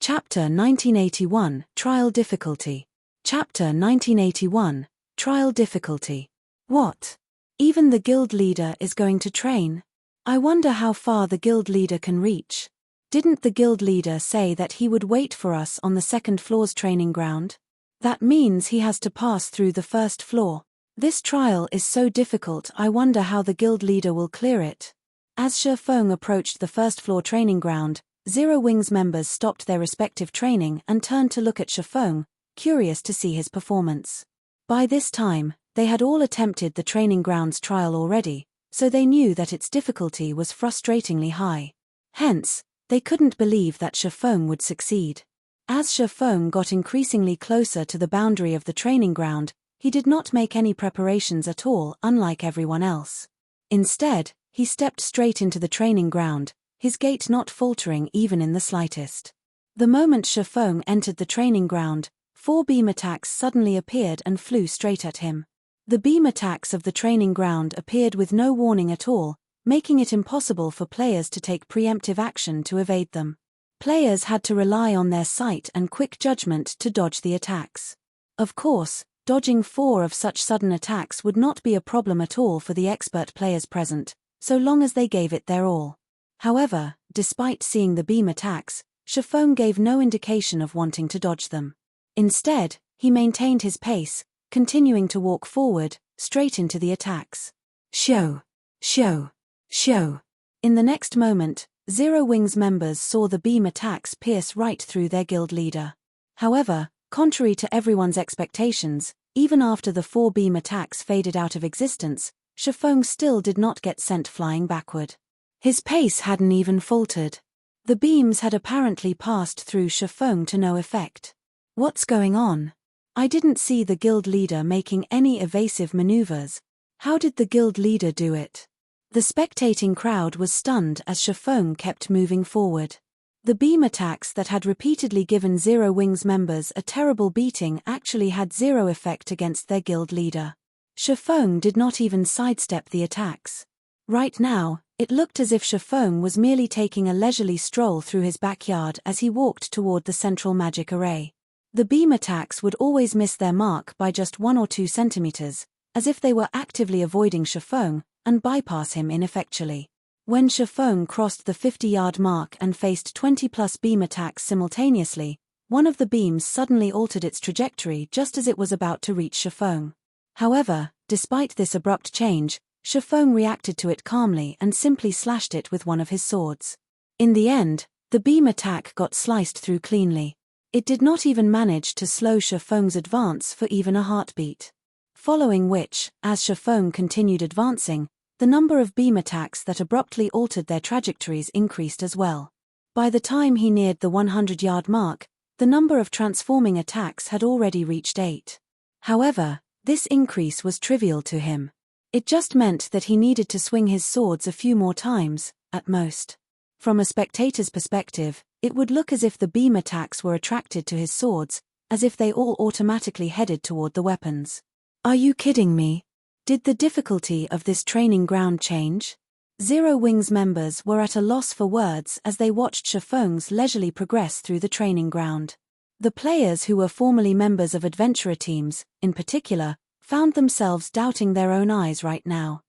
Chapter 1981, Trial Difficulty. Chapter 1981, Trial Difficulty. What? Even the guild leader is going to train? I wonder how far the guild leader can reach. Didn't the guild leader say that he would wait for us on the second floor's training ground? That means he has to pass through the first floor. This trial is so difficult, I wonder how the guild leader will clear it. As Shifeng approached the first floor training ground, Zero Wings members stopped their respective training and turned to look at Shifeng, curious to see his performance. By this time, they had all attempted the training grounds trial already, so they knew that its difficulty was frustratingly high. Hence, they couldn't believe that Shifeng would succeed. As Shifeng got increasingly closer to the boundary of the training ground, he did not make any preparations at all, unlike everyone else. Instead, he stepped straight into the training ground, his gait not faltering even in the slightest. The moment Shifeng entered the training ground, 4 beam attacks suddenly appeared and flew straight at him. The beam attacks of the training ground appeared with no warning at all, making it impossible for players to take preemptive action to evade them. Players had to rely on their sight and quick judgment to dodge the attacks. Of course, dodging 4 of such sudden attacks would not be a problem at all for the expert players present, so long as they gave it their all. However, despite seeing the beam attacks, Shifeng gave no indication of wanting to dodge them. Instead, he maintained his pace, continuing to walk forward, straight into the attacks. Show! Show! Show! In the next moment, Zero Wings members saw the beam attacks pierce right through their guild leader. However, contrary to everyone's expectations, even after the 4 beam attacks faded out of existence, Shifeng still did not get sent flying backward. His pace hadn't even faltered. The beams had apparently passed through Shifeng to no effect. What's going on? I didn't see the guild leader making any evasive maneuvers. How did the guild leader do it? The spectating crowd was stunned as Shifeng kept moving forward. The beam attacks that had repeatedly given Zero Wings members a terrible beating actually had zero effect against their guild leader. Shifeng did not even sidestep the attacks. Right now, it looked as if Shifeng was merely taking a leisurely stroll through his backyard as he walked toward the central magic array. The beam attacks would always miss their mark by just 1 or 2 centimeters, as if they were actively avoiding Shifeng, and bypass him ineffectually. When Shifeng crossed the 50-yard mark and faced 20-plus beam attacks simultaneously, one of the beams suddenly altered its trajectory just as it was about to reach Shifeng. However, despite this abrupt change, Shifeng reacted to it calmly and simply slashed it with one of his swords. In the end, the beam attack got sliced through cleanly. It did not even manage to slow Shifeng's advance for even a heartbeat. Following which, as Shifeng continued advancing, the number of beam attacks that abruptly altered their trajectories increased as well. By the time he neared the 100-yard mark, the number of transforming attacks had already reached 8. However, this increase was trivial to him. It just meant that he needed to swing his swords a few more times, at most. From a spectator's perspective, it would look as if the beam attacks were attracted to his swords, as if they all automatically headed toward the weapons. Are you kidding me? Did the difficulty of this training ground change? Zero Wings members were at a loss for words as they watched Shifeng's leisurely progress through the training ground. The players who were formerly members of adventurer teams, in particular, found themselves doubting their own eyes right now.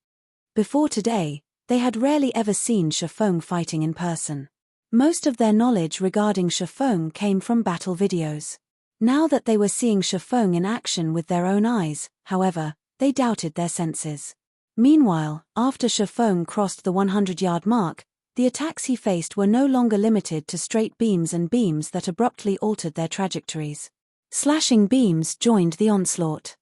Before today, they had rarely ever seen Shifeng fighting in person. Most of their knowledge regarding Shifeng came from battle videos. Now that they were seeing Shifeng in action with their own eyes, however, they doubted their senses. Meanwhile, after Shifeng crossed the 100-yard mark, the attacks he faced were no longer limited to straight beams and beams that abruptly altered their trajectories. Slashing beams joined the onslaught.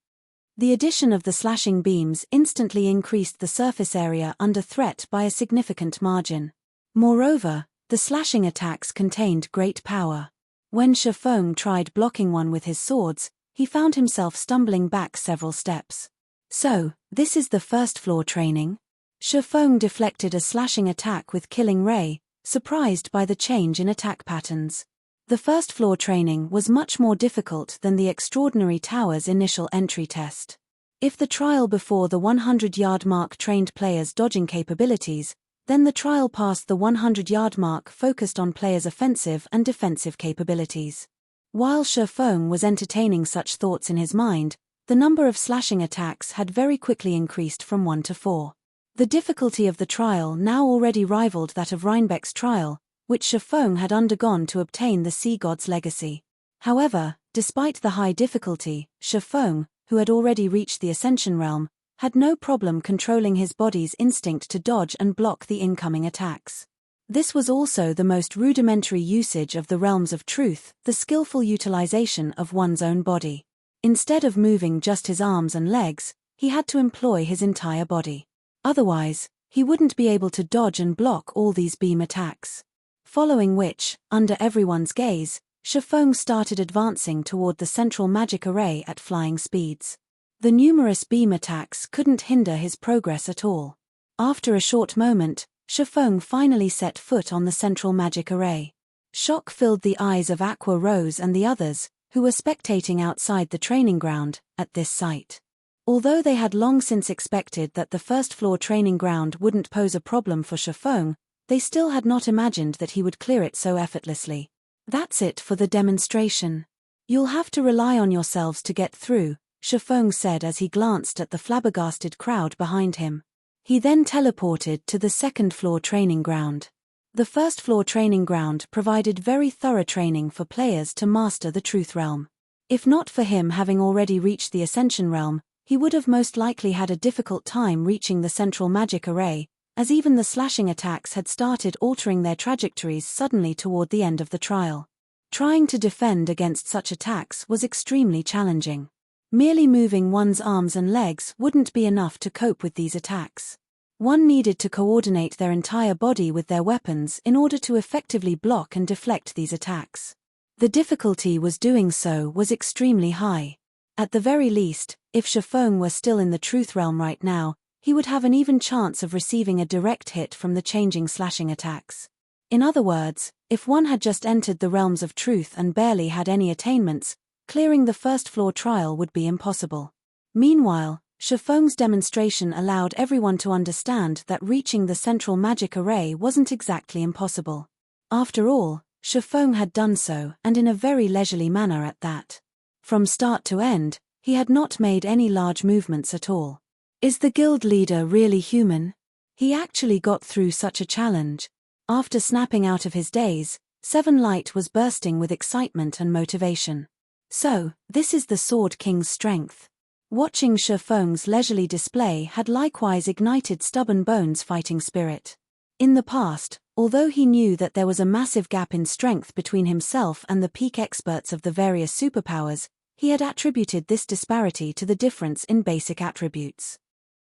The addition of the slashing beams instantly increased the surface area under threat by a significant margin. Moreover, the slashing attacks contained great power. When Shifeng tried blocking one with his swords, he found himself stumbling back several steps. So, this is the first floor training? Shifeng deflected a slashing attack with Killing Ray, surprised by the change in attack patterns. The first floor training was much more difficult than the Extraordinary Tower's initial entry test. If the trial before the 100-yard mark trained players' dodging capabilities, Then the trial passed the 100-yard mark, focused on players' offensive and defensive capabilities. While Shifeng was entertaining such thoughts in his mind, the number of slashing attacks had very quickly increased from 1 to 4. The difficulty of the trial now already rivaled that of Rhinebeck's trial, which Shifeng had undergone to obtain the Sea God's legacy. However, despite the high difficulty, Shifeng, who had already reached the Ascension realm, had no problem controlling his body's instinct to dodge and block the incoming attacks. This was also the most rudimentary usage of the realms of truth, the skillful utilization of one's own body. Instead of moving just his arms and legs, he had to employ his entire body. Otherwise, he wouldn't be able to dodge and block all these beam attacks. Following which, under everyone's gaze, Shifeng started advancing toward the central magic array at flying speeds. The numerous beam attacks couldn't hinder his progress at all. After a short moment, Shifeng finally set foot on the central magic array. Shock filled the eyes of Aqua Rose and the others, who were spectating outside the training ground, at this sight. Although they had long since expected that the first-floor training ground wouldn't pose a problem for Shifeng, they still had not imagined that he would clear it so effortlessly. "That's it for the demonstration. You'll have to rely on yourselves to get through," Shifeng said as he glanced at the flabbergasted crowd behind him. He then teleported to the second-floor training ground. The first-floor training ground provided very thorough training for players to master the Truth Realm. If not for him having already reached the Ascension Realm, he would have most likely had a difficult time reaching the central magic array, as even the slashing attacks had started altering their trajectories suddenly toward the end of the trial. Trying to defend against such attacks was extremely challenging. Merely moving one's arms and legs wouldn't be enough to cope with these attacks. One needed to coordinate their entire body with their weapons in order to effectively block and deflect these attacks. The difficulty was doing so was extremely high. At the very least, if Shifeng were still in the Truth Realm right now, he would have an even chance of receiving a direct hit from the changing slashing attacks. In other words, if one had just entered the realms of truth and barely had any attainments, clearing the first-floor trial would be impossible. Meanwhile, Shifeng's demonstration allowed everyone to understand that reaching the central magic array wasn't exactly impossible. After all, Shifeng had done so, and in a very leisurely manner at that. From start to end, he had not made any large movements at all. Is the guild leader really human? He actually got through such a challenge. After snapping out of his daze, Seven Light was bursting with excitement and motivation. So, this is the Sword King's strength. Watching Shifeng's leisurely display had likewise ignited Stubborn Bones' fighting spirit. In the past, although he knew that there was a massive gap in strength between himself and the peak experts of the various superpowers, he had attributed this disparity to the difference in basic attributes.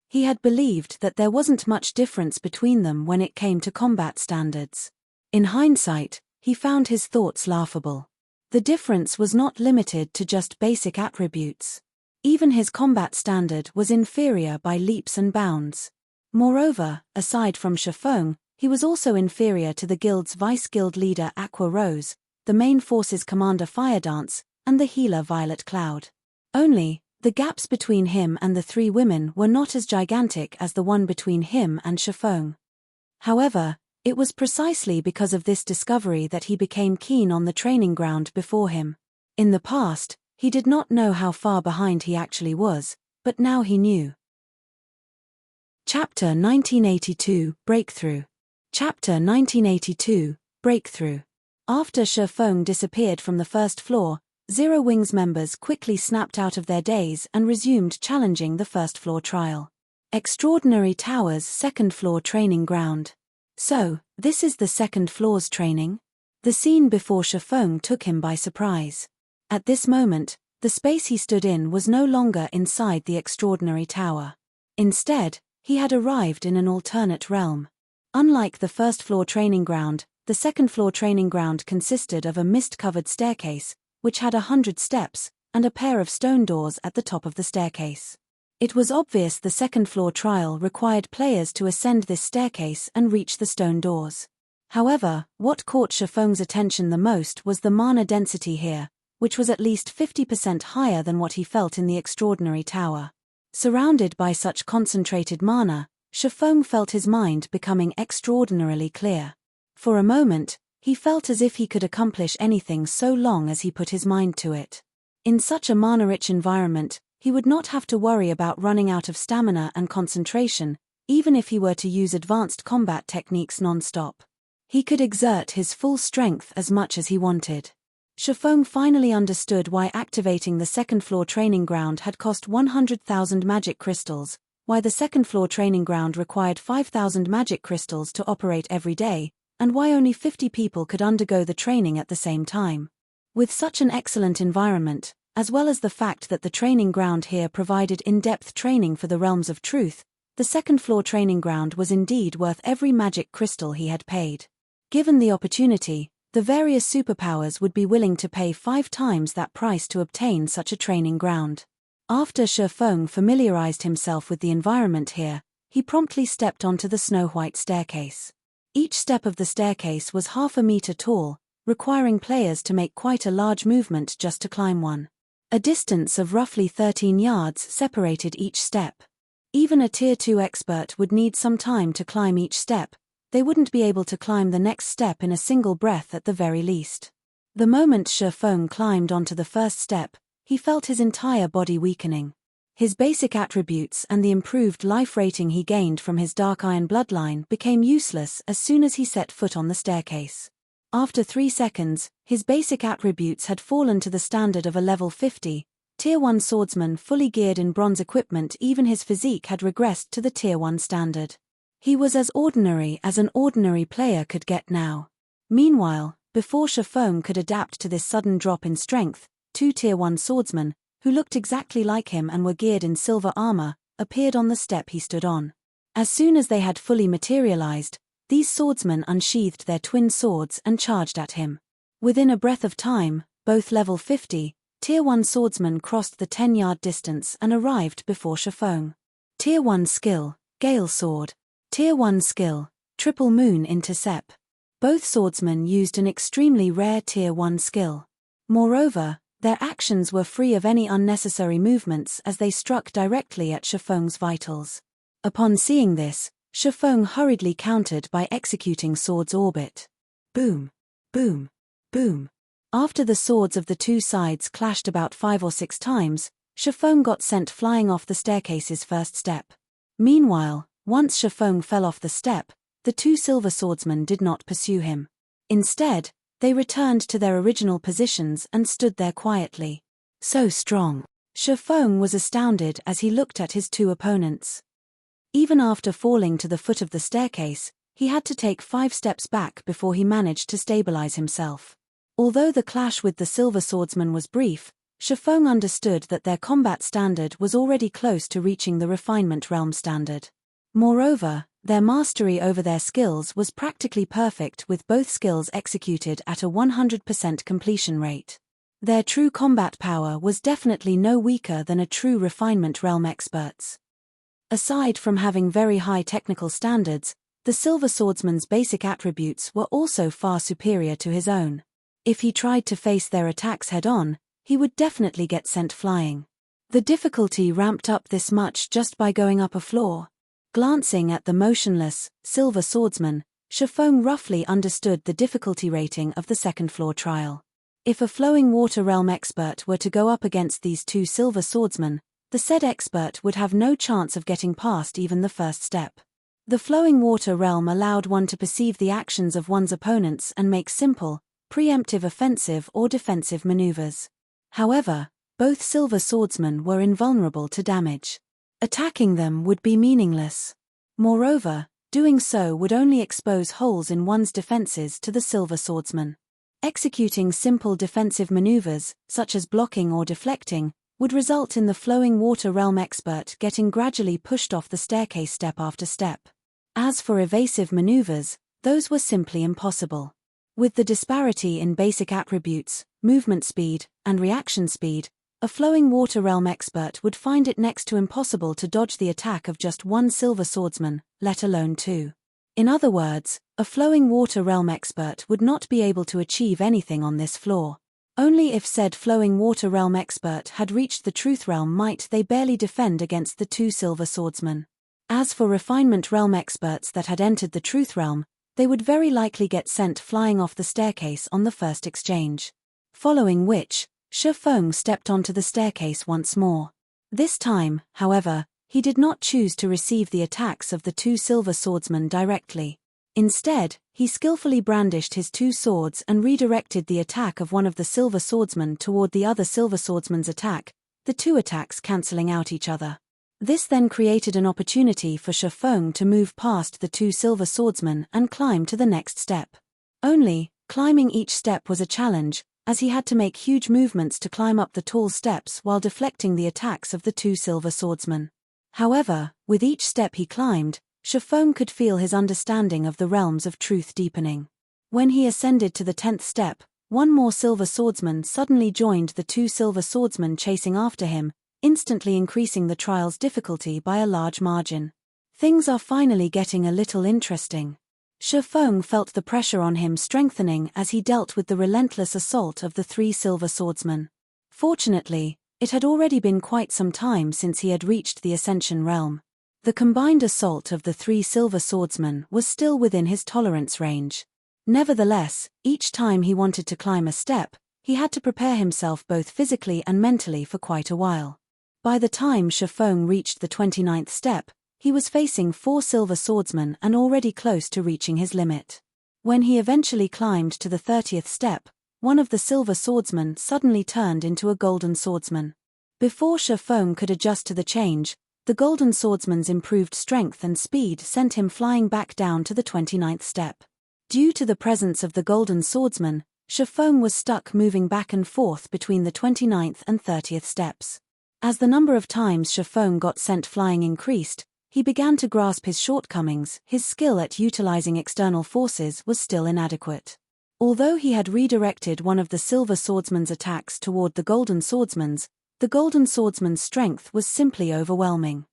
He had believed that there wasn't much difference between them when it came to combat standards. In hindsight, he found his thoughts laughable. The difference was not limited to just basic attributes. Even his combat standard was inferior by leaps and bounds. Moreover, aside from Shifeng, he was also inferior to the guild's vice-guild leader Aqua Rose, the main force's commander Firedance, and the healer Violet Cloud. Only, the gaps between him and the three women were not as gigantic as the one between him and Shifeng. However, it was precisely because of this discovery that he became keen on the training ground before him. In the past, he did not know how far behind he actually was, but now he knew. Chapter 1982, Breakthrough. Chapter 1982, Breakthrough. After Shifeng disappeared from the first floor, Zero Wings members quickly snapped out of their daze and resumed challenging the first-floor trial. Extraordinary Tower's second-floor training ground. So, this is the second floor's training? The scene before Shifeng took him by surprise. At this moment, the space he stood in was no longer inside the Extraordinary Tower. Instead, he had arrived in an alternate realm. Unlike the first-floor training ground, the second-floor training ground consisted of a mist-covered staircase, which had 100 steps, and a pair of stone doors at the top of the staircase. It was obvious the second-floor trial required players to ascend this staircase and reach the stone doors. However, what caught Shifeng's attention the most was the mana density here, which was at least 50% higher than what he felt in the Extraordinary Tower. Surrounded by such concentrated mana, Shifeng felt his mind becoming extraordinarily clear. For a moment, he felt as if he could accomplish anything so long as he put his mind to it. In such a mana-rich environment, he would not have to worry about running out of stamina and concentration, even if he were to use advanced combat techniques non-stop. He could exert his full strength as much as he wanted. Shifeng finally understood why activating the second-floor training ground had cost 100,000 magic crystals, why the second-floor training ground required 5,000 magic crystals to operate every day, and why only 50 people could undergo the training at the same time. With such an excellent environment, as well as the fact that the training ground here provided in-depth training for the realms of truth, the second-floor training ground was indeed worth every magic crystal he had paid. Given the opportunity, the various superpowers would be willing to pay 5 times that price to obtain such a training ground. After Shifeng familiarized himself with the environment here, he promptly stepped onto the snow-white staircase. Each step of the staircase was half a meter tall, requiring players to make quite a large movement just to climb one. A distance of roughly 13 yards separated each step. Even a Tier 2 expert would need some time to climb each step. They wouldn't be able to climb the next step in a single breath at the very least. The moment Shifeng climbed onto the first step, he felt his entire body weakening. His basic attributes and the improved life rating he gained from his Dark Iron bloodline became useless as soon as he set foot on the staircase. After 3 seconds, his basic attributes had fallen to the standard of a level 50, Tier 1 swordsman fully geared in bronze equipment. Even his physique had regressed to the Tier 1 standard. He was as ordinary as an ordinary player could get now. Meanwhile, before Shifeng could adapt to this sudden drop in strength, 2 Tier 1 swordsmen, who looked exactly like him and were geared in silver armor, appeared on the step he stood on. As soon as they had fully materialized, these swordsmen unsheathed their twin swords and charged at him. Within a breath of time, both level 50, Tier 1 swordsmen crossed the 10-yard distance and arrived before Shifeng. Tier 1 skill, Gale Sword. Tier 1 skill, Triple Moon Intercept. Both swordsmen used an extremely rare Tier 1 skill. Moreover, their actions were free of any unnecessary movements as they struck directly at Shifeng's vitals. Upon seeing this, Shifeng hurriedly countered by executing Sword's Orbit. Boom, boom, boom. After the swords of the two sides clashed about 5 or 6 times, Shifeng got sent flying off the staircase's first step. Meanwhile, once Shifeng fell off the step, the 2 silver swordsmen did not pursue him. Instead, they returned to their original positions and stood there quietly. So strong. Shifeng was astounded as he looked at his 2 opponents. Even after falling to the foot of the staircase, he had to take 5 steps back before he managed to stabilize himself. Although the clash with the silver swordsman was brief, Shifeng understood that their combat standard was already close to reaching the refinement realm standard. Moreover, their mastery over their skills was practically perfect, with both skills executed at a 100% completion rate. Their true combat power was definitely no weaker than a true refinement realm expert's. Aside from having very high technical standards, the silver swordsman's basic attributes were also far superior to his own. If he tried to face their attacks head-on, he would definitely get sent flying. The difficulty ramped up this much just by going up a floor. Glancing at the motionless, silver swordsman, Shifeng roughly understood the difficulty rating of the second-floor trial. If a flowing water realm expert were to go up against these 2 silver swordsmen, the said expert would have no chance of getting past even the first step. The flowing water realm allowed one to perceive the actions of one's opponents and make simple, preemptive offensive or defensive maneuvers. However, both silver swordsmen were invulnerable to damage. Attacking them would be meaningless. Moreover, doing so would only expose holes in one's defenses to the silver swordsman. Executing simple defensive maneuvers, such as blocking or deflecting, would result in the flowing water realm expert getting gradually pushed off the staircase step after step. As for evasive maneuvers, those were simply impossible. With the disparity in basic attributes, movement speed, and reaction speed, a flowing water realm expert would find it next to impossible to dodge the attack of just 1 silver swordsman, let alone 2. In other words, a flowing water realm expert would not be able to achieve anything on this floor. Only if said flowing water realm expert had reached the truth realm might they barely defend against the 2 silver swordsmen. As for refinement realm experts that had entered the truth realm, they would very likely get sent flying off the staircase on the first exchange. Following which, Shi Feng stepped onto the staircase once more. This time, however, he did not choose to receive the attacks of the two silver swordsmen directly. Instead, he skillfully brandished his two swords and redirected the attack of one of the silver swordsmen toward the other silver swordsman's attack, the two attacks cancelling out each other. This then created an opportunity for Shi Feng to move past the two silver swordsmen and climb to the next step. Only, climbing each step was a challenge, as he had to make huge movements to climb up the tall steps while deflecting the attacks of the two silver swordsmen. However, with each step he climbed, Shi Feng could feel his understanding of the realms of truth deepening. When he ascended to the 10th step, one more silver swordsman suddenly joined the two silver swordsmen chasing after him, instantly increasing the trial's difficulty by a large margin. Things are finally getting a little interesting. Shi Feng felt the pressure on him strengthening as he dealt with the relentless assault of the three silver swordsmen. Fortunately, it had already been quite some time since he had reached the Ascension realm. The combined assault of the three silver swordsmen was still within his tolerance range. Nevertheless, each time he wanted to climb a step, he had to prepare himself both physically and mentally for quite a while. By the time Shi Feng reached the 29th step, he was facing four silver swordsmen and already close to reaching his limit. When he eventually climbed to the 30th step, one of the silver swordsmen suddenly turned into a golden swordsman. Before Shi Feng could adjust to the change, the golden swordsman's improved strength and speed sent him flying back down to the 29th step. Due to the presence of the golden swordsman, Shi Feng was stuck moving back and forth between the 29th and 30th steps. As the number of times Shi Feng got sent flying increased, he began to grasp his shortcomings. His skill at utilizing external forces was still inadequate. Although he had redirected one of the silver swordsman's attacks toward the golden swordsman's strength was simply overwhelming.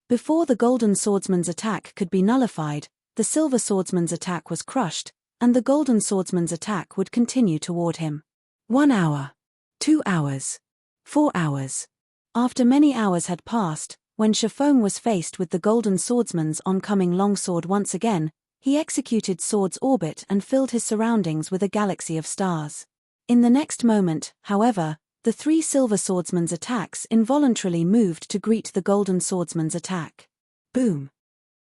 Before the golden swordsman's attack could be nullified, the silver swordsman's attack was crushed, and the golden swordsman's attack would continue toward him. 1 hour. 2 hours. 4 hours. After many hours had passed, when Shi Feng was faced with the golden swordsman's oncoming longsword once again, he executed sword's orbit and filled his surroundings with a galaxy of stars. In the next moment, however, the three silver swordsmen's attacks involuntarily moved to greet the golden swordsman's attack. Boom!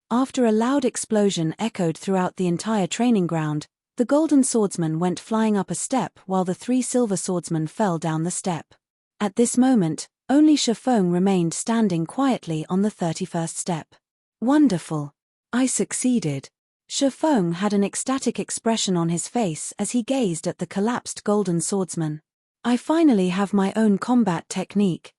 After a loud explosion echoed throughout the entire training ground, the golden swordsman went flying up a step while the three silver swordsmen fell down the step. At this moment, only Shi Feng remained standing quietly on the 31st step. Wonderful! I succeeded! Shi Feng had an ecstatic expression on his face as he gazed at the collapsed golden swordsman. I finally have my own combat technique.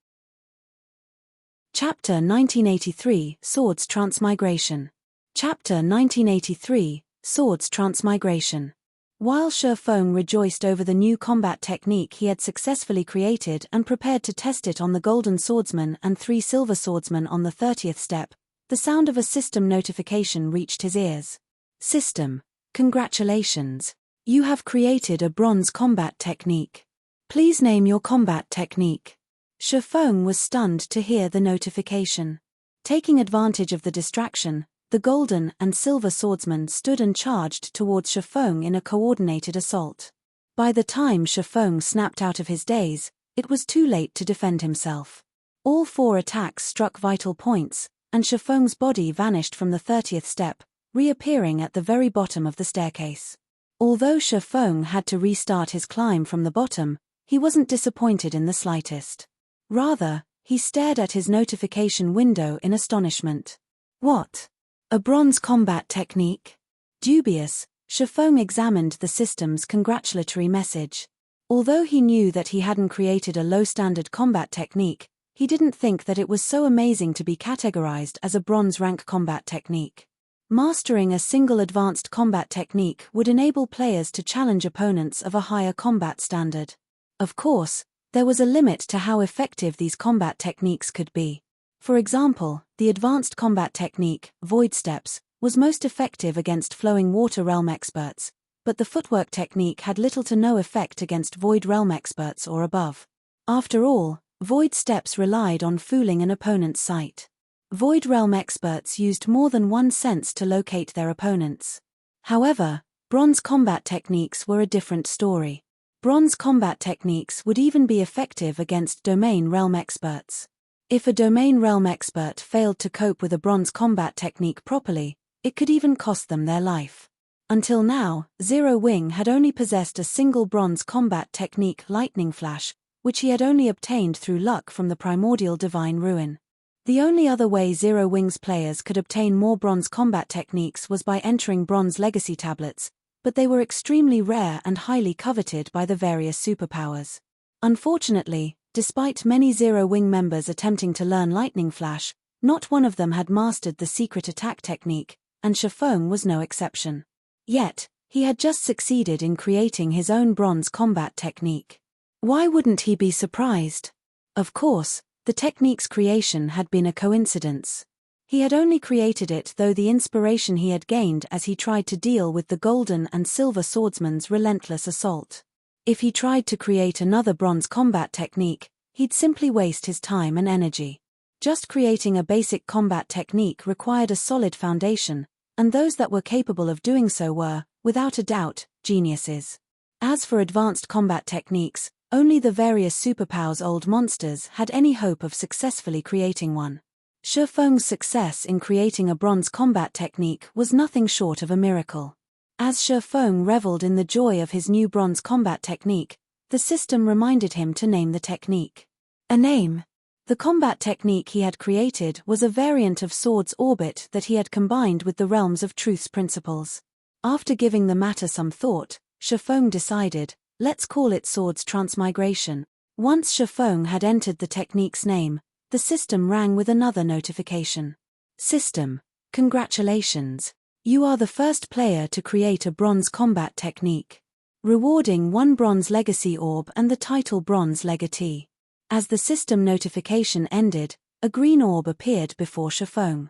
Chapter 1983, Swords Transmigration. Chapter 1983, Swords Transmigration. While Shi Feng rejoiced over the new combat technique he had successfully created and prepared to test it on the golden swordsman and three silver swordsmen on the 30th step, the sound of a system notification reached his ears. System, congratulations. You have created a bronze combat technique. Please name your combat technique. Shi Feng was stunned to hear the notification. Taking advantage of the distraction, the golden and silver swordsmen stood and charged towards Shi Feng in a coordinated assault. By the time Shi Feng snapped out of his daze, it was too late to defend himself. All four attacks struck vital points, and Shi Feng's body vanished from the 30th step, reappearing at the very bottom of the staircase. Although Shi Feng had to restart his climb from the bottom, he wasn't disappointed in the slightest. Rather, he stared at his notification window in astonishment. What? A bronze combat technique? Dubious, Shi Feng examined the system's congratulatory message. Although he knew that he hadn't created a low-standard combat technique, he didn't think that it was so amazing to be categorized as a bronze-rank combat technique. Mastering a single advanced combat technique would enable players to challenge opponents of a higher combat standard. Of course, there was a limit to how effective these combat techniques could be. For example, the advanced combat technique, Void Steps, was most effective against flowing water realm experts, but the footwork technique had little to no effect against Void realm experts or above. After all, Void Steps relied on fooling an opponent's sight. Void Realm experts used more than one sense to locate their opponents. However, bronze combat techniques were a different story. Bronze combat techniques would even be effective against domain realm experts. If a domain realm expert failed to cope with a bronze combat technique properly, it could even cost them their life. Until now, Zero Wing had only possessed a single bronze combat technique, Lightning Flash, which he had only obtained through luck from the primordial divine ruin. The only other way Zero Wing's players could obtain more bronze combat techniques was by entering bronze legacy tablets, but they were extremely rare and highly coveted by the various superpowers. Unfortunately, despite many Zero Wing members attempting to learn Lightning Flash, not one of them had mastered the secret attack technique, and Shifeng was no exception. Yet, he had just succeeded in creating his own bronze combat technique. Why wouldn't he be surprised? Of course, the technique's creation had been a coincidence. He had only created it through the inspiration he had gained as he tried to deal with the golden and silver swordsman's relentless assault. If he tried to create another bronze combat technique, he'd simply waste his time and energy. Just creating a basic combat technique required a solid foundation, and those that were capable of doing so were, without a doubt, geniuses. As for advanced combat techniques, only the various superpowers old monsters had any hope of successfully creating one. Shifeng's success in creating a bronze combat technique was nothing short of a miracle. As Shifeng reveled in the joy of his new bronze combat technique, the system reminded him to name the technique. A name. The combat technique he had created was a variant of Sword's Orbit that he had combined with the Realms of Truth's principles. After giving the matter some thought, Shifeng decided, let's call it Sword's Transmigration. Once Shifeng had entered the technique's name, the system rang with another notification. System, congratulations. You are the first player to create a bronze combat technique. Rewarding 1 bronze legacy orb and the title Bronze Legatee. As the system notification ended, a green orb appeared before Shifeng.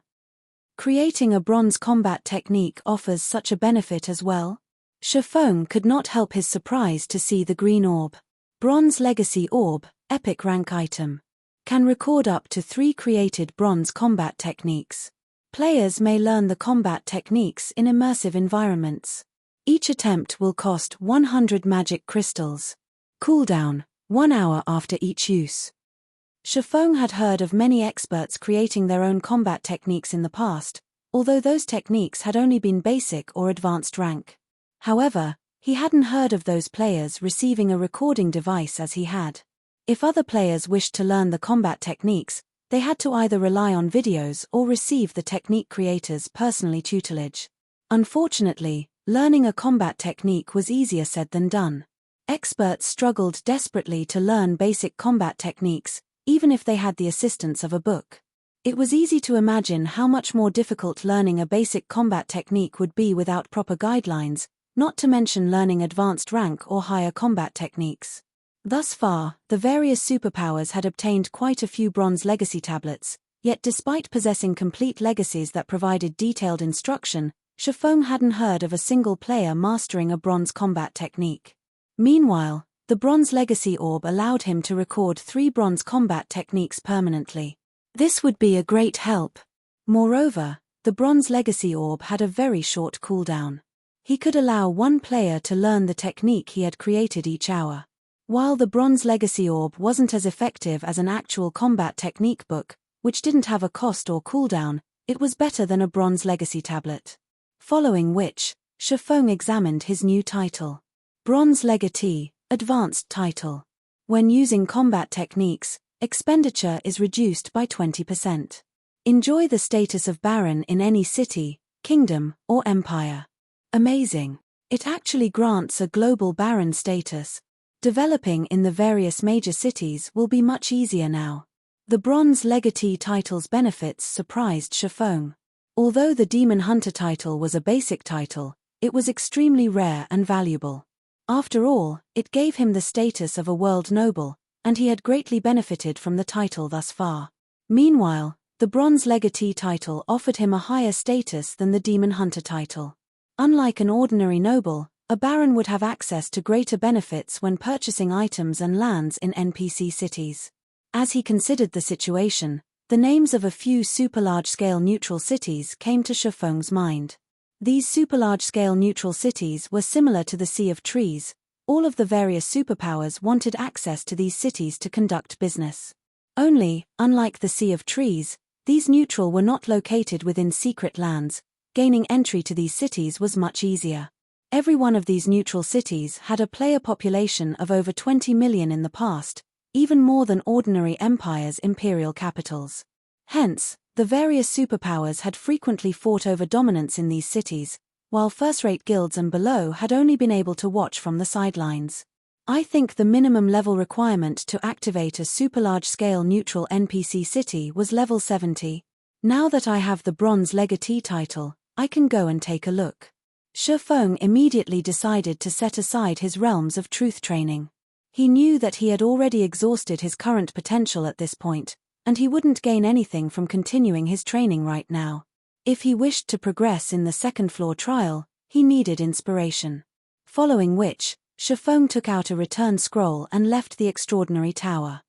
Creating a bronze combat technique offers such a benefit as well? Shifeng could not help his surprise to see the green orb. Bronze Legacy Orb, Epic Rank Item. Can record up to 3 created bronze combat techniques. Players may learn the combat techniques in immersive environments. Each attempt will cost 100 magic crystals. Cooldown, 1 hour after each use. Shifeng had heard of many experts creating their own combat techniques in the past, although those techniques had only been basic or advanced rank. However, he hadn't heard of those players receiving a recording device as he had. If other players wished to learn the combat techniques, they had to either rely on videos or receive the technique creator's personally tutelage. Unfortunately, learning a combat technique was easier said than done. Experts struggled desperately to learn basic combat techniques, even if they had the assistance of a book. It was easy to imagine how much more difficult learning a basic combat technique would be without proper guidelines, not to mention learning advanced rank or higher combat techniques. Thus far, the various superpowers had obtained quite a few bronze legacy tablets, yet despite possessing complete legacies that provided detailed instruction, Shifeng hadn't heard of a single player mastering a bronze combat technique. Meanwhile, the Bronze Legacy Orb allowed him to record 3 bronze combat techniques permanently. This would be a great help. Moreover, the Bronze Legacy Orb had a very short cooldown. He could allow 1 player to learn the technique he had created each hour. While the Bronze Legacy Orb wasn't as effective as an actual combat technique book, which didn't have a cost or cooldown, it was better than a Bronze Legacy tablet. Following which, Shifeng examined his new title. Bronze Legatee, Advanced Title. When using combat techniques, expenditure is reduced by 20%. Enjoy the status of Baron in any city, kingdom, or empire. Amazing. It actually grants a global Baron status. Developing in the various major cities will be much easier now. The Bronze Legatee title's benefits surprised Shifeng. Although the Demon Hunter title was a basic title, it was extremely rare and valuable. After all, it gave him the status of a world noble, and he had greatly benefited from the title thus far. Meanwhile, the Bronze Legatee title offered him a higher status than the Demon Hunter title. Unlike an ordinary noble, a baron would have access to greater benefits when purchasing items and lands in NPC cities. As he considered the situation, The names of a few super-large-scale neutral cities came to Shifeng's mind. These super-large-scale neutral cities were similar to the Sea of Trees. All of the various superpowers wanted access to these cities to conduct business. Only, unlike the Sea of Trees, these neutral were not located within secret lands. Gaining entry to these cities was much easier. Every one of these neutral cities had a player population of over 20 million in the past, even more than ordinary empires' imperial capitals. Hence, the various superpowers had frequently fought over dominance in these cities, while first-rate guilds and below had only been able to watch from the sidelines. I think the minimum level requirement to activate a super-large-scale neutral NPC city was level 70. Now that I have the Bronze Legatee title, I can go and take a look. Shifeng immediately decided to set aside his Realms of Truth training. He knew that he had already exhausted his current potential at this point, and he wouldn't gain anything from continuing his training right now. If he wished to progress in the second floor trial, he needed inspiration. Following which, Shifeng took out a return scroll and left the extraordinary tower.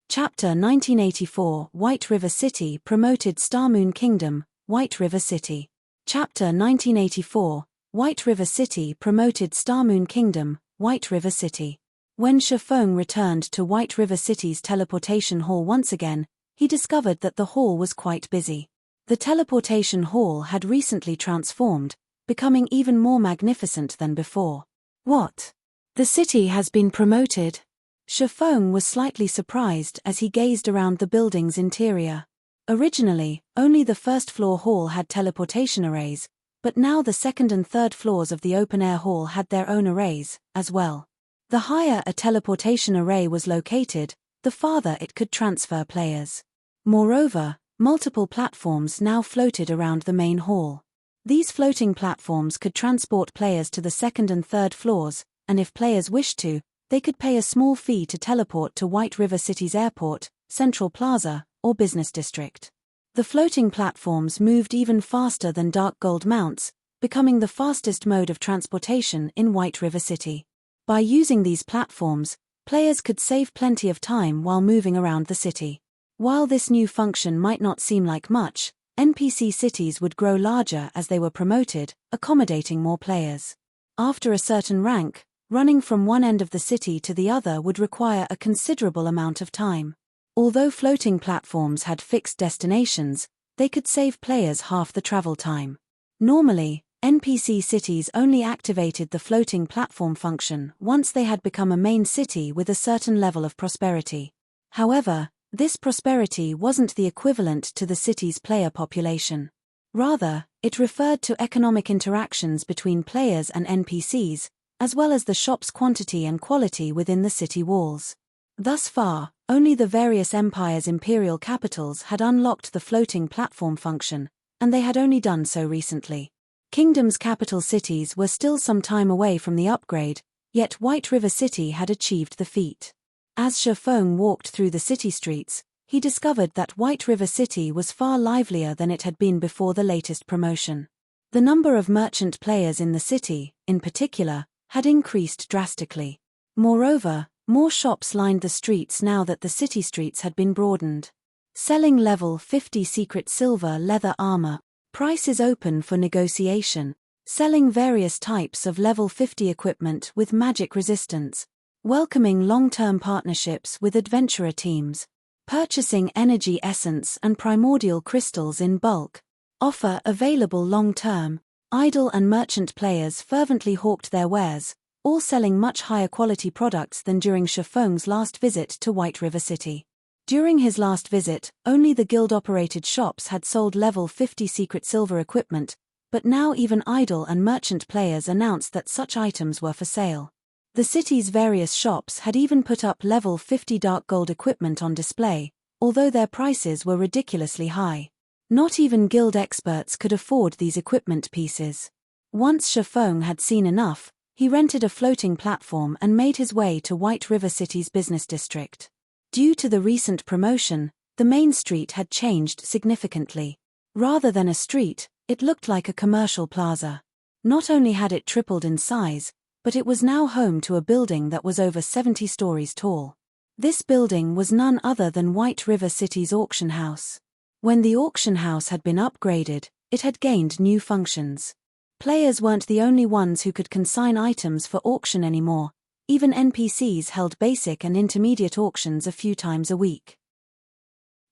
Chapter 1984 White River City promoted Starmoon Kingdom, White River City. Chapter 1984 White River City promoted Starmoon Kingdom, White River City. When Shifeng returned to White River City's teleportation hall once again, he discovered that the hall was quite busy. The teleportation hall had recently transformed, becoming even more magnificent than before. What? The city has been promoted? Shifeng was slightly surprised as he gazed around the building's interior. Originally, only the first-floor hall had teleportation arrays, but now the second and third floors of the open-air hall had their own arrays, as well. The higher a teleportation array was located, the farther it could transfer players. Moreover, multiple platforms now floated around the main hall. These floating platforms could transport players to the second and third floors, and if players wished to, they could pay a small fee to teleport to White River City's airport, Central Plaza, or business district. The floating platforms moved even faster than dark gold mounts, becoming the fastest mode of transportation in White River City. By using these platforms, players could save plenty of time while moving around the city. While this new function might not seem like much, NPC cities would grow larger as they were promoted, accommodating more players. After a certain rank, running from one end of the city to the other would require a considerable amount of time. Although floating platforms had fixed destinations, they could save players half the travel time. Normally, NPC cities only activated the floating platform function once they had become a main city with a certain level of prosperity. However, this prosperity wasn't the equivalent to the city's player population. Rather, it referred to economic interactions between players and NPCs, as well as the shop's quantity and quality within the city walls. Thus far, only the various empires' imperial capitals had unlocked the floating platform function, and they had only done so recently. Kingdom's capital cities were still some time away from the upgrade, yet White River City had achieved the feat. As Shifeng walked through the city streets, he discovered that White River City was far livelier than it had been before the latest promotion. The number of merchant players in the city, in particular, had increased drastically. Moreover, more shops lined the streets now that the city streets had been broadened. Selling level 50 secret silver leather armor. Price is open for negotiation. Selling various types of level 50 equipment with magic resistance. Welcoming long-term partnerships with adventurer teams. Purchasing energy essence and primordial crystals in bulk. Offer available long-term. Idle and merchant players fervently hawked their wares, all selling much higher quality products than during Shifeng's last visit to White River City. During his last visit, only the guild-operated shops had sold level 50 secret silver equipment, but now even idle and merchant players announced that such items were for sale. The city's various shops had even put up level 50 dark gold equipment on display, although their prices were ridiculously high. Not even guild experts could afford these equipment pieces. Once Shifeng had seen enough, he rented a floating platform and made his way to White River City's business district. Due to the recent promotion, the main street had changed significantly. Rather than a street, it looked like a commercial plaza. Not only had it tripled in size, but it was now home to a building that was over 70 stories tall. This building was none other than White River City's auction house. When the auction house had been upgraded, it had gained new functions. Players weren't the only ones who could consign items for auction anymore. Even NPCs held basic and intermediate auctions a few times a week.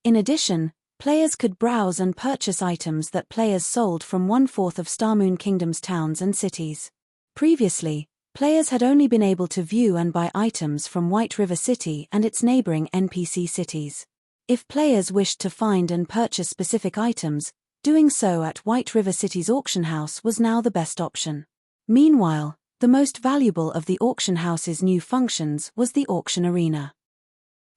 In addition, players could browse and purchase items that players sold from 1/4 of Starmoon Kingdom's towns and cities. Previously, players had only been able to view and buy items from White River City and its neighboring NPC cities. If players wished to find and purchase specific items, doing so at White River City's auction house was now the best option. Meanwhile, the most valuable of the auction house's new functions was the auction arena.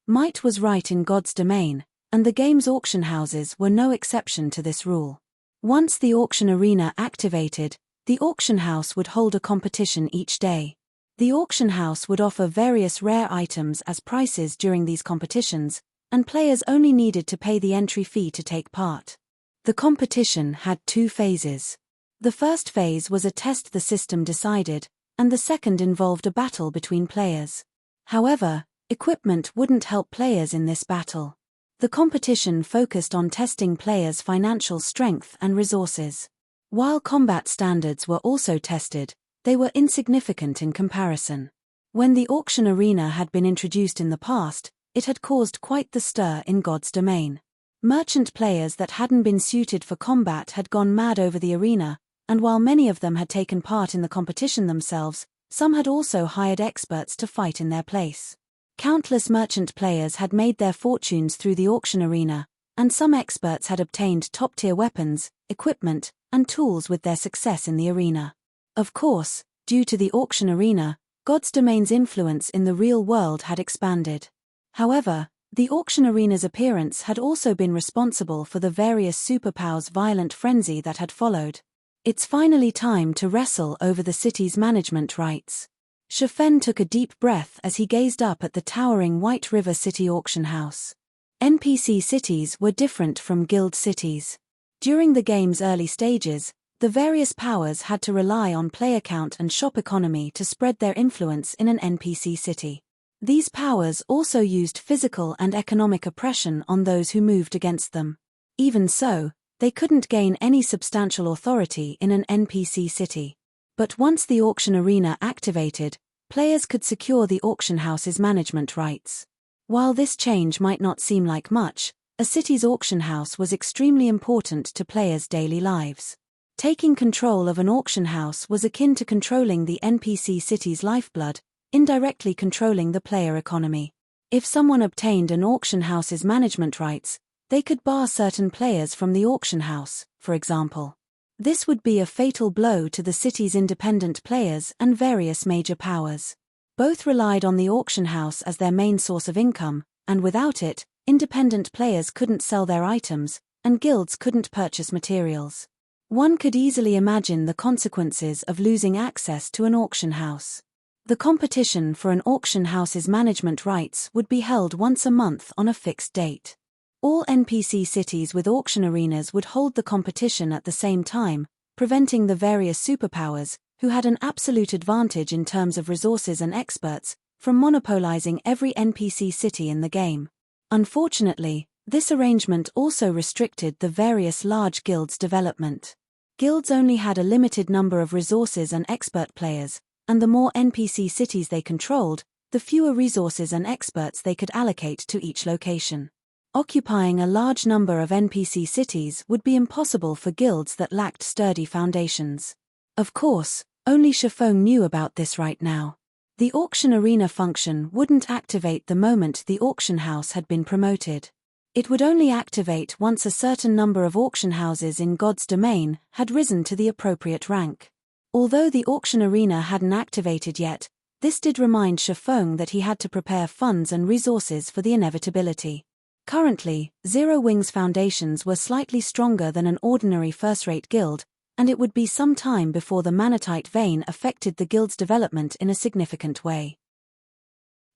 Might was right in God's domain, and the game's auction houses were no exception to this rule. Once the auction arena activated, the auction house would hold a competition each day. The auction house would offer various rare items as prizes during these competitions, and players only needed to pay the entry fee to take part. The competition had 2 phases. The first phase was a test the system decided, and the second involved a battle between players. However, equipment wouldn't help players in this battle. The competition focused on testing players' financial strength and resources. While combat standards were also tested, they were insignificant in comparison. When the auction arena had been introduced in the past, it had caused quite the stir in God's domain. Merchant players that hadn't been suited for combat had gone mad over the arena, and while many of them had taken part in the competition themselves, some had also hired experts to fight in their place. Countless merchant players had made their fortunes through the auction arena, and some experts had obtained top-tier weapons, equipment, and tools with their success in the arena. Of course, due to the auction arena, God's domain's influence in the real world had expanded. However, the auction arena's appearance had also been responsible for the various superpowers' violent frenzy that had followed. It's finally time to wrestle over the city's management rights. Shafen took a deep breath as he gazed up at the towering White River City auction house. NPC cities were different from guild cities. During the game's early stages, the various powers had to rely on player count and shop economy to spread their influence in an NPC city. These powers also used physical and economic oppression on those who moved against them. Even so, they couldn't gain any substantial authority in an NPC city. But once the auction arena activated, players could secure the auction house's management rights. While this change might not seem like much, a city's auction house was extremely important to players' daily lives. Taking control of an auction house was akin to controlling the NPC city's lifeblood, indirectly controlling the player economy. If someone obtained an auction house's management rights, they could bar certain players from the auction house, for example. This would be a fatal blow to the city's independent players and various major powers. Both relied on the auction house as their main source of income, and without it, independent players couldn't sell their items, and guilds couldn't purchase materials. One could easily imagine the consequences of losing access to an auction house. The competition for an auction house's management rights would be held once a month on a fixed date. All NPC cities with auction arenas would hold the competition at the same time, preventing the various superpowers, who had an absolute advantage in terms of resources and experts, from monopolizing every NPC city in the game. Unfortunately, this arrangement also restricted the various large guilds' development. Guilds only had a limited number of resources and expert players, and the more NPC cities they controlled, the fewer resources and experts they could allocate to each location. Occupying a large number of NPC cities would be impossible for guilds that lacked sturdy foundations. Of course, only Shafong knew about this right now. The auction arena function wouldn't activate the moment the auction house had been promoted. It would only activate once a certain number of auction houses in God's domain had risen to the appropriate rank. Although the auction arena hadn't activated yet, this did remind Shafong that he had to prepare funds and resources for the inevitability. Currently, Zero Wing's foundations were slightly stronger than an ordinary first-rate guild, and it would be some time before the Manatite vein affected the guild's development in a significant way.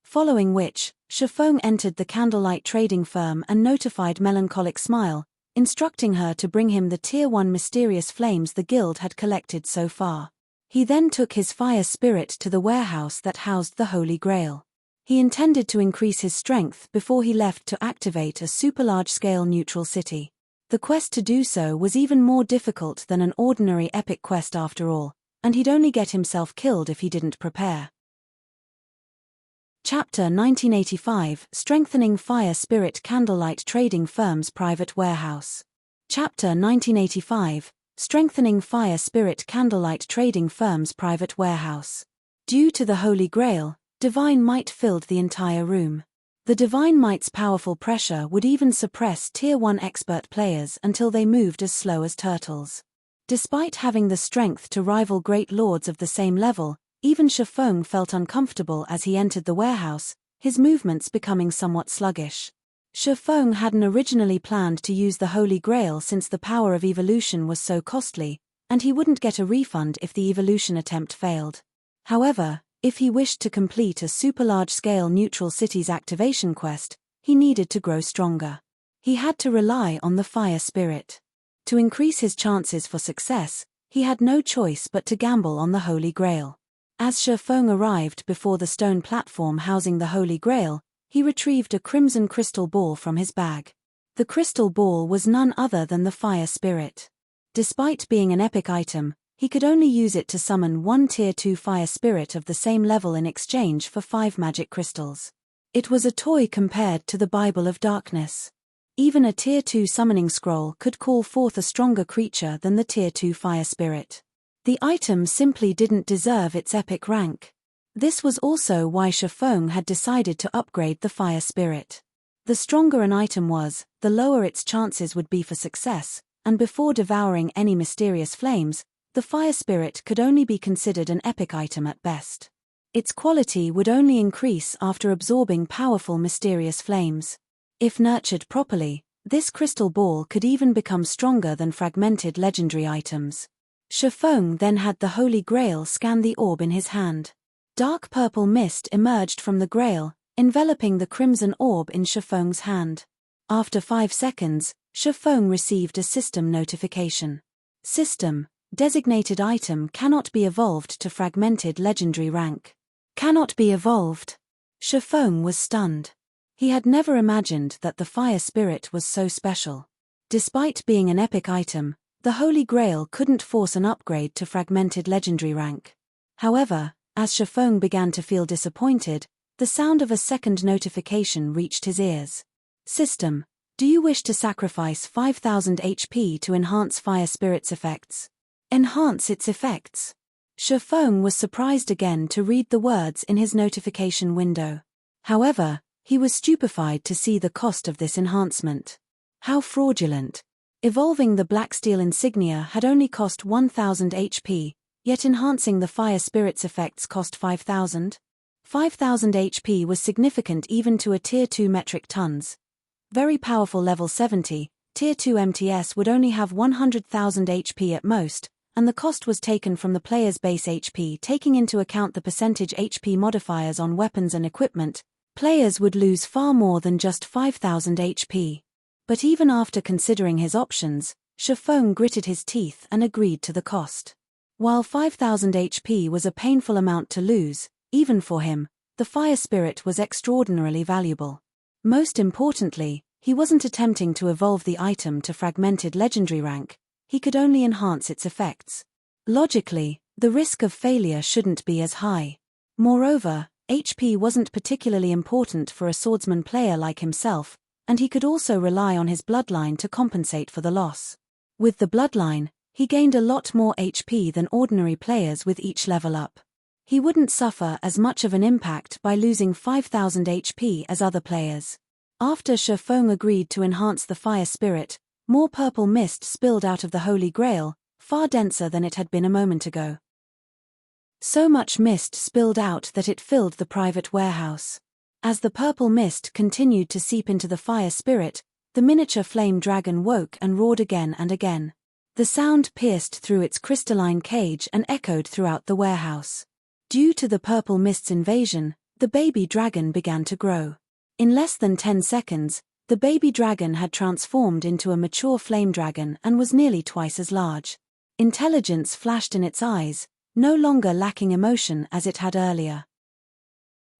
Following which, Shafong entered the candlelight trading firm and notified Melancholic Smile, instructing her to bring him the Tier 1 mysterious flames the guild had collected so far. He then took his fire spirit to the warehouse that housed the Holy Grail. He intended to increase his strength before he left to activate a super-large-scale neutral city. The quest to do so was even more difficult than an ordinary epic quest after all, and he'd only get himself killed if he didn't prepare. Chapter 1985 Strengthening Fire Spirit Candlelight Trading Firm's Private Warehouse. Chapter 1985 Strengthening Fire Spirit Candlelight Trading Firm's Private Warehouse. Due to the Holy Grail, divine might filled the entire room. The divine might's powerful pressure would even suppress Tier 1 expert players until they moved as slow as turtles. Despite having the strength to rival great lords of the same level, even Shifeng felt uncomfortable as he entered the warehouse, his movements becoming somewhat sluggish. Shifeng hadn't originally planned to use the Holy Grail since the power of evolution was so costly, and he wouldn't get a refund if the evolution attempt failed. However, if he wished to complete a super-large-scale neutral city's activation quest, he needed to grow stronger. He had to rely on the fire spirit. To increase his chances for success, he had no choice but to gamble on the Holy Grail. As Shifeng arrived before the stone platform housing the Holy Grail, he retrieved a crimson crystal ball from his bag. The crystal ball was none other than the fire spirit. Despite being an epic item, he could only use it to summon one Tier 2 fire spirit of the same level in exchange for 5 magic crystals. It was a toy compared to the Bible of Darkness. Even a Tier 2 summoning scroll could call forth a stronger creature than the Tier 2 fire spirit. The item simply didn't deserve its epic rank. This was also why Shifeng had decided to upgrade the fire spirit. The stronger an item was, the lower its chances would be for success, and before devouring any mysterious flames, the fire spirit could only be considered an epic item at best. Its quality would only increase after absorbing powerful mysterious flames. If nurtured properly, this crystal ball could even become stronger than fragmented legendary items. Shifeng then had the Holy Grail scan the orb in his hand. Dark purple mist emerged from the Grail, enveloping the crimson orb in Shifeng's hand. After 5 seconds, Shifeng received a system notification. System: designated item cannot be evolved to fragmented legendary rank. Cannot be evolved. Shifeng was stunned. He had never imagined that the fire spirit was so special. Despite being an epic item, the Holy Grail couldn't force an upgrade to fragmented legendary rank. However, as Shifeng began to feel disappointed, the sound of a second notification reached his ears. System: do you wish to sacrifice 5000 HP to enhance fire spirit's effects? Enhance its effects. Shifeng was surprised again to read the words in his notification window. However, he was stupefied to see the cost of this enhancement. How fraudulent. Evolving the black steel insignia had only cost 1000 HP, yet enhancing the fire spirit's effects cost 5000? 5000 HP was significant even to a Tier 2 metric tons. Very powerful level 70, Tier 2 MTS would only have 100,000 HP at most, and the cost was taken from the player's base HP. Taking into account the percentage HP modifiers on weapons and equipment, players would lose far more than just 5000 HP. But even after considering his options, Shifeng gritted his teeth and agreed to the cost. While 5000 HP was a painful amount to lose, even for him, the fire spirit was extraordinarily valuable. Most importantly, he wasn't attempting to evolve the item to fragmented legendary rank, he could only enhance its effects. Logically, the risk of failure shouldn't be as high. Moreover, HP wasn't particularly important for a swordsman player like himself, and he could also rely on his bloodline to compensate for the loss. With the bloodline, he gained a lot more HP than ordinary players with each level up. He wouldn't suffer as much of an impact by losing 5000 HP as other players. After Shifeng agreed to enhance the fire spirit, more purple mist spilled out of the Holy Grail, far denser than it had been a moment ago. So much mist spilled out that it filled the private warehouse. As the purple mist continued to seep into the fire spirit, the miniature flame dragon woke and roared again and again. The sound pierced through its crystalline cage and echoed throughout the warehouse. Due to the purple mist's invasion, the baby dragon began to grow. In less than 10 seconds, the baby dragon had transformed into a mature flame dragon and was nearly twice as large. Intelligence flashed in its eyes, no longer lacking emotion as it had earlier.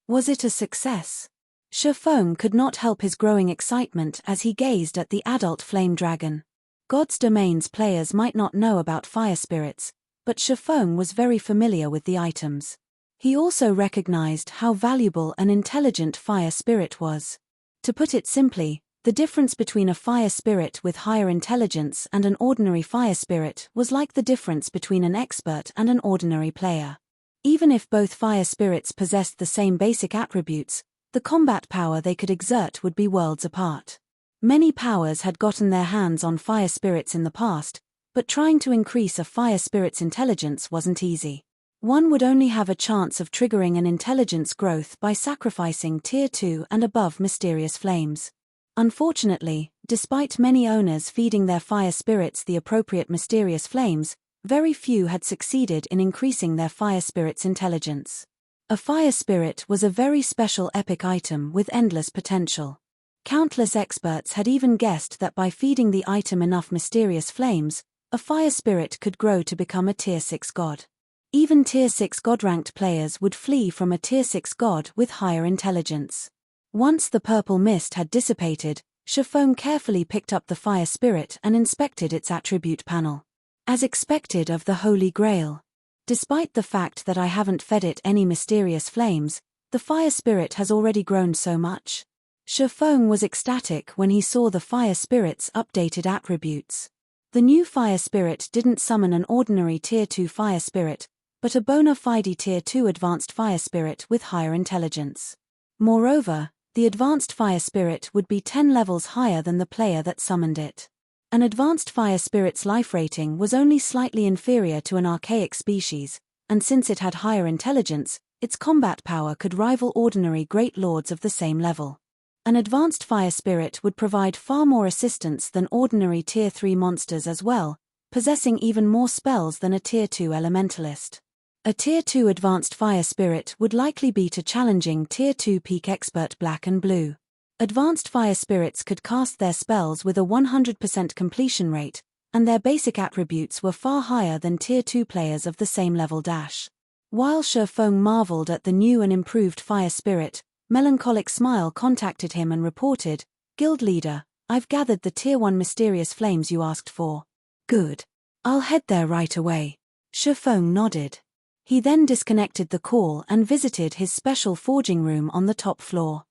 Was it a success? Shifeng could not help his growing excitement as he gazed at the adult flame dragon. God's Domain's players might not know about fire spirits, but Shifeng was very familiar with the items. He also recognized how valuable an intelligent fire spirit was. To put it simply, the difference between a fire spirit with higher intelligence and an ordinary fire spirit was like the difference between an expert and an ordinary player. Even if both fire spirits possessed the same basic attributes, the combat power they could exert would be worlds apart. Many powers had gotten their hands on fire spirits in the past, but trying to increase a fire spirit's intelligence wasn't easy. One would only have a chance of triggering an intelligence growth by sacrificing Tier 2 and above mysterious flames. Unfortunately, despite many owners feeding their fire spirits the appropriate mysterious flames, very few had succeeded in increasing their fire spirit's intelligence. A fire spirit was a very special epic item with endless potential. Countless experts had even guessed that by feeding the item enough mysterious flames, a fire spirit could grow to become a Tier 6 god. Even Tier 6 god-ranked players would flee from a Tier 6 god with higher intelligence. Once the purple mist had dissipated, Shifeng carefully picked up the fire spirit and inspected its attribute panel. As expected of the Holy Grail. Despite the fact that I haven't fed it any mysterious flames, the fire spirit has already grown so much. Shifeng was ecstatic when he saw the fire spirit's updated attributes. The new fire spirit didn't summon an ordinary Tier 2 fire spirit, but a bona fide Tier 2 advanced fire spirit with higher intelligence. Moreover, the advanced fire spirit would be 10 levels higher than the player that summoned it. An advanced fire spirit's life rating was only slightly inferior to an archaic species, and since it had higher intelligence, its combat power could rival ordinary great lords of the same level. An advanced fire spirit would provide far more assistance than ordinary Tier 3 monsters as well, possessing even more spells than a Tier 2 elementalist. A Tier 2 advanced fire spirit would likely beat a challenging Tier 2 peak expert black and blue. Advanced fire spirits could cast their spells with a 100% completion rate, and their basic attributes were far higher than Tier 2 players of the same level dash. While Shifeng marveled at the new and improved fire spirit, Melancholic Smile contacted him and reported, "Guild leader, I've gathered the Tier 1 mysterious flames you asked for." "Good. I'll head there right away." Shifeng nodded. He then disconnected the call and visited his special forging room on the top floor.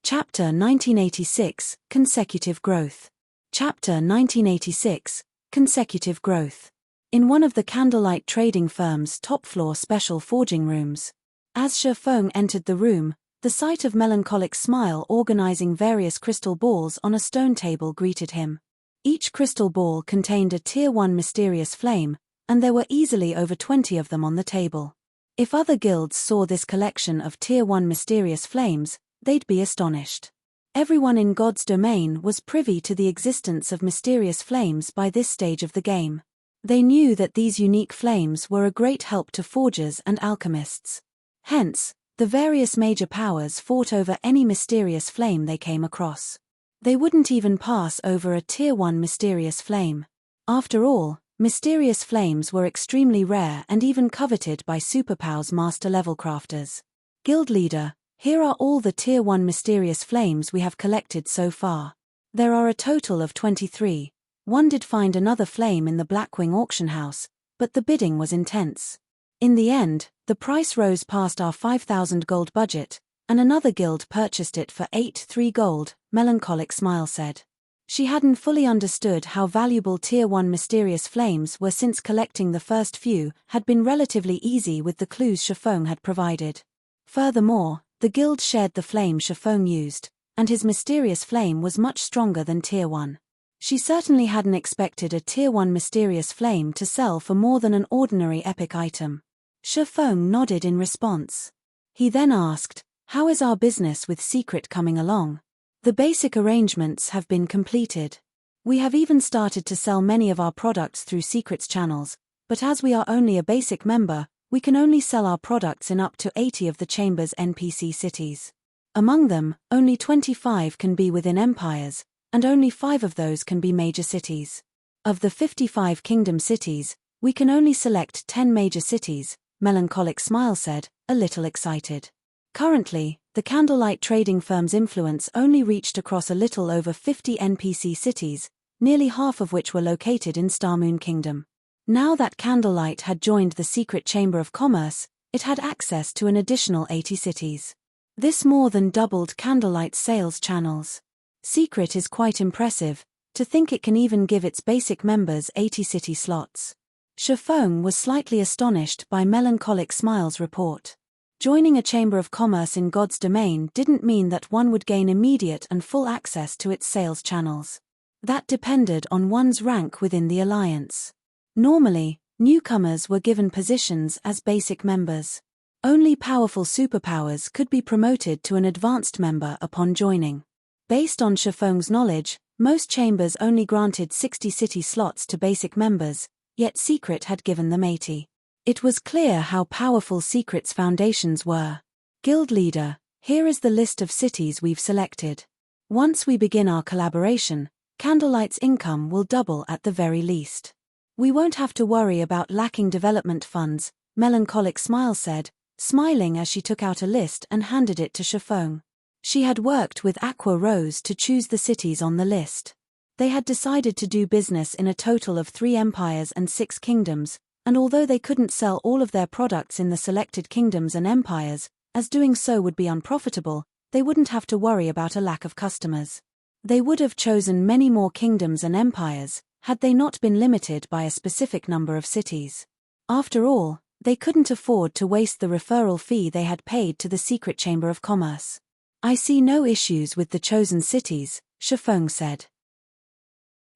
Chapter 1986, Consecutive Growth. Chapter 1986, Consecutive Growth. In one of the Candlelight Trading Firm's top-floor special forging rooms. As Shifeng entered the room, the sight of Melancholic Smile organizing various crystal balls on a stone table greeted him. Each crystal ball contained a Tier 1 mysterious flame, and there were easily over 20 of them on the table. If other guilds saw this collection of Tier 1 mysterious flames, they'd be astonished. Everyone in God's Domain was privy to the existence of mysterious flames by this stage of the game. They knew that these unique flames were a great help to forgers and alchemists. Hence, the various major powers fought over any mysterious flame they came across. They wouldn't even pass over a Tier 1 mysterious flame. After all, mysterious flames were extremely rare and even coveted by superpowers master-level crafters. Guild leader, here are all the Tier 1 mysterious flames we have collected so far. There are a total of 23. One did find another flame in the Blackwing auction house, but the bidding was intense. In the end, the price rose past our 5,000 gold budget, and another guild purchased it for 8,3 gold, Melancholic Smile said. She hadn't fully understood how valuable Tier 1 mysterious flames were since collecting the first few had been relatively easy with the clues Shifeng had provided. Furthermore, the guild shared the flame Shifeng used, and his mysterious flame was much stronger than Tier 1. She certainly hadn't expected a Tier 1 mysterious flame to sell for more than an ordinary epic item. Shifeng nodded in response. He then asked, "How is our business with Secret coming along?" "The basic arrangements have been completed. We have even started to sell many of our products through Secret's channels, but as we are only a basic member, we can only sell our products in up to 80 of the Chamber's NPC cities. Among them, only 25 can be within empires, and only 5 of those can be major cities. Of the 55 kingdom cities, we can only select 10 major cities," Melancholic Smile said, a little excited. Currently, the candlelight trading firm's influence only reached across a little over 50 NPC cities, nearly half of which were located in Starmoon Kingdom. Now that Candlelight had joined the secret Chamber of Commerce, it had access to an additional 80 cities. This more than doubled Candlelight's sales channels. Secret is quite impressive, to think it can even give its basic members 80 city slots. Shifeng was slightly astonished by Melancholic Smile's report. Joining a Chamber of Commerce in God's domain didn't mean that one would gain immediate and full access to its sales channels. That depended on one's rank within the alliance. Normally, newcomers were given positions as basic members. Only powerful superpowers could be promoted to an advanced member upon joining. Based on Shifeng's knowledge, most chambers only granted 60 city slots to basic members, yet Secret had given them 80. It was clear how powerful Secret's foundations were. Guild leader, here is the list of cities we've selected. Once we begin our collaboration, Candlelight's income will double at the very least. We won't have to worry about lacking development funds, Melancholic Smile said, smiling as she took out a list and handed it to Shifeng. She had worked with Aqua Rose to choose the cities on the list. They had decided to do business in a total of 3 empires and 6 kingdoms, and although they couldn't sell all of their products in the selected kingdoms and empires, as doing so would be unprofitable, they wouldn't have to worry about a lack of customers. They would have chosen many more kingdoms and empires, had they not been limited by a specific number of cities. After all, they couldn't afford to waste the referral fee they had paid to the secret Chamber of Commerce. I see no issues with the chosen cities, Shifeng said.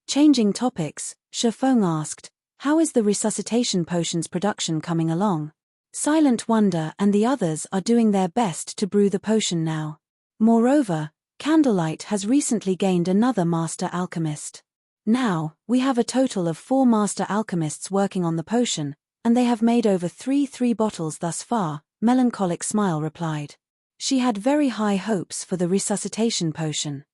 Changing topics, Shifeng asked, how is the resuscitation potions production coming along? Silent Wonder and the others are doing their best to brew the potion now. Moreover, Candlelight has recently gained another master alchemist. Now, we have a total of 4 master alchemists working on the potion, and they have made over 3 bottles thus far, Melancholic Smile replied. She had very high hopes for the resuscitation potion.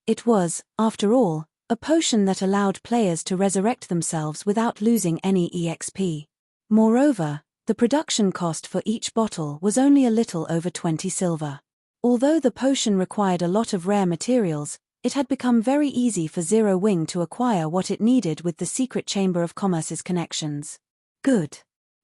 It was, after all, a potion that allowed players to resurrect themselves without losing any EXP. Moreover, the production cost for each bottle was only a little over 20 silver. Although the potion required a lot of rare materials, it had become very easy for Zero Wing to acquire what it needed with the secret Chamber of Commerce's connections. Good.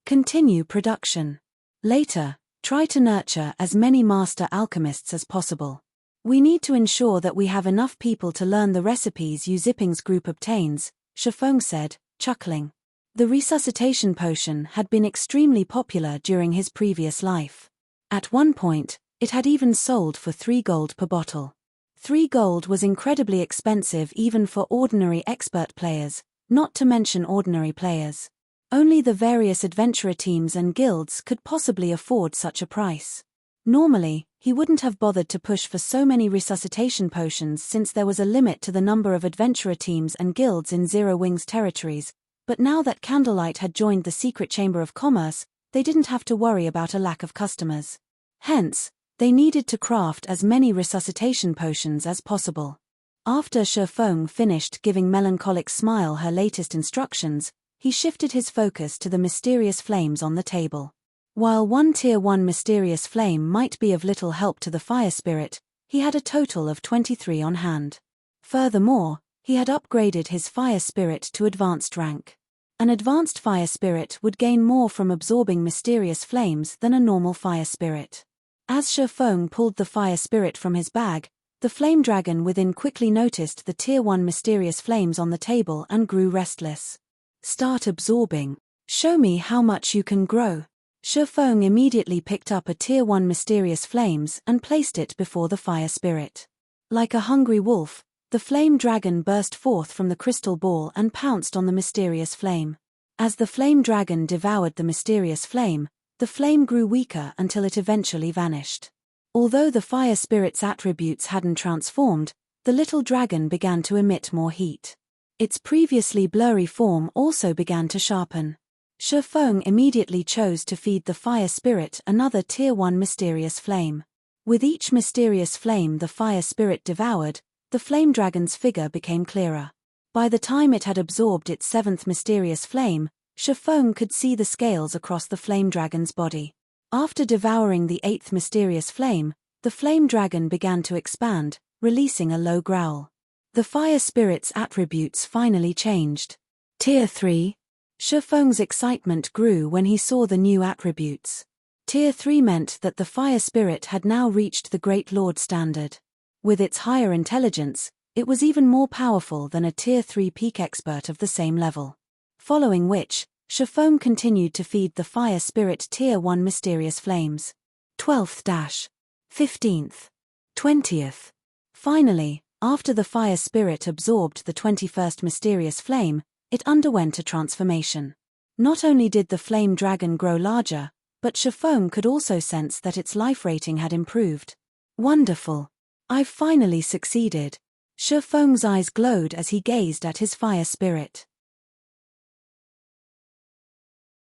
Continue production. Later, try to nurture as many master alchemists as possible. We need to ensure that we have enough people to learn the recipes Yu Zipping's group obtains, Shifeng said, chuckling. The resuscitation potion had been extremely popular during his previous life. At one point, it had even sold for 3 gold per bottle. 3 gold was incredibly expensive even for ordinary expert players, not to mention ordinary players. Only the various adventurer teams and guilds could possibly afford such a price. Normally, he wouldn't have bothered to push for so many resuscitation potions since there was a limit to the number of adventurer teams and guilds in Zero Wing's territories, but now that Candlelight had joined the secret Chamber of Commerce, they didn't have to worry about a lack of customers. Hence, they needed to craft as many resuscitation potions as possible. After Shifeng finished giving Melancholic Smile her latest instructions, he shifted his focus to the mysterious flames on the table. While one Tier 1 mysterious flame might be of little help to the fire spirit, he had a total of 23 on hand. Furthermore, he had upgraded his fire spirit to advanced rank. An advanced fire spirit would gain more from absorbing mysterious flames than a normal fire spirit. As Shifeng pulled the fire spirit from his bag, the flame dragon within quickly noticed the Tier 1 mysterious flames on the table and grew restless. Start absorbing. Show me how much you can grow. Shifeng immediately picked up a Tier 1 mysterious flames and placed it before the fire spirit. Like a hungry wolf, the flame dragon burst forth from the crystal ball and pounced on the mysterious flame. As the flame dragon devoured the mysterious flame, the flame grew weaker until it eventually vanished. Although the fire spirit's attributes hadn't transformed, the little dragon began to emit more heat. Its previously blurry form also began to sharpen. Shifeng immediately chose to feed the fire spirit another Tier 1 mysterious flame. With each mysterious flame the fire spirit devoured, the flame dragon's figure became clearer. By the time it had absorbed its 7th mysterious flame, Shifeng could see the scales across the flame dragon's body. After devouring the 8th mysterious flame, the flame dragon began to expand, releasing a low growl. The fire spirit's attributes finally changed. Tier 3. Shifeng's excitement grew when he saw the new attributes. Tier 3 meant that the fire spirit had now reached the Great Lord standard. With its higher intelligence, it was even more powerful than a Tier 3 peak expert of the same level. Following which, Shifeng continued to feed the fire spirit Tier 1 mysterious flames. 12th, 15th, 20th. Finally, after the fire spirit absorbed the 21st mysterious flame, it underwent a transformation. Not only did the flame dragon grow larger, but Shifeng could also sense that its life rating had improved. Wonderful! I've finally succeeded. Shifeng's eyes glowed as he gazed at his fire spirit.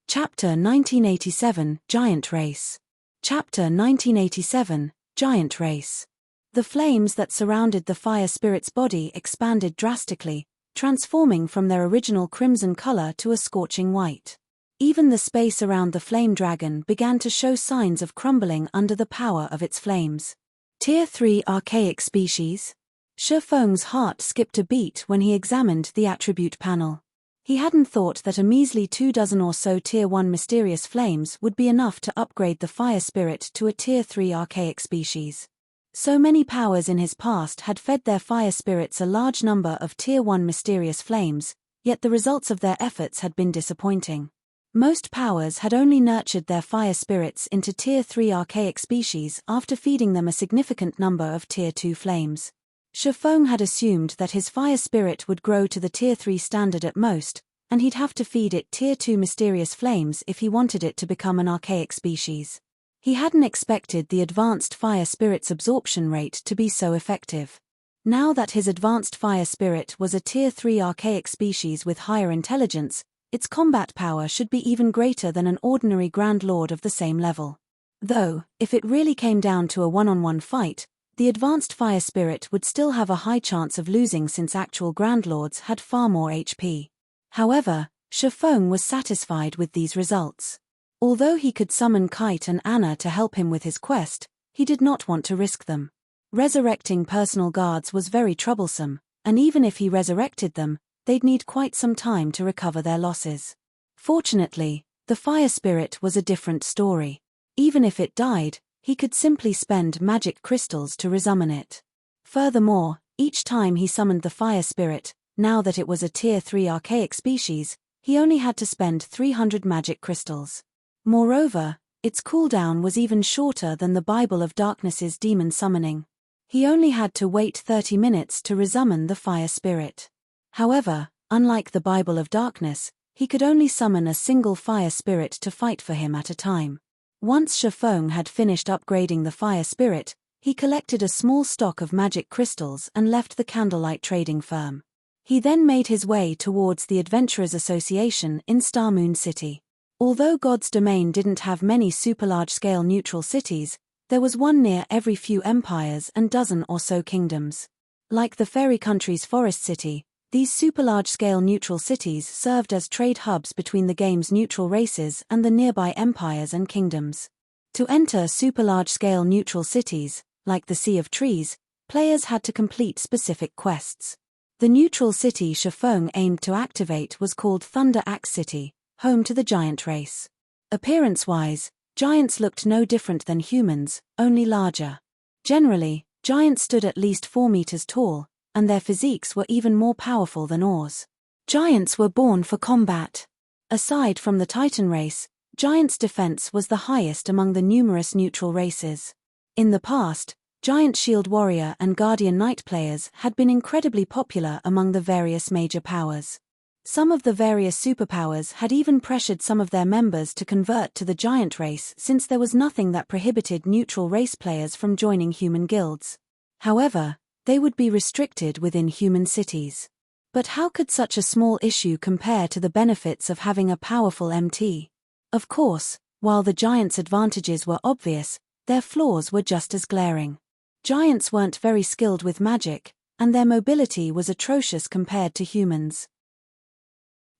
Chapter 1987, Giant Race. Chapter 1987, Giant Race. The flames that surrounded the fire spirit's body expanded drastically, transforming from their original crimson color to a scorching white. Even the space around the flame dragon began to show signs of crumbling under the power of its flames. Tier 3 archaic species? Shifeng's heart skipped a beat when he examined the attribute panel. He hadn't thought that a measly 24 or so Tier 1 mysterious flames would be enough to upgrade the fire spirit to a Tier 3 archaic species. So many powers in his past had fed their fire spirits a large number of Tier 1 mysterious flames, yet the results of their efforts had been disappointing. Most powers had only nurtured their fire spirits into Tier 3 archaic species after feeding them a significant number of Tier 2 flames. Shifeng had assumed that his fire spirit would grow to the Tier 3 standard at most, and he'd have to feed it Tier 2 mysterious flames if he wanted it to become an archaic species. He hadn't expected the advanced fire spirit's absorption rate to be so effective. Now that his advanced fire spirit was a Tier 3 archaic species with higher intelligence, its combat power should be even greater than an ordinary Grand Lord of the same level. Though, if it really came down to a one-on-one fight, the advanced fire spirit would still have a high chance of losing since actual Grand Lords had far more HP. However, Shifeng was satisfied with these results. Although he could summon Kite and Anna to help him with his quest, he did not want to risk them. Resurrecting personal guards was very troublesome, and even if he resurrected them, they'd need quite some time to recover their losses. Fortunately, the fire spirit was a different story. Even if it died, he could simply spend magic crystals to resummon it. Furthermore, each time he summoned the fire spirit, now that it was a Tier 3 archaic species, he only had to spend 300 magic crystals. Moreover, its cooldown was even shorter than the Bible of Darkness's demon summoning. He only had to wait 30 minutes to resummon the fire spirit. However, unlike the Bible of Darkness, he could only summon a single fire spirit to fight for him at a time. Once Shifeng had finished upgrading the fire spirit, he collected a small stock of magic crystals and left the candlelight trading firm. He then made his way towards the Adventurers Association in Starmoon City. Although God's domain didn't have many super large-scale neutral cities, there was one near every few empires and dozen or so kingdoms. Like the fairy country's Forest City, these super large-scale neutral cities served as trade hubs between the game's neutral races and the nearby empires and kingdoms. To enter super large-scale neutral cities, like the Sea of Trees, players had to complete specific quests. The neutral city Shifeng aimed to activate was called Thunder Axe City, home to the giant race. Appearance-wise, giants looked no different than humans, only larger. Generally, giants stood at least 4 meters tall, and their physiques were even more powerful than Ors. Giants were born for combat. Aside from the Titan race, giants' defense was the highest among the numerous neutral races. In the past, Giant Shield Warrior and Guardian Knight players had been incredibly popular among the various major powers. Some of the various superpowers had even pressured some of their members to convert to the giant race since there was nothing that prohibited neutral race players from joining human guilds. However, they would be restricted within human cities. But how could such a small issue compare to the benefits of having a powerful MT? Of course, while the giants' advantages were obvious, their flaws were just as glaring. Giants weren't very skilled with magic, and their mobility was atrocious compared to humans.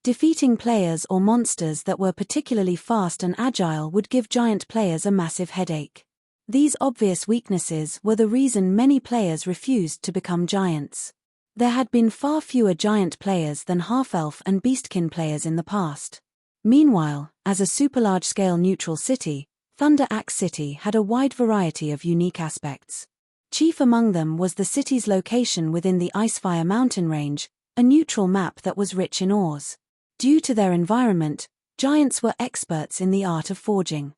Defeating players or monsters that were particularly fast and agile would give giant players a massive headache. These obvious weaknesses were the reason many players refused to become giants. There had been far fewer giant players than half-elf and beastkin players in the past. Meanwhile, as a super-large-scale neutral city, Thunder Axe City had a wide variety of unique aspects. Chief among them was the city's location within the Icefire mountain range, a neutral map that was rich in ores. Due to their environment, giants were experts in the art of forging.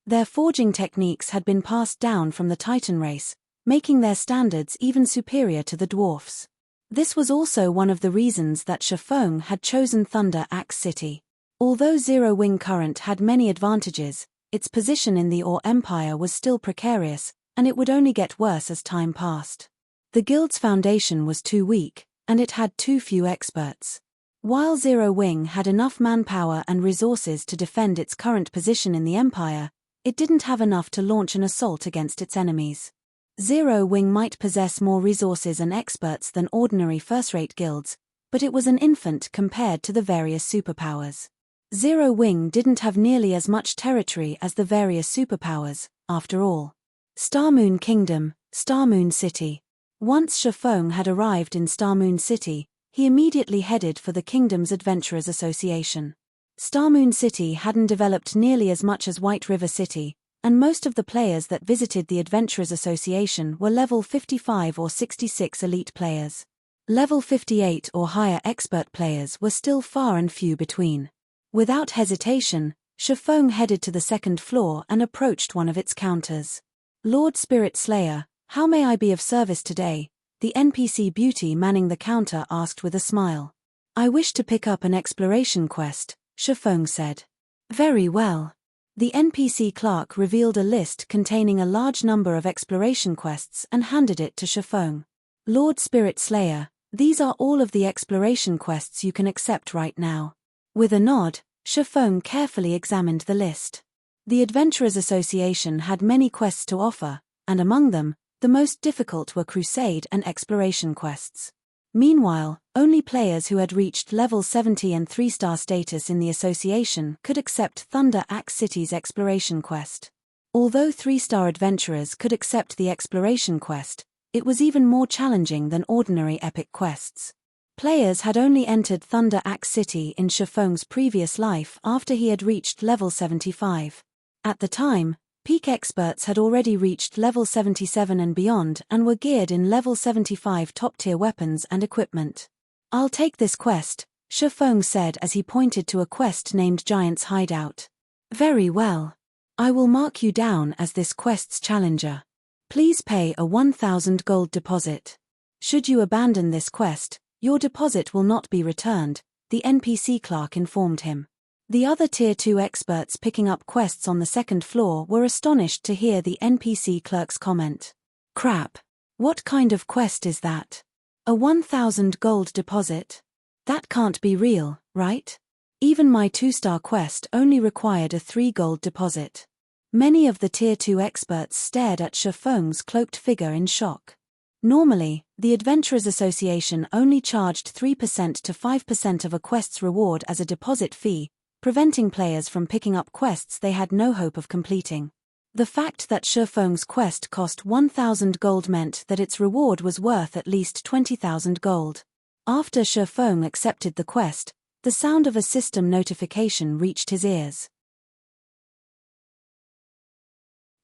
Their forging techniques had been passed down from the Titan race, making their standards even superior to the dwarfs. This was also one of the reasons that Shifeng had chosen Thunder Axe City. Although Zero Wing Current had many advantages, its position in the Ore Empire was still precarious, and it would only get worse as time passed. The guild's foundation was too weak, and it had too few experts. While Zero Wing had enough manpower and resources to defend its current position in the Empire, it didn't have enough to launch an assault against its enemies. Zero Wing might possess more resources and experts than ordinary first-rate guilds, but it was an infant compared to the various superpowers. Zero Wing didn't have nearly as much territory as the various superpowers, after all. Starmoon Kingdom, Starmoon City. Once Shifeng had arrived in Starmoon City, he immediately headed for the kingdom's Adventurers Association. Starmoon City hadn't developed nearly as much as White River City, and most of the players that visited the Adventurers Association were level 55 or 66 elite players. Level 58 or higher expert players were still far and few between. Without hesitation, Shifeng headed to the second floor and approached one of its counters. Lord Spirit Slayer, how may I be of service today? The NPC beauty manning the counter asked with a smile. I wish to pick up an exploration quest, Shifeng said. Very well. The NPC clerk revealed a list containing a large number of exploration quests and handed it to Shifeng. Lord Spirit Slayer, these are all of the exploration quests you can accept right now. With a nod, Shifeng carefully examined the list. The Adventurers Association had many quests to offer, and among them, the most difficult were Crusade and Exploration quests. Meanwhile, only players who had reached level 70 and 3-star status in the association could accept Thunder Axe City's Exploration quest. Although 3-star adventurers could accept the Exploration quest, it was even more challenging than ordinary epic quests. Players had only entered Thunder Axe City in Shifeng's previous life after he had reached level 75. At the time, peak experts had already reached level 77 and beyond and were geared in level 75 top-tier weapons and equipment. I'll take this quest, Shifeng said as he pointed to a quest named Giant's Hideout. Very well. I will mark you down as this quest's challenger. Please pay a 1,000 gold deposit. Should you abandon this quest, your deposit will not be returned, the NPC clerk informed him. The other Tier 2 experts picking up quests on the second floor were astonished to hear the NPC clerk's comment. Crap. What kind of quest is that? A 1,000 gold deposit? That can't be real, right? Even my 2-star quest only required a 3 gold deposit. Many of the Tier 2 experts stared at Shifeng's cloaked figure in shock. Normally, the Adventurers Association only charged 3% to 5% of a quest's reward as a deposit fee, preventing players from picking up quests they had no hope of completing. The fact that Shifeng's quest cost 1,000 gold meant that its reward was worth at least 20,000 gold. After Shifeng accepted the quest, the sound of a system notification reached his ears.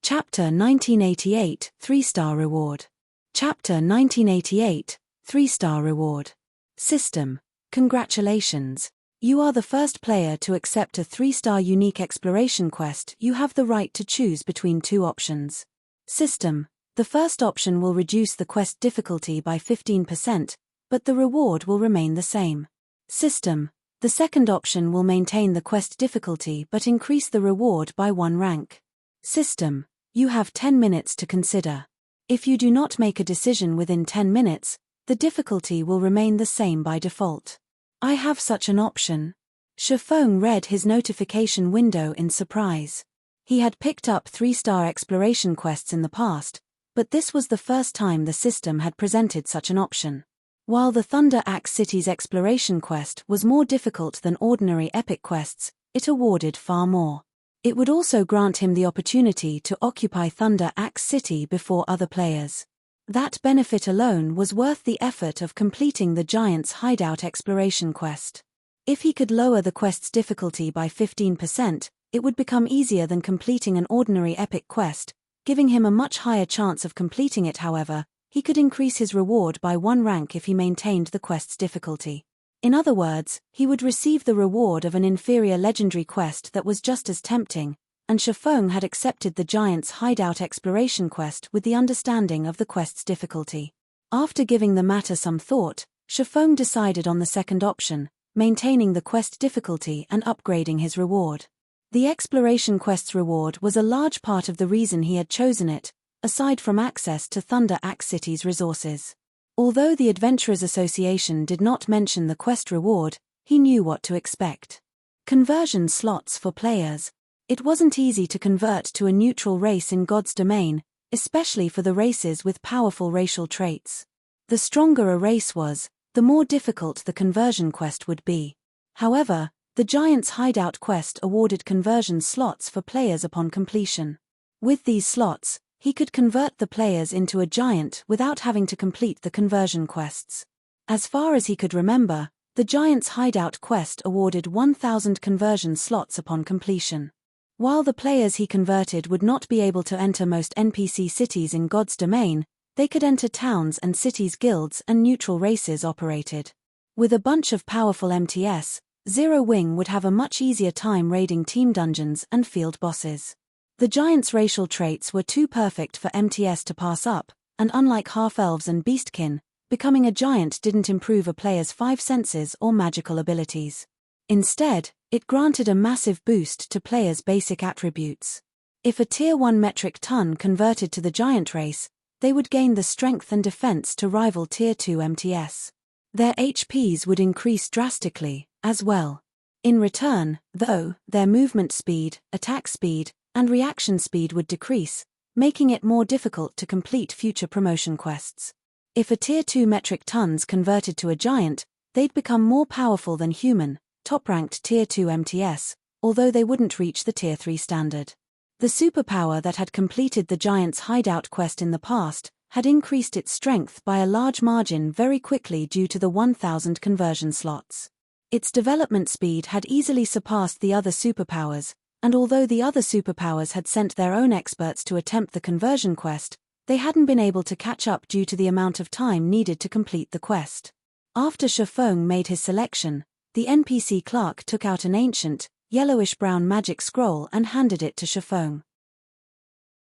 Chapter 1988, 3-star reward. Chapter 1988, 3-star reward. System. Congratulations. You are the first player to accept a 3-star unique exploration quest. You have the right to choose between 2 options. System. The first option will reduce the quest difficulty by 15%, but the reward will remain the same. System. The second option will maintain the quest difficulty but increase the reward by 1 rank. System. You have 10 minutes to consider. If you do not make a decision within 10 minutes, the difficulty will remain the same by default. I have such an option. Shifeng read his notification window in surprise. He had picked up 3-star exploration quests in the past, but this was the first time the system had presented such an option. While the Thunder Axe City's exploration quest was more difficult than ordinary epic quests, it awarded far more. It would also grant him the opportunity to occupy Thunder Axe City before other players. That benefit alone was worth the effort of completing the Giant's Hideout exploration quest. If he could lower the quest's difficulty by 15%, it would become easier than completing an ordinary epic quest, giving him a much higher chance of completing it. However, he could increase his reward by 1 rank if he maintained the quest's difficulty. In other words, he would receive the reward of an inferior legendary quest that was just as tempting, and Shifeng had accepted the Giant's Hideout exploration quest with the understanding of the quest's difficulty. After giving the matter some thought, Shifeng decided on the second option, maintaining the quest difficulty and upgrading his reward. The exploration quest's reward was a large part of the reason he had chosen it, aside from access to Thunder Axe City's resources. Although the Adventurers Association did not mention the quest reward, he knew what to expect. Conversion slots for players. It wasn't easy to convert to a neutral race in God's domain, especially for the races with powerful racial traits. The stronger a race was, the more difficult the conversion quest would be. However, the Giant's Hideout quest awarded conversion slots for players upon completion. With these slots, he could convert the players into a giant without having to complete the conversion quests. As far as he could remember, the Giant's Hideout quest awarded 1,000 conversion slots upon completion. While the players he converted would not be able to enter most NPC cities in God's domain, they could enter towns and cities guilds and neutral races operated. With a bunch of powerful MTS, Zero Wing would have a much easier time raiding team dungeons and field bosses. The Giant's racial traits were too perfect for MTS to pass up, and unlike half-elves and beastkin, becoming a giant didn't improve a player's 5 senses or magical abilities. Instead, it granted a massive boost to players' basic attributes. If a Tier 1 metric ton converted to the giant race, they would gain the strength and defense to rival Tier 2 MTS. Their HPs would increase drastically, as well. In return, though, their movement speed, attack speed, and reaction speed would decrease, making it more difficult to complete future promotion quests. If a Tier 2 metric tons converted to a giant, they'd become more powerful than human, top-ranked Tier 2 MTS, although they wouldn't reach the Tier 3 standard. The superpower that had completed the Giant's Hideout quest in the past had increased its strength by a large margin very quickly due to the 1,000 conversion slots. Its development speed had easily surpassed the other superpowers, and although the other superpowers had sent their own experts to attempt the conversion quest, they hadn't been able to catch up due to the amount of time needed to complete the quest. After Shifeng made his selection, the NPC clerk took out an ancient, yellowish-brown magic scroll and handed it to Shifeng.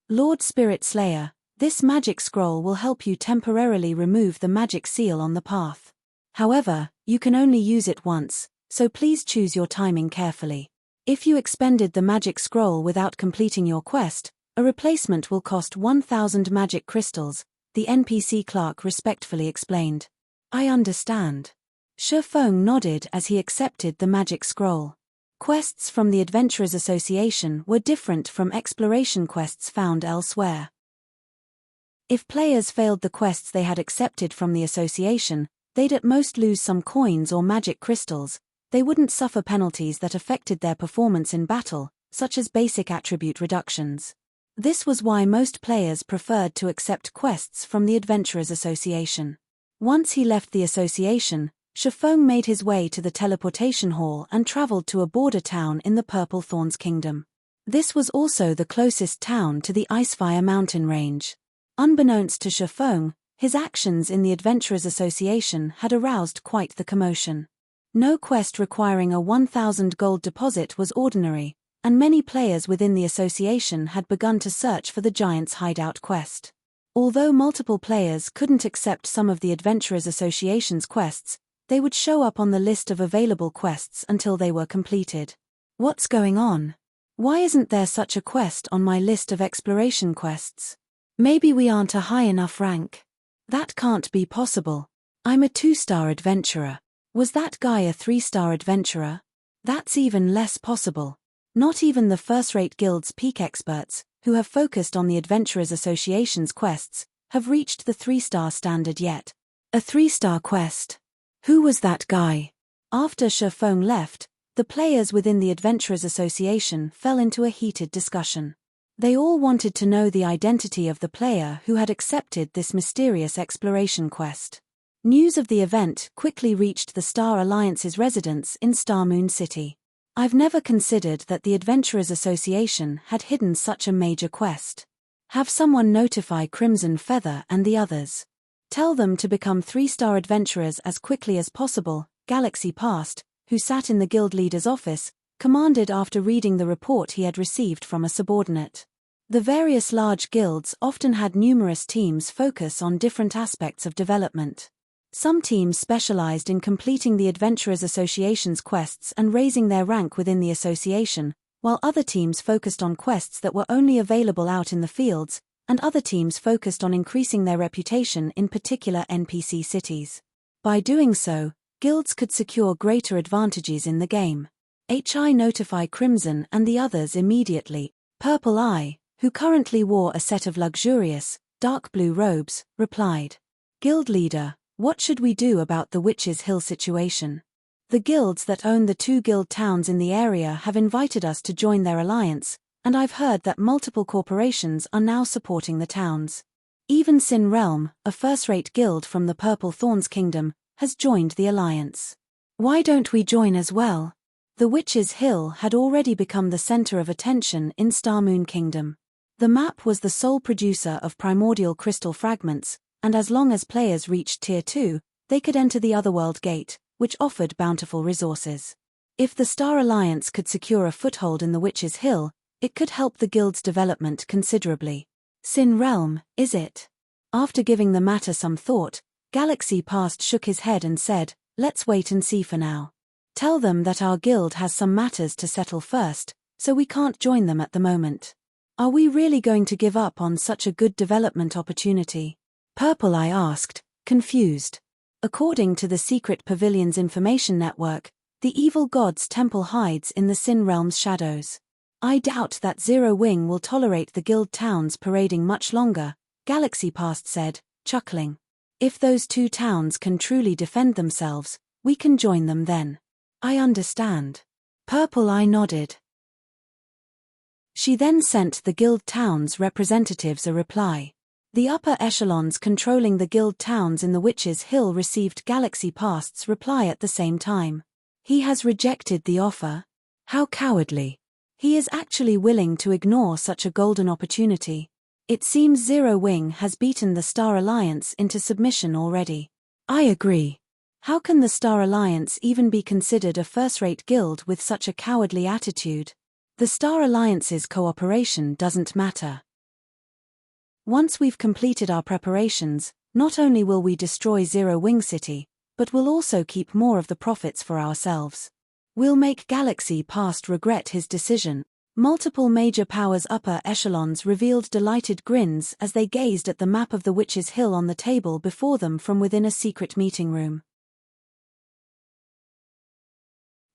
Lord Spirit Slayer, this magic scroll will help you temporarily remove the magic seal on the path. However, you can only use it once, so please choose your timing carefully. If you expended the magic scroll without completing your quest, a replacement will cost 1,000 magic crystals, the NPC clerk respectfully explained. I understand. Shifeng nodded as he accepted the magic scroll. Quests from the Adventurers Association were different from exploration quests found elsewhere. If players failed the quests they had accepted from the association, they'd at most lose some coins or magic crystals. They wouldn't suffer penalties that affected their performance in battle, such as basic attribute reductions. This was why most players preferred to accept quests from the Adventurers Association. Once he left the association, Shifeng made his way to the teleportation hall and traveled to a border town in the Purple Thorns Kingdom. This was also the closest town to the Icefire mountain range. Unbeknownst to Shifeng, his actions in the Adventurers Association had aroused quite the commotion. No quest requiring a 1,000 gold deposit was ordinary, and many players within the association had begun to search for the Giant's Hideout quest. Although multiple players couldn't accept some of the Adventurers Association's quests, they would show up on the list of available quests until they were completed. What's going on? Why isn't there such a quest on my list of exploration quests? Maybe we aren't a high enough rank. That can't be possible. I'm a 2-star adventurer. Was that guy a 3-star adventurer? That's even less possible. Not even the first-rate guild's peak experts, who have focused on the Adventurers Association's quests, have reached the 3-star standard yet. A 3-star quest. Who was that guy? After Shifeng left, the players within the Adventurers Association fell into a heated discussion. They all wanted to know the identity of the player who had accepted this mysterious exploration quest. News of the event quickly reached the Star Alliance's residence in Starmoon City. I've never considered that the Adventurers Association had hidden such a major quest. Have someone notify Crimson Feather and the others. Tell them to become 3-star adventurers as quickly as possible, Galaxy Past, who sat in the guild leader's office, commanded after reading the report he had received from a subordinate. The various large guilds often had numerous teams focus on different aspects of development. Some teams specialized in completing the Adventurers Association's quests and raising their rank within the association, while other teams focused on quests that were only available out in the fields, and other teams focused on increasing their reputation in particular NPC cities. By doing so, guilds could secure greater advantages in the game. HI notify Crimson and the others immediately. Purple Eye, who currently wore a set of luxurious, dark blue robes, replied. Guild leader, what should we do about the Witch's Hill situation? The guilds that own the 2 guild towns in the area have invited us to join their alliance, and I've heard that multiple corporations are now supporting the towns. Even Sin Realm, a first-rate guild from the Purple Thorns Kingdom, has joined the alliance. Why don't we join as well? The Witch's Hill had already become the center of attention in Starmoon Kingdom. The map was the sole producer of primordial crystal fragments, and as long as players reached Tier 2, they could enter the Otherworld Gate, which offered bountiful resources. If the Star Alliance could secure a foothold in the Witch's Hill, it could help the guild's development considerably. Sin Realm, is it? After giving the matter some thought, Galaxy Past shook his head and said, let's wait and see for now. Tell them that our guild has some matters to settle first, so we can't join them at the moment. Are we really going to give up on such a good development opportunity? Purple Eye asked, confused. According to the Secret Pavilion's information network, the evil god's temple hides in the Sin Realm's shadows. I doubt that Zero Wing will tolerate the guild towns parading much longer, Galaxy Past said, chuckling. If those 2 towns can truly defend themselves, we can join them then. I understand. Purple Eye nodded. She then sent the guild towns' representatives a reply. The upper echelons controlling the guild towns in the Witch's Hill received Galaxy Past's reply at the same time. He has rejected the offer. How cowardly. He is actually willing to ignore such a golden opportunity. It seems Zero Wing has beaten the Star Alliance into submission already. I agree. How can the Star Alliance even be considered a first-rate guild with such a cowardly attitude? The Star Alliance's cooperation doesn't matter. Once we've completed our preparations, not only will we destroy Zero Wing City, but we'll also keep more of the profits for ourselves. We'll make Galaxy Past regret his decision. Multiple major powers' upper echelons revealed delighted grins as they gazed at the map of the Witch's Hill on the table before them from within a secret meeting room.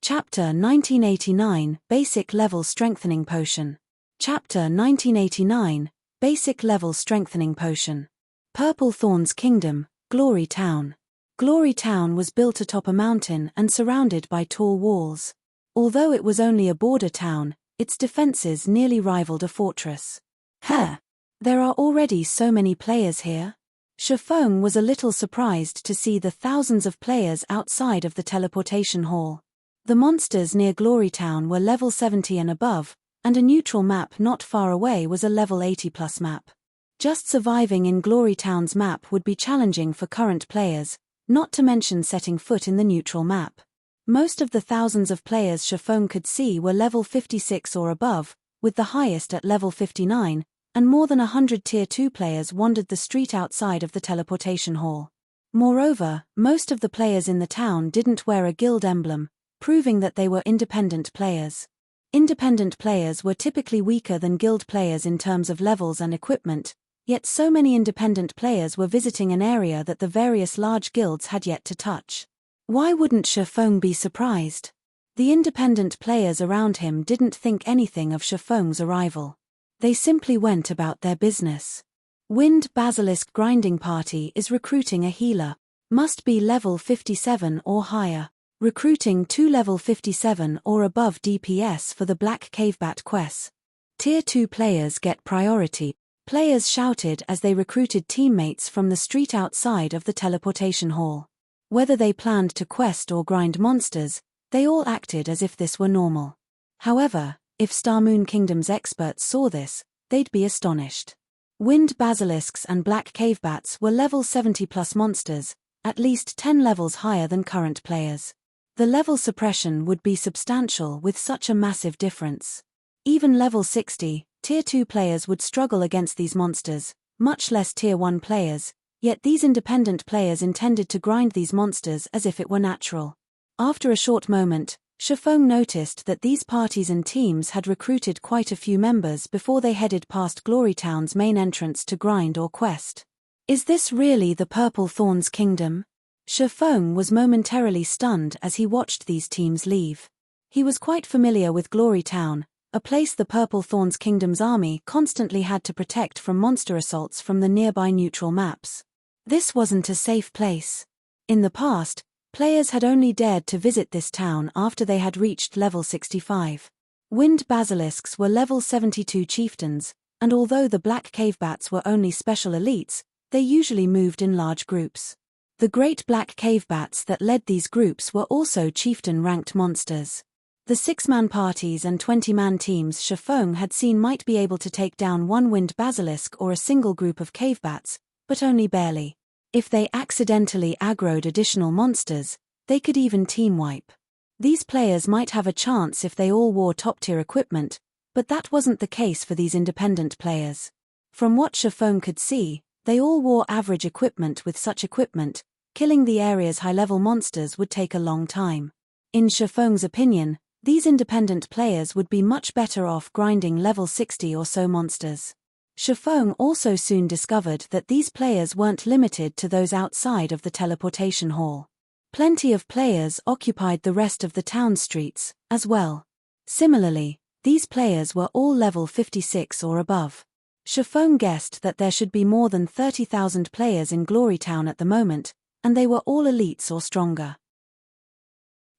Chapter 1989, Basic Level Strengthening Potion. Chapter 1989, Basic Level Strengthening Potion. Purple Thorns Kingdom, Glory Town. Glory Town was built atop a mountain and surrounded by tall walls. Although it was only a border town, its defenses nearly rivaled a fortress. There are already so many players here. Shifeng was a little surprised to see the thousands of players outside of the teleportation hall. The monsters near Glory Town were level 70 and above, and a neutral map not far away was a level 80+ map. Just surviving in Glory Town's map would be challenging for current players, not to mention setting foot in the neutral map. Most of the thousands of players Shifeng could see were level 56 or above, with the highest at level 59, and more than 100 Tier 2 players wandered the street outside of the teleportation hall. Moreover, most of the players in the town didn't wear a guild emblem, proving that they were independent players. Independent players were typically weaker than guild players in terms of levels and equipment, yet so many independent players were visiting an area that the various large guilds had yet to touch. Why wouldn't Shifeng be surprised? The independent players around him didn't think anything of Shifeng's arrival. They simply went about their business. Wind Basilisk Grinding Party is recruiting a healer. Must be level 57 or higher. Recruiting 2 level 57 or above DPS for the Black Cavebat quest. Tier 2 players get priority. Players shouted as they recruited teammates from the street outside of the teleportation hall. Whether they planned to quest or grind monsters, they all acted as if this were normal. However, if Star Moon Kingdom's experts saw this, they'd be astonished. Wind basilisks and black cavebats were level 70 plus monsters, at least 10 levels higher than current players. The level suppression would be substantial with such a massive difference. Even level 60, Tier 2 players would struggle against these monsters, much less Tier 1 players, yet these independent players intended to grind these monsters as if it were natural. After a short moment, Shifeng noticed that these parties and teams had recruited quite a few members before they headed past Glorytown's main entrance to grind or quest. Is this really the Purple Thorns Kingdom? Shifeng was momentarily stunned as he watched these teams leave. He was quite familiar with Glorytown, a place the Purple Thorns Kingdom's army constantly had to protect from monster assaults from the nearby neutral maps. This wasn't a safe place. In the past, players had only dared to visit this town after they had reached level 65. Wind basilisks were level 72 chieftains, and although the black cavebats were only special elites, they usually moved in large groups. The great black cavebats that led these groups were also chieftain-ranked monsters. The 6-man parties and 20-man teams Shifeng had seen might be able to take down one wind basilisk or a single group of cavebats, but only barely. If they accidentally aggroed additional monsters, they could even team wipe. These players might have a chance if they all wore top-tier equipment, but that wasn't the case for these independent players. From what Shifeng could see, they all wore average equipment. With such equipment, killing the area's high-level monsters would take a long time. In Shifeng's opinion, these independent players would be much better off grinding level 60 or so monsters. Shifeng also soon discovered that these players weren't limited to those outside of the teleportation hall. Plenty of players occupied the rest of the town streets, as well. Similarly, these players were all level 56 or above. Shifeng guessed that there should be more than 30,000 players in Glorytown at the moment, and they were all elites or stronger.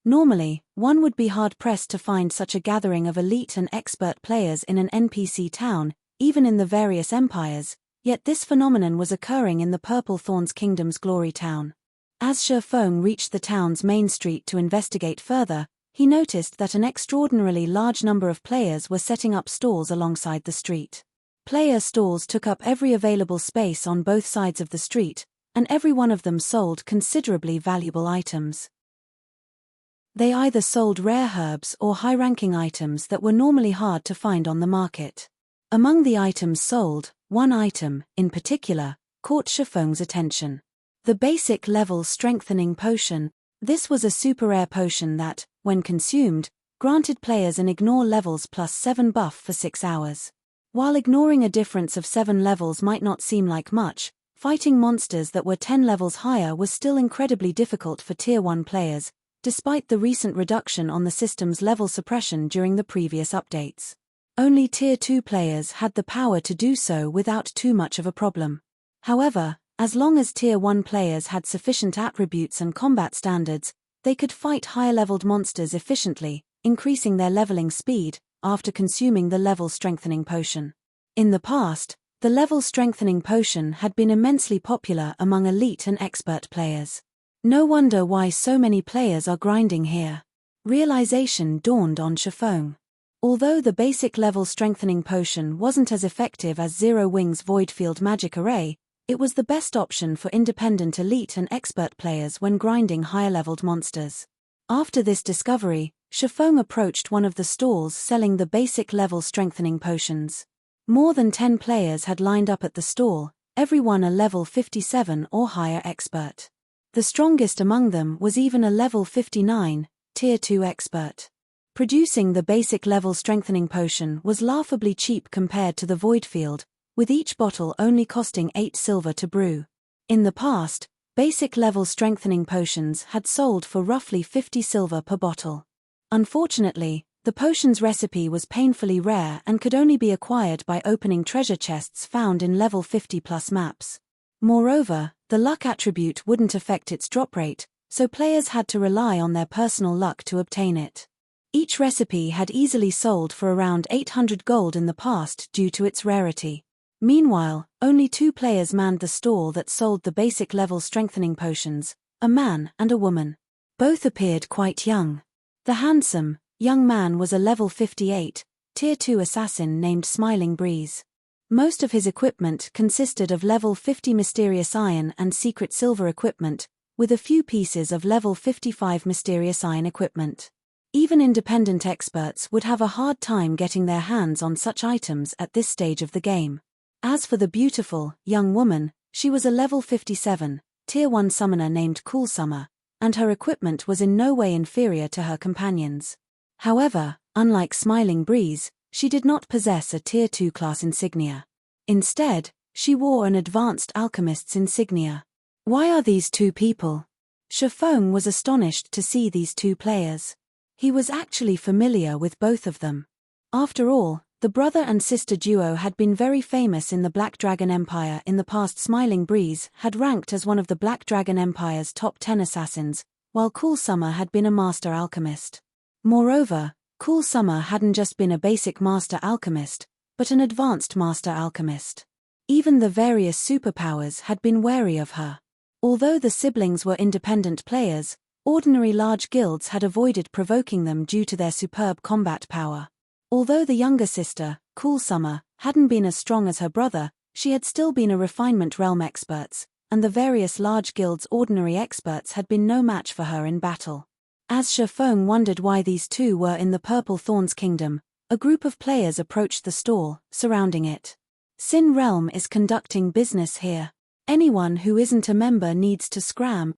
Normally, one would be hard-pressed to find such a gathering of elite and expert players in an NPC town, even in the various empires, yet this phenomenon was occurring in the Purple Thorns Kingdom's Glorytown. As Shifeng reached the town's main street to investigate further, he noticed that an extraordinarily large number of players were setting up stalls alongside the street. Player stalls took up every available space on both sides of the street, and every one of them sold considerably valuable items. They either sold rare herbs or high-ranking items that were normally hard to find on the market. Among the items sold, one item, in particular, caught Shifeng's attention. The basic level strengthening potion. This was a super rare potion that, when consumed, granted players an ignore levels plus 7 buff for 6 hours. While ignoring a difference of 7 levels might not seem like much, fighting monsters that were 10 levels higher was still incredibly difficult for Tier 1 players, despite the recent reduction on the system's level suppression during the previous updates. Only Tier 2 players had the power to do so without too much of a problem. However, as long as Tier 1 players had sufficient attributes and combat standards, they could fight higher-leveled monsters efficiently, increasing their leveling speed, after consuming the level strengthening potion. In the past, the level strengthening potion had been immensely popular among elite and expert players. No wonder why so many players are grinding here. Realization dawned on Shifeng. Although the basic level strengthening potion wasn't as effective as Zero Wing's Voidfield magic array, it was the best option for independent elite and expert players when grinding higher-leveled monsters. After this discovery, Shifeng approached one of the stalls selling the basic level strengthening potions. More than 10 players had lined up at the stall, everyone a level 57 or higher expert. The strongest among them was even a level 59, Tier 2 expert. Producing the basic level strengthening potion was laughably cheap compared to the Voidfield, with each bottle only costing 8 silver to brew. In the past, basic level strengthening potions had sold for roughly 50 silver per bottle. Unfortunately, the potion's recipe was painfully rare and could only be acquired by opening treasure chests found in level 50 plus maps. Moreover, The luck attribute wouldn't affect its drop rate, so players had to rely on their personal luck to obtain it. Each recipe had easily sold for around 800 gold in the past due to its rarity. Meanwhile, only 2 players manned the stall that sold the basic level strengthening potions, a man and a woman. Both appeared quite young. The handsome, young man was a level 58, Tier 2 assassin named Smiling Breeze. Most of his equipment consisted of level 50 mysterious iron and secret silver equipment, with a few pieces of level 55 mysterious iron equipment. Even independent experts would have a hard time getting their hands on such items at this stage of the game. As for the beautiful, young woman, she was a level 57, Tier 1 summoner named Cool Summer, and her equipment was in no way inferior to her companions. However, unlike Smiling Breeze, she did not possess a Tier 2 class insignia. Instead, she wore an advanced alchemist's insignia. Why are these 2 people? Shifeng was astonished to see these 2 players. He was actually familiar with both of them. After all, the brother and sister duo had been very famous in the Black Dragon Empire in the past. Smiling Breeze had ranked as one of the Black Dragon Empire's top 10 assassins, while Cool Summer had been a master alchemist. Moreover, Cool Summer hadn't just been a basic master alchemist, but an advanced master alchemist. Even the various superpowers had been wary of her. Although the siblings were independent players, ordinary large guilds had avoided provoking them due to their superb combat power. Although the younger sister, Cool Summer, hadn't been as strong as her brother, she had still been a refinement realm experts, and the various large guilds' ordinary experts had been no match for her in battle. As Shifeng wondered why these 2 were in the Purple Thorns Kingdom, a group of players approached the stall, surrounding it. Sin Realm is conducting business here. Anyone who isn't a member needs to scram.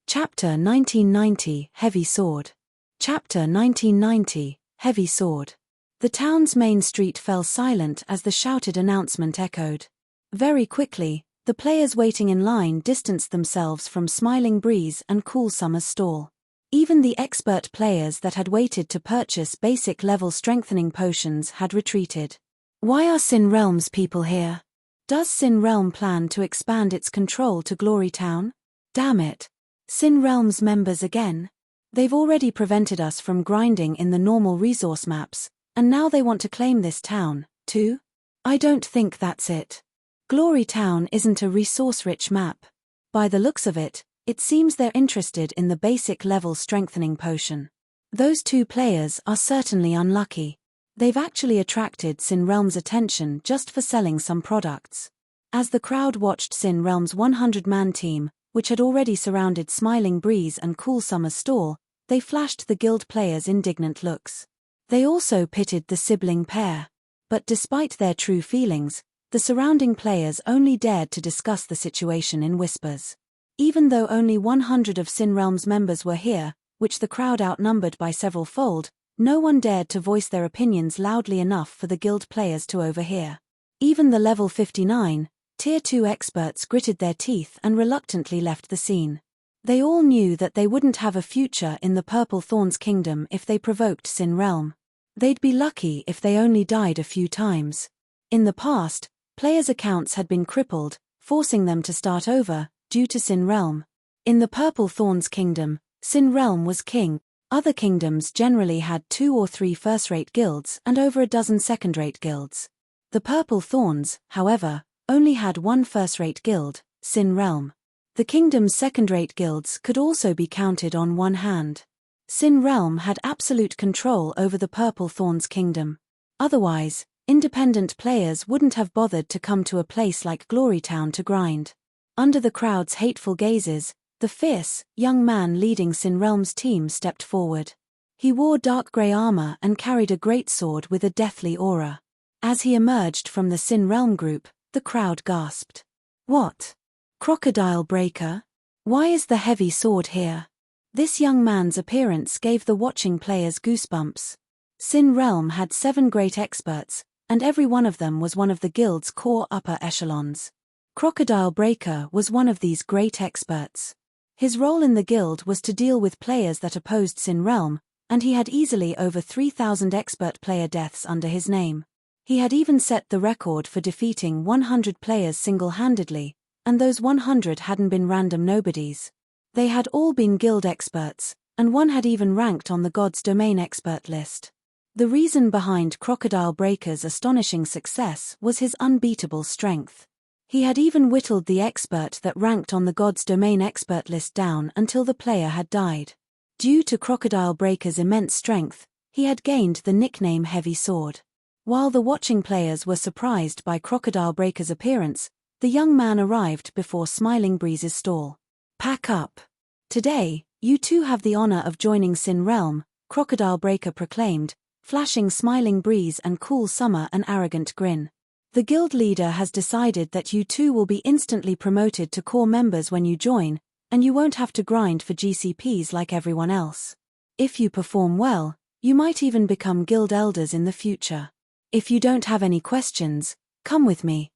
Chapter 1990, Heavy Sword. Chapter 1990, Heavy Sword. The town's main street fell silent as the shouted announcement echoed. Very quickly, the players waiting in line distanced themselves from Smiling Breeze and Cool Summer's stall. Even the expert players that had waited to purchase basic level strengthening potions had retreated. Why are Sin Realm's people here? Does Sin Realm plan to expand its control to Glory Town? Damn it. Sin Realm's members again? They've already prevented us from grinding in the normal resource maps, and now they want to claim this town, too? I don't think that's it. Glory Town isn't a resource-rich map. By the looks of it, it seems they're interested in the basic level strengthening potion. Those 2 players are certainly unlucky. They've actually attracted Sin Realm's attention just for selling some products. As the crowd watched Sin Realm's 100-man team, which had already surrounded Smiling Breeze and Cool Summer's stall, they flashed the guild players indignant looks. They also pitied the sibling pair. But despite their true feelings, the surrounding players only dared to discuss the situation in whispers. Even though only 100 of Sin Realm's members were here, which the crowd outnumbered by several fold, no one dared to voice their opinions loudly enough for the guild players to overhear. Even the level 59, Tier 2 experts gritted their teeth and reluctantly left the scene. They all knew that they wouldn't have a future in the Purple Thorns Kingdom if they provoked Sin Realm. They'd be lucky if they only died a few times. In the past, players' accounts had been crippled, forcing them to start over, due to Sin Realm. In the Purple Thorns Kingdom, Sin Realm was king. Other kingdoms generally had 2 or 3 first-rate guilds and over a dozen second-rate guilds. The Purple Thorns, however, only had 1 first-rate guild, Sin Realm. The kingdom's second-rate guilds could also be counted on one hand. Sin Realm had absolute control over the Purple Thorns Kingdom. Otherwise, independent players wouldn't have bothered to come to a place like Glory Town to grind. Under the crowd's hateful gazes, the fierce, young man leading Sin Realm's team stepped forward. He wore dark grey armor and carried a great sword with a deathly aura. As he emerged from the Sin Realm group, the crowd gasped. What? Crocodile Breaker? Why is the heavy sword here? This young man's appearance gave the watching players goosebumps. Sin Realm had 7 great experts, and every one of them was one of the guild's core upper echelons. Crocodile Breaker was one of these great experts. His role in the guild was to deal with players that opposed Sin Realm, and he had easily over 3,000 expert player deaths under his name. He had even set the record for defeating 100 players single-handedly, and those 100 hadn't been random nobodies. They had all been guild experts, and one had even ranked on the God's Domain expert list. The reason behind Crocodile Breaker's astonishing success was his unbeatable strength. He had even whittled the expert that ranked on the God's Domain expert list down until the player had died. Due to Crocodile Breaker's immense strength, he had gained the nickname Heavy Sword. While the watching players were surprised by Crocodile Breaker's appearance, the young man arrived before Smiling Breeze's stall. "Pack up. Today, you two have the honor of joining Sin Realm," Crocodile Breaker proclaimed, flashing Smiling Breeze and Cool Summer an arrogant grin. "The guild leader has decided that you two will be instantly promoted to core members when you join, and you won't have to grind for GCPs like everyone else. If you perform well, you might even become guild elders in the future. If you don't have any questions, come with me."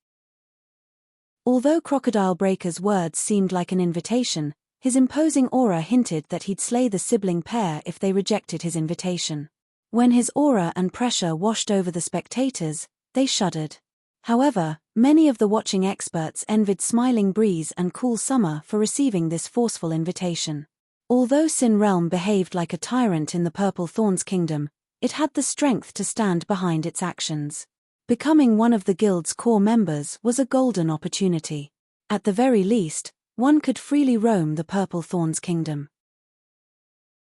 Although Crocodile Breaker's words seemed like an invitation, his imposing aura hinted that he'd slay the sibling pair if they rejected his invitation. When his aura and pressure washed over the spectators, they shuddered. However, many of the watching experts envied Smiling Breeze and Cool Summer for receiving this forceful invitation. Although Sin Realm behaved like a tyrant in the Purple Thorns Kingdom, it had the strength to stand behind its actions. Becoming one of the guild's core members was a golden opportunity. At the very least, one could freely roam the Purple Thorns Kingdom.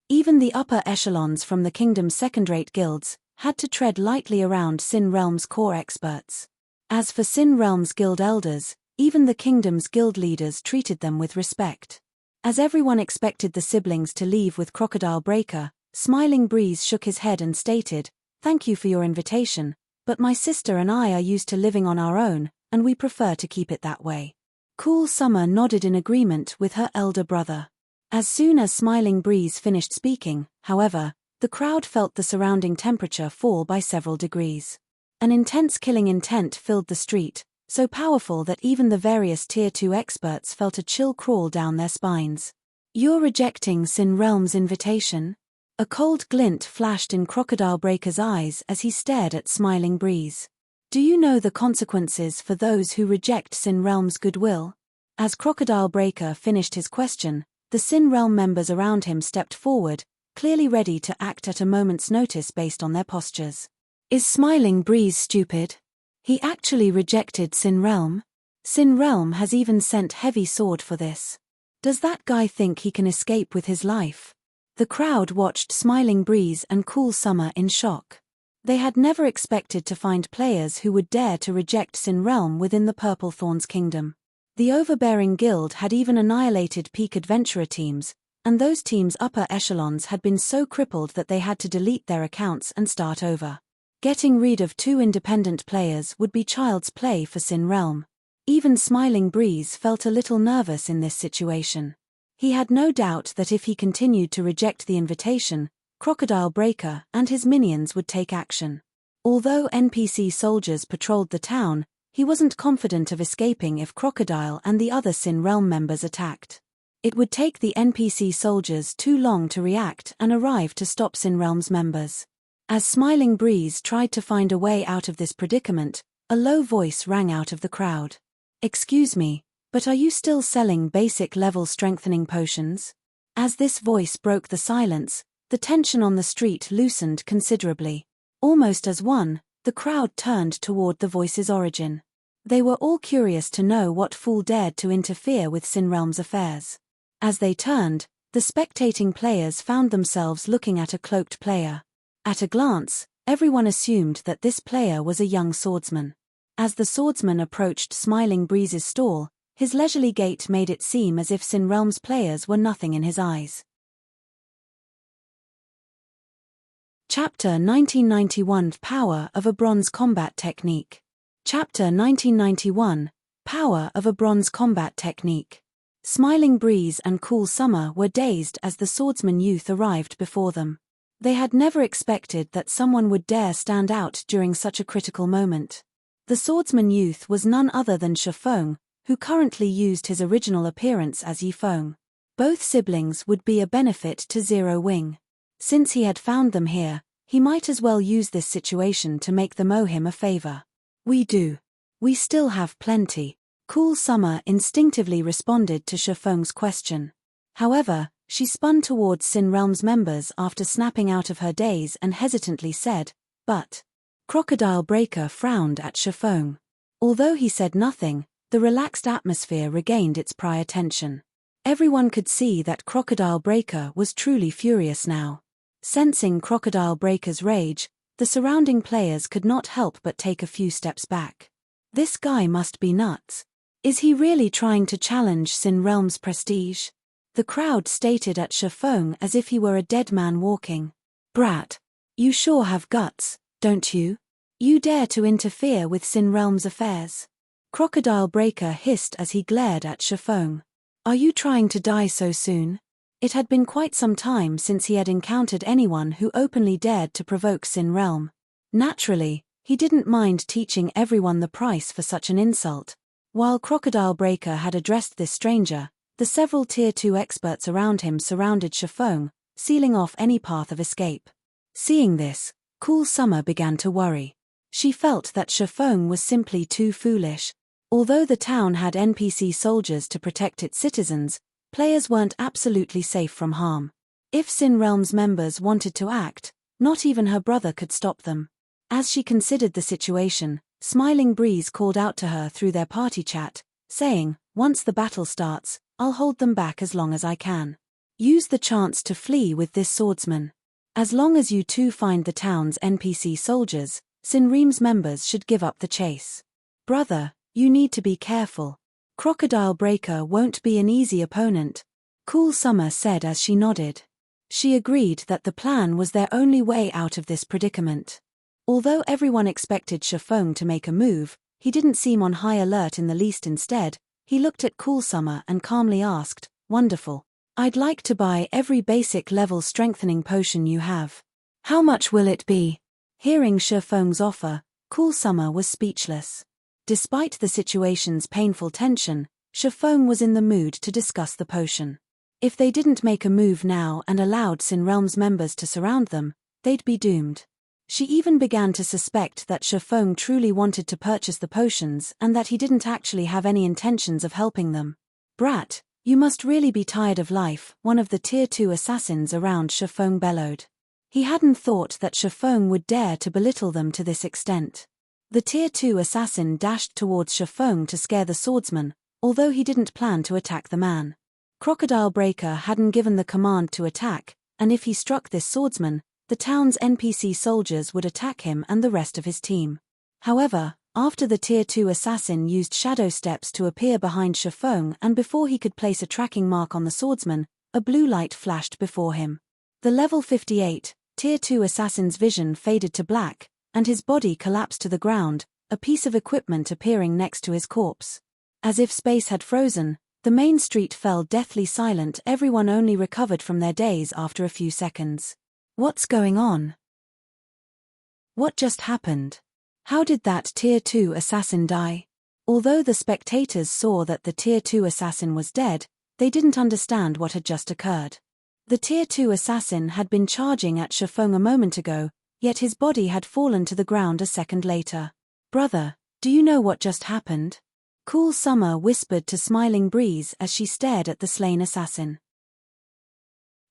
Even the upper echelons from the kingdom's second-rate guilds had to tread lightly around Sin Realm's core experts. As for Sin Realm's guild elders, even the kingdom's guild leaders treated them with respect. As everyone expected the siblings to leave with Crocodile Breaker, Smiling Breeze shook his head and stated, "Thank you for your invitation, but my sister and I are used to living on our own, and we prefer to keep it that way." Cool Summer nodded in agreement with her elder brother. As soon as Smiling Breeze finished speaking, however, the crowd felt the surrounding temperature fall by several degrees. An intense killing intent filled the street, so powerful that even the various Tier 2 experts felt a chill crawl down their spines. "You're rejecting Sin Realm's invitation?" A cold glint flashed in Crocodile Breaker's eyes as he stared at Smiling Breeze. "Do you know the consequences for those who reject Sin Realm's goodwill?" As Crocodile Breaker finished his question, the Sin Realm members around him stepped forward, clearly ready to act at a moment's notice based on their postures. "Is Smiling Breeze stupid? He actually rejected Sin Realm? Sin Realm has even sent Heavy Sword for this. Does that guy think he can escape with his life?" The crowd watched Smiling Breeze and Cool Summer in shock. They had never expected to find players who would dare to reject Sin Realm within the Purple Thorns Kingdom. The overbearing guild had even annihilated peak adventurer teams, and those teams' upper echelons had been so crippled that they had to delete their accounts and start over. Getting rid of two independent players would be child's play for Sin Realm. Even Smiling Breeze felt a little nervous in this situation. He had no doubt that if he continued to reject the invitation, Crocodile Breaker and his minions would take action. Although NPC soldiers patrolled the town, he wasn't confident of escaping if Crocodile and the other Sin Realm members attacked. It would take the NPC soldiers too long to react and arrive to stop Sin Realm's members. As Smiling Breeze tried to find a way out of this predicament, a low voice rang out of the crowd. "Excuse me, but are you still selling basic level strengthening potions?" As this voice broke the silence, the tension on the street loosened considerably. Almost as one, the crowd turned toward the voice's origin. They were all curious to know what fool dared to interfere with Sin Realm's affairs. As they turned, the spectating players found themselves looking at a cloaked player. At a glance, everyone assumed that this player was a young swordsman. As the swordsman approached Smiling Breeze's stall, his leisurely gait made it seem as if Sin Realm's players were nothing in his eyes. Chapter 1991 Power of a Bronze Combat Technique. Chapter 1991 Power of a Bronze Combat Technique. Smiling Breeze and Cool Summer were dazed as the swordsman youth arrived before them. They had never expected that someone would dare stand out during such a critical moment. The swordsman youth was none other than Shifeng, who currently used his original appearance as Yifeng. Both siblings would be a benefit to Zero Wing. Since he had found them here, He might as well use this situation to make them owe him a favor. We do. We still have plenty. Cool Summer instinctively responded to Shifeng's question. However, she spun towards Sin Realm's members after snapping out of her daze and hesitantly said, "But..." Crocodile Breaker frowned at Shifeng. Although he said nothing, the relaxed atmosphere regained its prior tension. Everyone could see that Crocodile Breaker was truly furious now. Sensing Crocodile Breaker's rage, the surrounding players could not help but take a few steps back. This guy must be nuts. Is he really trying to challenge Sin Realm's prestige? The crowd stared at Shifeng as if he were a dead man walking. "Brat, you sure have guts, don't you? You dare to interfere with Sin Realm's affairs?" Crocodile Breaker hissed as he glared at Shifeng. "Are you trying to die so soon?" It had been quite some time since he had encountered anyone who openly dared to provoke Sin Realm. Naturally, he didn't mind teaching everyone the price for such an insult. While Crocodile Breaker had addressed this stranger, the several Tier 2 experts around him surrounded Shifeng, sealing off any path of escape. Seeing this, Cool Summer began to worry. She felt that Shifeng was simply too foolish. Although the town had NPC soldiers to protect its citizens, players weren't absolutely safe from harm. If Sin Realm's members wanted to act, not even her brother could stop them. As she considered the situation, Smiling Breeze called out to her through their party chat, saying, "Once the battle starts, I'll hold them back as long as I can. Use the chance to flee with this swordsman. As long as you two find the town's NPC soldiers, Sin Realm's members should give up the chase. Brother, you need to be careful. Crocodile Breaker won't be an easy opponent," Cool Summer said as she nodded. She agreed that the plan was their only way out of this predicament. Although everyone expected Shifeng to make a move, he didn't seem on high alert in the least. Instead, he looked at Cool Summer and calmly asked, "Wonderful. I'd like to buy every basic level strengthening potion you have. How much will it be?" Hearing Shifeng's offer, Cool Summer was speechless. Despite the situation's painful tension, Shifeng was in the mood to discuss the potion. If they didn't make a move now and allowed Sin Realm's members to surround them, they'd be doomed. She even began to suspect that Shifeng truly wanted to purchase the potions and that he didn't actually have any intentions of helping them. "Brat, you must really be tired of life," one of the Tier 2 assassins around Shifeng bellowed. He hadn't thought that Shifeng would dare to belittle them to this extent. The Tier 2 assassin dashed towards Shifeng to scare the swordsman, although he didn't plan to attack the man. Crocodile Breaker hadn't given the command to attack, and if he struck this swordsman, the town's NPC soldiers would attack him and the rest of his team. However, after the Tier 2 assassin used shadow steps to appear behind Shifeng and before he could place a tracking mark on the swordsman, a blue light flashed before him. The level 58, Tier 2 assassin's vision faded to black, and his body collapsed to the ground, a piece of equipment appearing next to his corpse. As if space had frozen, the main street fell deathly silent. Everyone only recovered from their daze after a few seconds. What's going on? What just happened? How did that Tier 2 assassin die? Although the spectators saw that the Tier 2 assassin was dead, they didn't understand what had just occurred. The Tier 2 assassin had been charging at Shifeng a moment ago, yet his body had fallen to the ground a second later. "Brother, do you know what just happened?" Cool Summer whispered to Smiling Breeze as she stared at the slain assassin.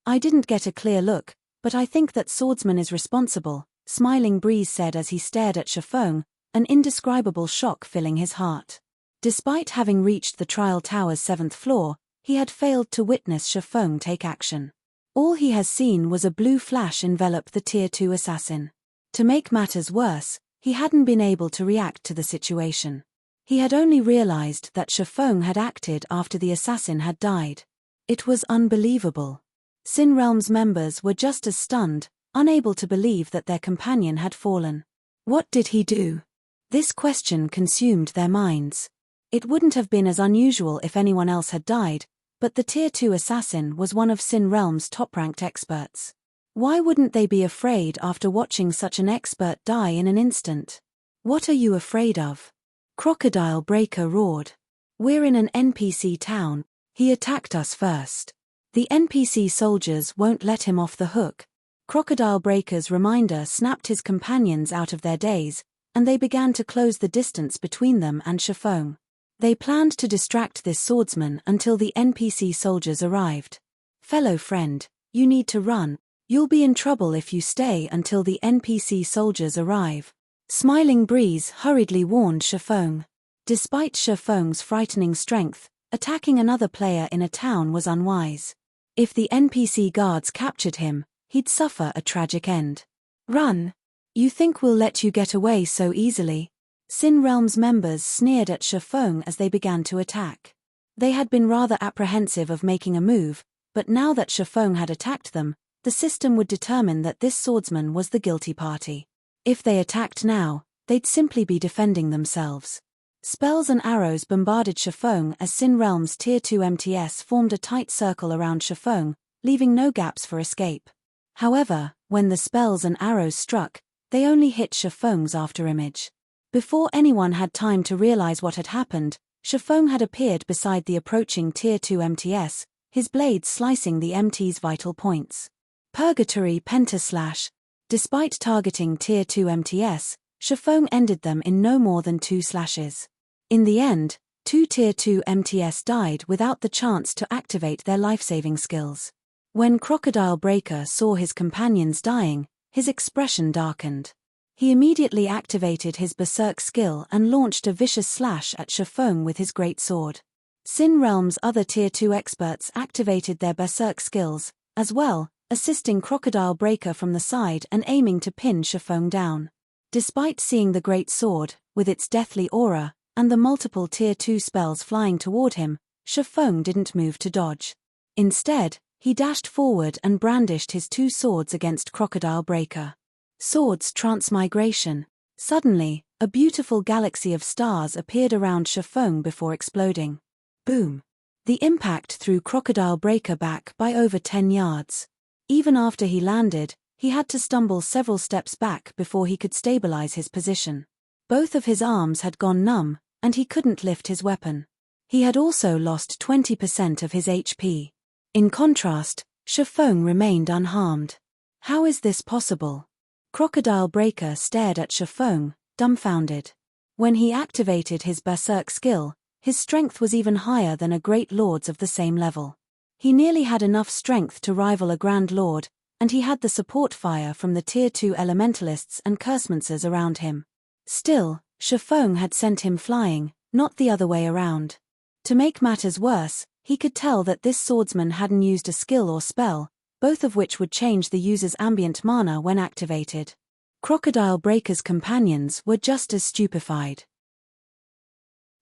"I didn't get a clear look, but I think that swordsman is responsible," Smiling Breeze said as he stared at Shifeng, an indescribable shock filling his heart. Despite having reached the trial tower's 7th floor, he had failed to witness Shifeng take action. All he has seen was a blue flash envelop the Tier 2 assassin. To make matters worse, he hadn't been able to react to the situation. He had only realized that Shifeng had acted after the assassin had died. It was unbelievable. Sin Realm's members were just as stunned, unable to believe that their companion had fallen. What did he do? This question consumed their minds. It wouldn't have been as unusual if anyone else had died, but the Tier 2 assassin was one of Sin Realm's top-ranked experts. Why wouldn't they be afraid after watching such an expert die in an instant? "What are you afraid of?" Crocodile Breaker roared. "We're in an NPC town. He attacked us first. The NPC soldiers won't let him off the hook." Crocodile Breaker's reminder snapped his companions out of their daze, and they began to close the distance between them and Shifeng. They planned to distract this swordsman until the NPC soldiers arrived. "Fellow friend, you need to run. You'll be in trouble if you stay until the NPC soldiers arrive," Smiling Breeze hurriedly warned Shifeng. Despite Shifeng's frightening strength, attacking another player in a town was unwise. If the NPC guards captured him, he'd suffer a tragic end. "Run! You think we'll let you get away so easily?" Sin Realm's members sneered at Shifeng as they began to attack. They had been rather apprehensive of making a move, but now that Shifeng had attacked them, the system would determine that this swordsman was the guilty party. If they attacked now, they'd simply be defending themselves. Spells and arrows bombarded Shifeng as Sin Realm's Tier 2 MTS formed a tight circle around Shifeng, leaving no gaps for escape. However, when the spells and arrows struck, they only hit Shifeng's afterimage. Before anyone had time to realize what had happened, Shifeng had appeared beside the approaching Tier 2 MTS, his blades slicing the MT's vital points. Purgatory Pentaslash. Despite targeting Tier 2 MTS, Shifeng ended them in no more than 2 slashes. In the end, 2 Tier 2 MTS died without the chance to activate their life-saving skills. When Crocodile Breaker saw his companions dying, his expression darkened. He immediately activated his Berserk skill and launched a vicious slash at Shifeng with his great sword. Sin Realm's other Tier 2 experts activated their Berserk skills, as well, assisting Crocodile Breaker from the side and aiming to pin Shifeng down. Despite seeing the great sword, with its deathly aura, and the multiple Tier 2 spells flying toward him, Shifeng didn't move to dodge. Instead, he dashed forward and brandished his 2 swords against Crocodile Breaker. Swords Transmigration. Suddenly, a beautiful galaxy of stars appeared around Shifeng before exploding. Boom! The impact threw Crocodile Breaker back by over 10 yards. Even after he landed, he had to stumble several steps back before he could stabilize his position. Both of his arms had gone numb, and he couldn't lift his weapon. He had also lost 20% of his HP. In contrast, Shifeng remained unharmed. How is this possible? Crocodile Breaker stared at Shifeng, dumbfounded. When he activated his Berserk skill, his strength was even higher than a great lord's of the same level. He nearly had enough strength to rival a Grand Lord, and he had the support fire from the Tier 2 Elementalists and Cursemancers around him. Still, Shifeng had sent him flying, not the other way around. To make matters worse, he could tell that this swordsman hadn't used a skill or spell, both of which would change the user's ambient mana when activated. Crocodile Breaker's companions were just as stupefied.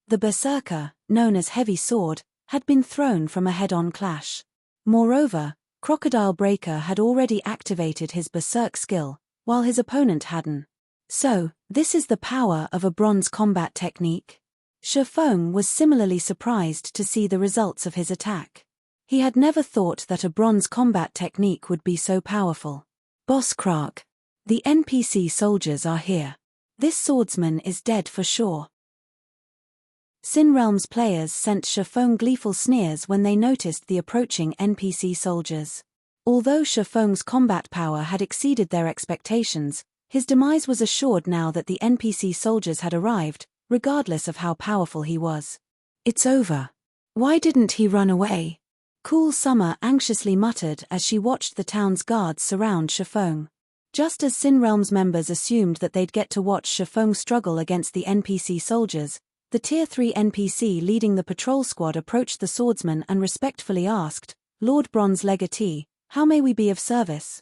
The Berserker, known as Heavy Sword, had been thrown from a head-on clash. Moreover, Crocodile Breaker had already activated his Berserk skill, while his opponent hadn't. So, this is the power of a bronze combat technique? Shifeng was similarly surprised to see the results of his attack. He had never thought that a bronze combat technique would be so powerful. Boss Krak. The NPC soldiers are here. This swordsman is dead for sure. Sin Realm's players sent Shifeng gleeful sneers when they noticed the approaching NPC soldiers. Although Shifeng's combat power had exceeded their expectations, his demise was assured now that the NPC soldiers had arrived, regardless of how powerful he was. "It's over. Why didn't he run away?" Cool Summer anxiously muttered as she watched the town's guards surround Shifeng. Just as Sin Realm's members assumed that they'd get to watch Shifeng struggle against the NPC soldiers, the Tier 3 NPC leading the patrol squad approached the swordsman and respectfully asked, "Lord Bronze Legatee, how may we be of service?"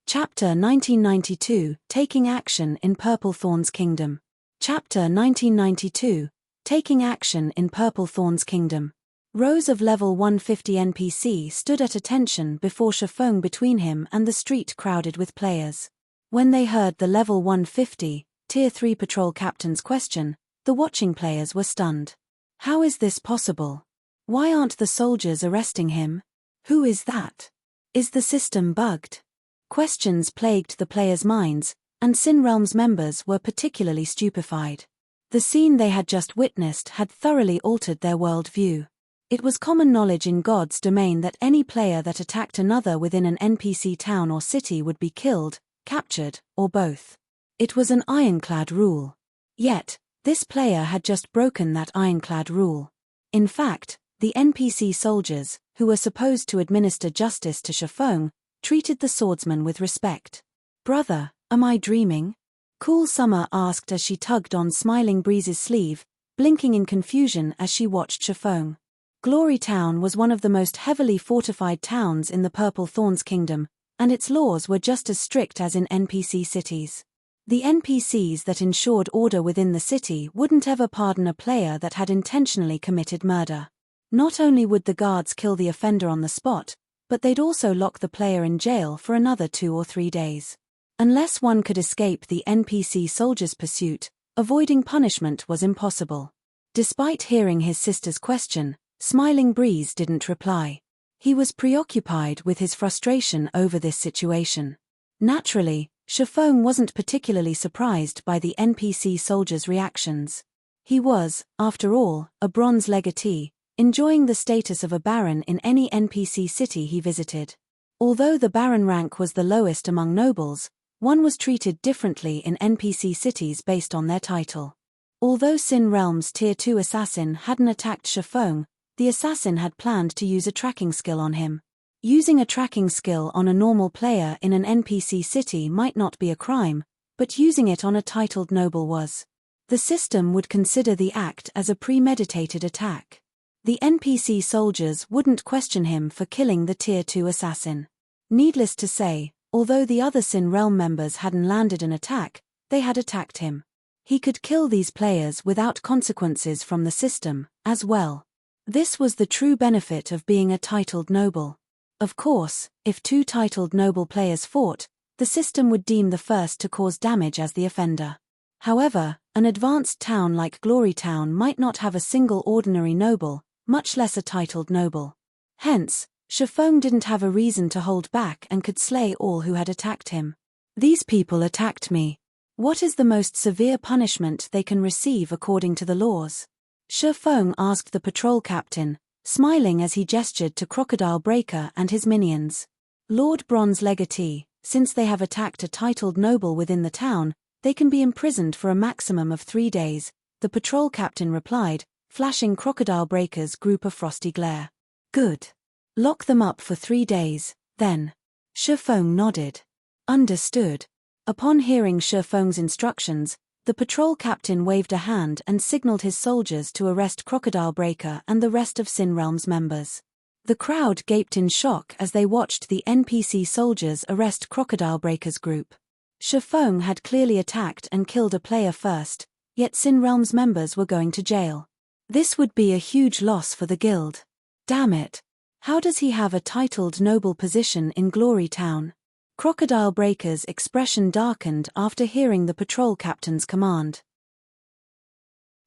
Chapter 1992, Taking Action in Purplethorn's Kingdom. Chapter 1992, Taking Action in Purplethorn's Kingdom. Rows of level 150 NPC stood at attention before Shifeng between him and the street crowded with players. When they heard the level 150, Tier 3 patrol captain's question, the watching players were stunned. How is this possible? Why aren't the soldiers arresting him? Who is that? Is the system bugged? Questions plagued the players' minds, and Sin Realm's members were particularly stupefied. The scene they had just witnessed had thoroughly altered their world view. It was common knowledge in God's domain that any player that attacked another within an NPC town or city would be killed, captured, or both. It was an ironclad rule. Yet, this player had just broken that ironclad rule. In fact, the NPC soldiers, who were supposed to administer justice to Shifeng, treated the swordsman with respect. "Brother, am I dreaming?" Cool Summer asked as she tugged on Smiling Breeze's sleeve, blinking in confusion as she watched Shifeng. Glory Town was one of the most heavily fortified towns in the Purple Thorns Kingdom, and its laws were just as strict as in NPC cities. The NPCs that ensured order within the city wouldn't ever pardon a player that had intentionally committed murder. Not only would the guards kill the offender on the spot, but they'd also lock the player in jail for another 2 or 3 days. Unless one could escape the NPC soldiers' pursuit, avoiding punishment was impossible. Despite hearing his sister's question, Smiling Breeze didn't reply. He was preoccupied with his frustration over this situation. Naturally, Shifeng wasn't particularly surprised by the NPC soldiers' reactions. He was, after all, a bronze legatee, enjoying the status of a baron in any NPC city he visited. Although the baron rank was the lowest among nobles, one was treated differently in NPC cities based on their title. Although Sin Realm's Tier 2 assassin hadn't attacked Shifeng, the assassin had planned to use a tracking skill on him. Using a tracking skill on a normal player in an NPC city might not be a crime, but using it on a titled noble was. The system would consider the act as a premeditated attack. The NPC soldiers wouldn't question him for killing the Tier 2 assassin. Needless to say, although the other Sin Realm members hadn't landed an attack, they had attacked him. He could kill these players without consequences from the system, as well. This was the true benefit of being a titled noble. Of course, if 2 titled noble players fought, the system would deem the first to cause damage as the offender. However, an advanced town like Glory Town might not have a single ordinary noble, much less a titled noble. Hence, Shifeng didn't have a reason to hold back and could slay all who had attacked him. "These people attacked me. What is the most severe punishment they can receive according to the laws?" Shifeng asked the patrol captain, smiling as he gestured to Crocodile Breaker and his minions. "Lord Bronze Legatee, since they have attacked a titled noble within the town, they can be imprisoned for a maximum of 3 days, the patrol captain replied, flashing Crocodile Breaker's group a frosty glare. "Good. Lock them up for 3 days, then." Shifeng nodded. "Understood." Upon hearing Shifeng's instructions, the patrol captain waved a hand and signaled his soldiers to arrest Crocodile Breaker and the rest of Sin Realm's members. The crowd gaped in shock as they watched the NPC soldiers arrest Crocodile Breaker's group. Shifeng had clearly attacked and killed a player first, yet Sin Realm's members were going to jail. This would be a huge loss for the guild. Damn it. How does he have a titled noble position in Glory Town? Crocodile Breaker's expression darkened after hearing the patrol captain's command.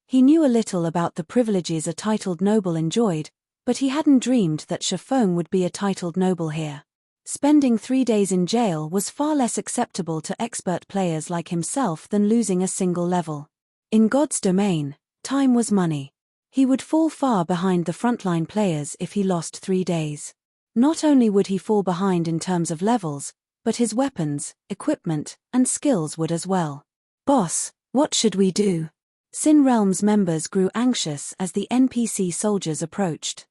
He knew a little about the privileges a titled noble enjoyed, but he hadn't dreamed that Shifeng would be a titled noble here. Spending 3 days in jail was far less acceptable to expert players like himself than losing a single level. In God's domain, time was money. He would fall far behind the frontline players if he lost 3 days. Not only would he fall behind in terms of levels, but his weapons, equipment, and skills would as well. "Boss, what should we do?" Sin Realm's members grew anxious as the NPC soldiers approached.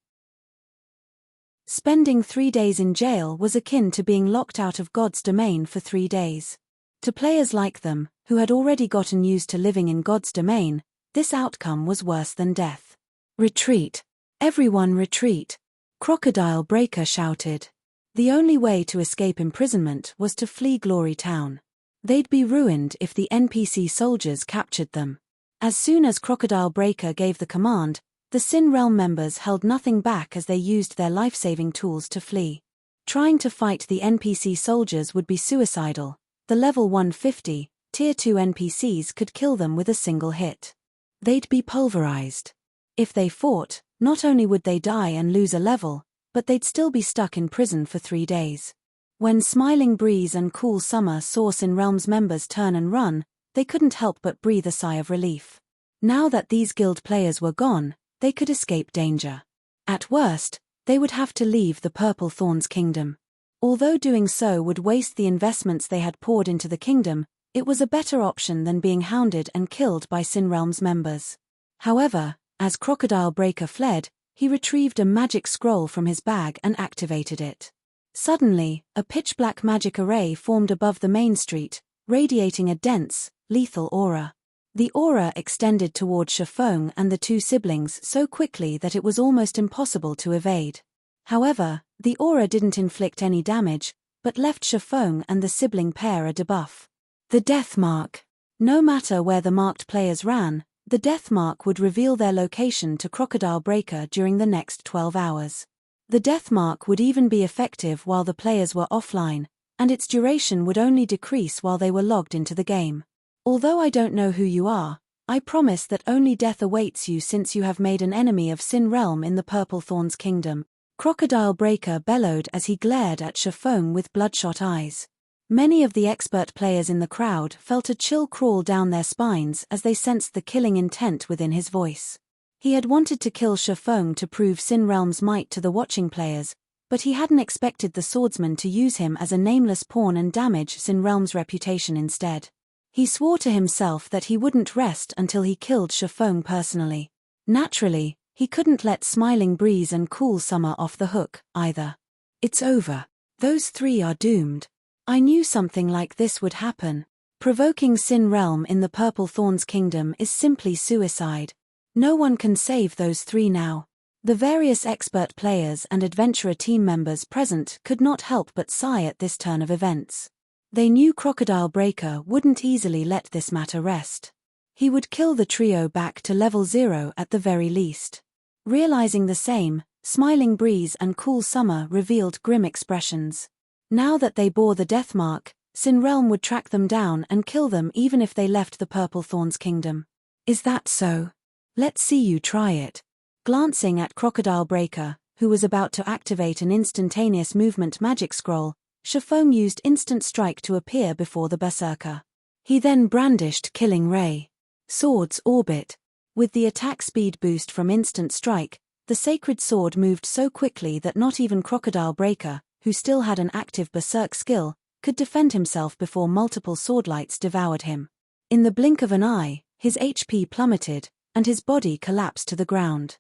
Spending 3 days in jail was akin to being locked out of God's domain for 3 days. To players like them, who had already gotten used to living in God's domain, this outcome was worse than death. "Retreat! Everyone retreat!" Crocodile Breaker shouted. The only way to escape imprisonment was to flee Glory Town. They'd be ruined if the NPC soldiers captured them. As soon as Crocodile Breaker gave the command, the Sin Realm members held nothing back as they used their life-saving tools to flee. Trying to fight the NPC soldiers would be suicidal. The level 150, Tier 2 NPCs could kill them with a single hit. They'd be pulverized. If they fought, not only would they die and lose a level, but they'd still be stuck in prison for 3 days. When Smiling Breeze and Cool Summer saw Sin Realm's members turn and run, they couldn't help but breathe a sigh of relief. Now that these guild players were gone, they could escape danger. At worst, they would have to leave the Purple Thorns Kingdom. Although doing so would waste the investments they had poured into the kingdom, it was a better option than being hounded and killed by Sin Realm's members. However, as Crocodile Breaker fled, he retrieved a magic scroll from his bag and activated it. Suddenly, a pitch-black magic array formed above the main street, radiating a dense, lethal aura. The aura extended toward Shifeng and the two siblings so quickly that it was almost impossible to evade. However, the aura didn't inflict any damage, but left Shifeng and the sibling pair a debuff. The Death Mark. No matter where the marked players ran, the Death Mark would reveal their location to Crocodile Breaker during the next 12 hours. The Death Mark would even be effective while the players were offline, and its duration would only decrease while they were logged into the game. Although I don't know who you are, I promise that only death awaits you since you have made an enemy of Sin Realm in the Purple Thorns Kingdom, Crocodile Breaker bellowed as he glared at Shifeng with bloodshot eyes. Many of the expert players in the crowd felt a chill crawl down their spines as they sensed the killing intent within his voice. He had wanted to kill Shifeng to prove Sin Realm's might to the watching players, but he hadn't expected the swordsman to use him as a nameless pawn and damage Sin Realm's reputation instead. He swore to himself that he wouldn't rest until he killed Shifeng personally. Naturally, he couldn't let Smiling Breeze and Cool Summer off the hook, either. It's over. Those three are doomed. I knew something like this would happen. Provoking Sin Realm in the Purple Thorns Kingdom is simply suicide. No one can save those three now. The various expert players and adventurer team members present could not help but sigh at this turn of events. They knew Crocodile Breaker wouldn't easily let this matter rest. He would kill the trio back to level 0 at the very least. Realizing the same, Smiling Breeze and Cool Summer revealed grim expressions. Now that they bore the death mark, Sin Realm would track them down and kill them even if they left the Purple Thorns Kingdom. Is that so? Let's see you try it. Glancing at Crocodile Breaker, who was about to activate an instantaneous movement magic scroll, Shifeng used Instant Strike to appear before the Berserker. He then brandished Killing Ray. Sword's Orbit. With the attack speed boost from Instant Strike, the sacred sword moved so quickly that not even Crocodile Breaker, who still had an active Berserk skill, could defend himself before multiple swordlights devoured him. In the blink of an eye, his HP plummeted, and his body collapsed to the ground.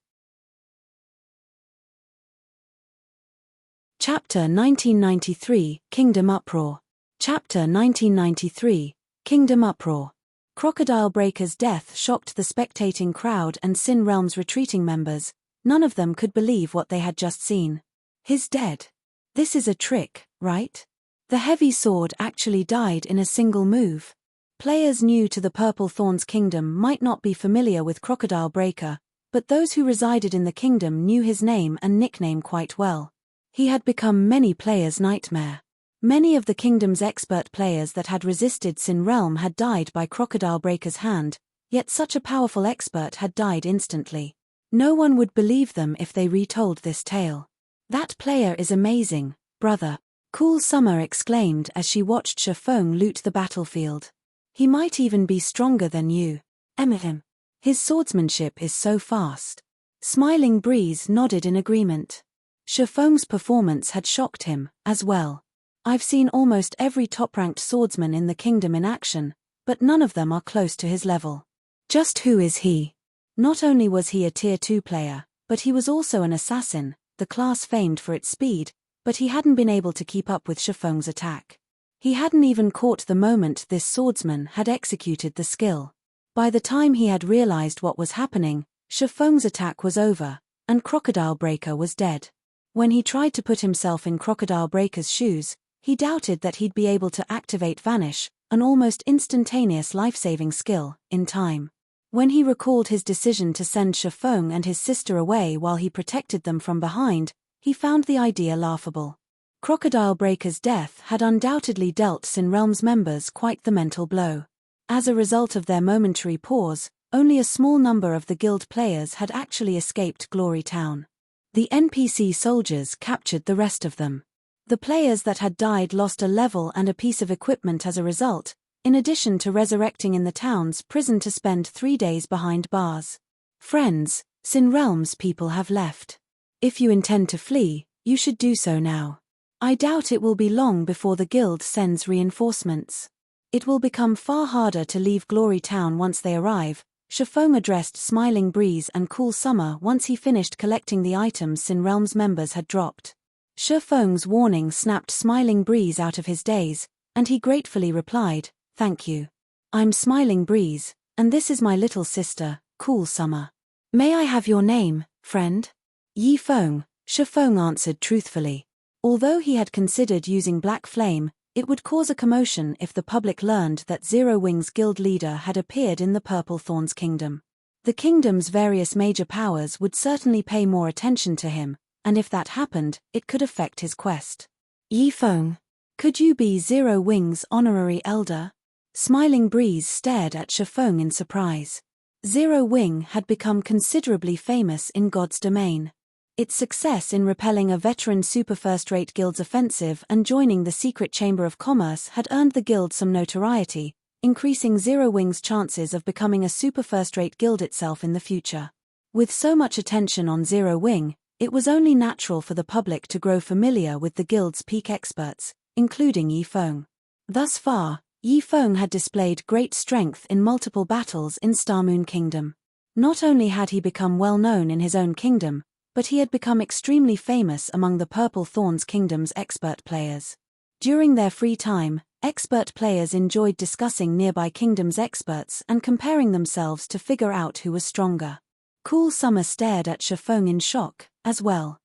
Chapter 1993, Kingdom Uproar. Chapter 1993, Kingdom Uproar. Crocodile Breaker's death shocked the spectating crowd and Sin Realm's retreating members. None of them could believe what they had just seen. He's dead. This is a trick, right? The heavy sword actually died in a single move. Players new to the Purple Thorns Kingdom might not be familiar with Crocodile Breaker, but those who resided in the kingdom knew his name and nickname quite well. He had become many players' nightmare. Many of the kingdom's expert players that had resisted Sin Realm had died by Crocodile Breaker's hand, yet such a powerful expert had died instantly. No one would believe them if they retold this tale. That player is amazing, brother, Cool Summer exclaimed as she watched Shifeng loot the battlefield. He might even be stronger than you. Eminem. His swordsmanship is so fast. Smiling Breeze nodded in agreement. Shifeng's performance had shocked him, as well. I've seen almost every top-ranked swordsman in the kingdom in action, but none of them are close to his level. Just who is he? Not only was he a Tier 2 player, but he was also an assassin, the class famed for its speed, but he hadn't been able to keep up with Shifeng's attack. He hadn't even caught the moment this swordsman had executed the skill. By the time he had realized what was happening, Shifeng's attack was over, and Crocodile Breaker was dead. When he tried to put himself in Crocodile Breaker's shoes, he doubted that he'd be able to activate Vanish, an almost instantaneous life-saving skill, in time. When he recalled his decision to send Shifeng and his sister away while he protected them from behind, he found the idea laughable. Crocodile Breaker's death had undoubtedly dealt Sin Realm's members quite the mental blow. As a result of their momentary pause, only a small number of the guild players had actually escaped Glory Town. The NPC soldiers captured the rest of them. The players that had died lost a level and a piece of equipment as a result, in addition to resurrecting in the town's prison to spend 3 days behind bars. Friends, Sin Realm's people have left. If you intend to flee, you should do so now. I doubt it will be long before the guild sends reinforcements. It will become far harder to leave Glory Town once they arrive. Shifeng addressed Smiling Breeze and Cool Summer once he finished collecting the items Sin Realms members had dropped. Shifeng's warning snapped Smiling Breeze out of his daze, and he gratefully replied, "Thank you. I'm Smiling Breeze, and this is my little sister, Cool Summer. May I have your name, friend?" Yifeng, Shifeng answered truthfully. Although he had considered using Black Flame, it would cause a commotion if the public learned that Zero Wings guild leader had appeared in the Purple Thorns Kingdom. The kingdom's various major powers would certainly pay more attention to him, and if that happened, it could affect his quest. "Yifeng, could you be Zero Wings' honorary elder?" Smiling Breeze stared at Shifeng in surprise. Zero Wing had become considerably famous in God's domain. Its success in repelling a veteran super first-rate guild's offensive and joining the secret chamber of commerce had earned the guild some notoriety, increasing Zero Wing's chances of becoming a super first-rate guild itself in the future. With so much attention on Zero Wing, it was only natural for the public to grow familiar with the guild's peak experts, including Yifeng. Thus far, Yifeng had displayed great strength in multiple battles in Starmoon Kingdom. Not only had he become well known in his own kingdom, but he had become extremely famous among the Purple Thorns Kingdom's expert players. During their free time, expert players enjoyed discussing nearby kingdoms' experts and comparing themselves to figure out who was stronger. Cool Summer stared at Shifeng in shock, as well.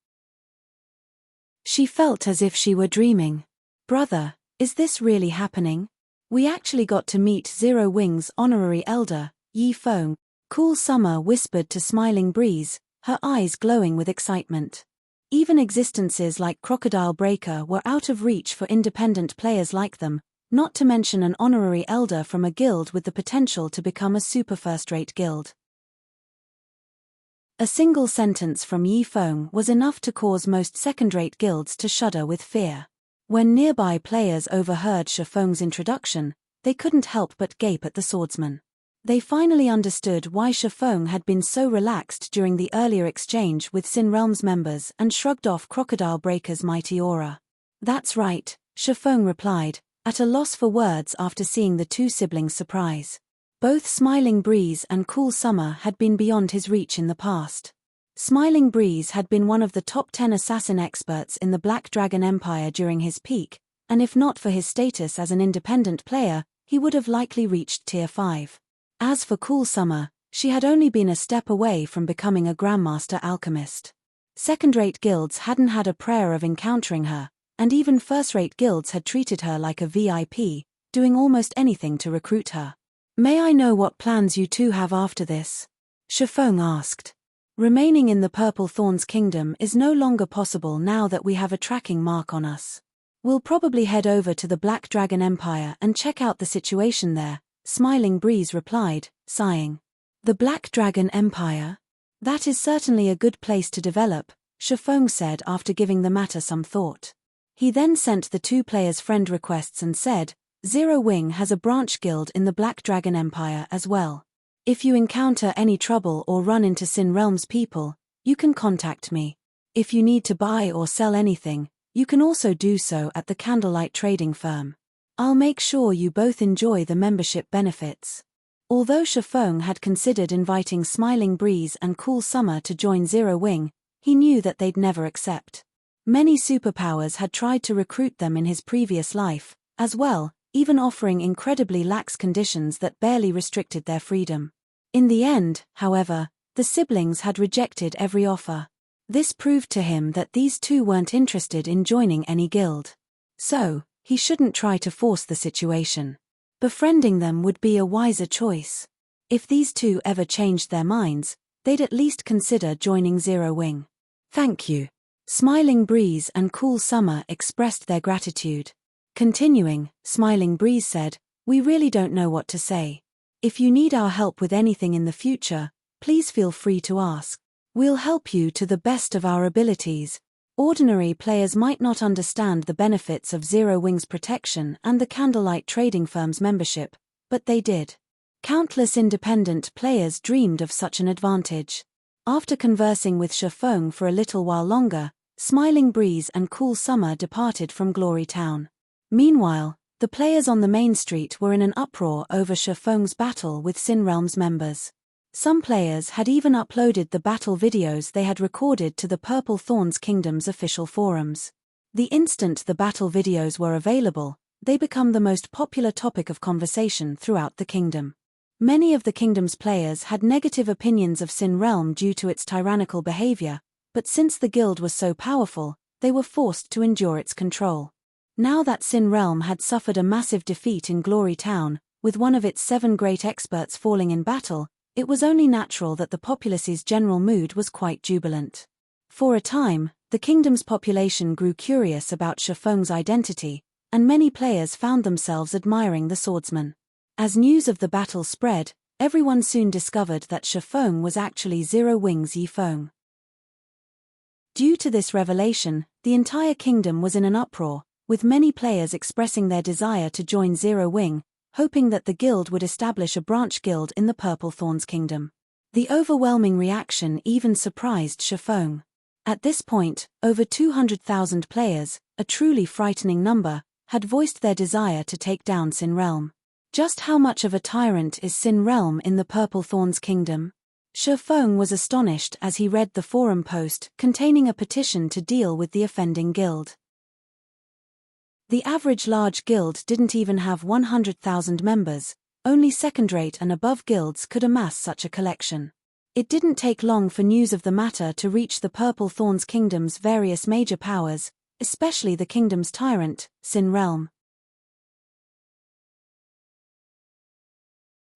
She felt as if she were dreaming. "Brother, is this really happening? We actually got to meet Zero Wings' honorary elder, Yifeng," Cool Summer whispered to Smiling Breeze, her eyes glowing with excitement. Even existences like Crocodile Breaker were out of reach for independent players like them, not to mention an honorary elder from a guild with the potential to become a super first-rate guild. A single sentence from Yifeng was enough to cause most second-rate guilds to shudder with fear. When nearby players overheard Shifeng's introduction, they couldn't help but gape at the swordsman. They finally understood why Shifeng had been so relaxed during the earlier exchange with Sin Realms members and shrugged off Crocodile Breaker's mighty aura. "That's right," Shifeng replied, at a loss for words after seeing the two siblings' surprise. Both Smiling Breeze and Cool Summer had been beyond his reach in the past. Smiling Breeze had been one of the top 10 assassin experts in the Black Dragon Empire during his peak, and if not for his status as an independent player, he would have likely reached Tier 5. As for Cool Summer, she had only been a step away from becoming a Grandmaster Alchemist. Second-rate guilds hadn't had a prayer of encountering her, and even first-rate guilds had treated her like a VIP, doing almost anything to recruit her. "May I know what plans you two have after this?" Shifeng asked. "Remaining in the Purple Thorns Kingdom is no longer possible now that we have a tracking mark on us. We'll probably head over to the Black Dragon Empire and check out the situation there," Smiling Breeze replied, sighing. "The Black Dragon Empire? That is certainly a good place to develop," Shifeng said after giving the matter some thought. He then sent the two players friend requests and said, "Zero Wing has a branch guild in the Black Dragon Empire as well. If you encounter any trouble or run into Sin Realms people, you can contact me. If you need to buy or sell anything, you can also do so at the Candlelight Trading Firm. I'll make sure you both enjoy the membership benefits." Although Shifeng had considered inviting Smiling Breeze and Cool Summer to join Zero Wing, he knew that they'd never accept. Many superpowers had tried to recruit them in his previous life, as well, even offering incredibly lax conditions that barely restricted their freedom. In the end, however, the siblings had rejected every offer. This proved to him that these two weren't interested in joining any guild. So, he shouldn't try to force the situation. Befriending them would be a wiser choice. If these two ever changed their minds, they'd at least consider joining Zero Wing. "Thank you." Smiling Breeze and Cool Summer expressed their gratitude. Continuing, Smiling Breeze said, "We really don't know what to say. If you need our help with anything in the future, please feel free to ask. We'll help you to the best of our abilities." Ordinary players might not understand the benefits of Zero Wing's protection and the Candlelight Trading Firm's membership, but they did. Countless independent players dreamed of such an advantage. After conversing with Shifeng for a little while longer, Smiling Breeze and Cool Summer departed from Glory Town. Meanwhile, the players on the main street were in an uproar over Shifeng's battle with Sin Realm's members. Some players had even uploaded the battle videos they had recorded to the Purple Thorns Kingdom's official forums. The instant the battle videos were available, they became the most popular topic of conversation throughout the kingdom. Many of the kingdom's players had negative opinions of Sin Realm due to its tyrannical behavior, but since the guild was so powerful, they were forced to endure its control. Now that Sin Realm had suffered a massive defeat in Glory Town, with one of its 7 great experts falling in battle, it was only natural that the populace's general mood was quite jubilant. For a time, the kingdom's population grew curious about Shifeng's identity, and many players found themselves admiring the swordsman. As news of the battle spread, everyone soon discovered that Shifeng was actually Zero Wings Yifeng. Due to this revelation, the entire kingdom was in an uproar, with many players expressing their desire to join Zero Wing, hoping that the guild would establish a branch guild in the Purple Thorns Kingdom. The overwhelming reaction even surprised Shifeng. At this point, over 200,000 players, a truly frightening number, had voiced their desire to take down Sin Realm. Just how much of a tyrant is Sin Realm in the Purple Thorns Kingdom? Shifeng was astonished as he read the forum post containing a petition to deal with the offending guild. The average large guild didn't even have 100,000 members, only second-rate and above guilds could amass such a collection. It didn't take long for news of the matter to reach the Purple Thorns Kingdom's various major powers, especially the kingdom's tyrant, Sin Realm.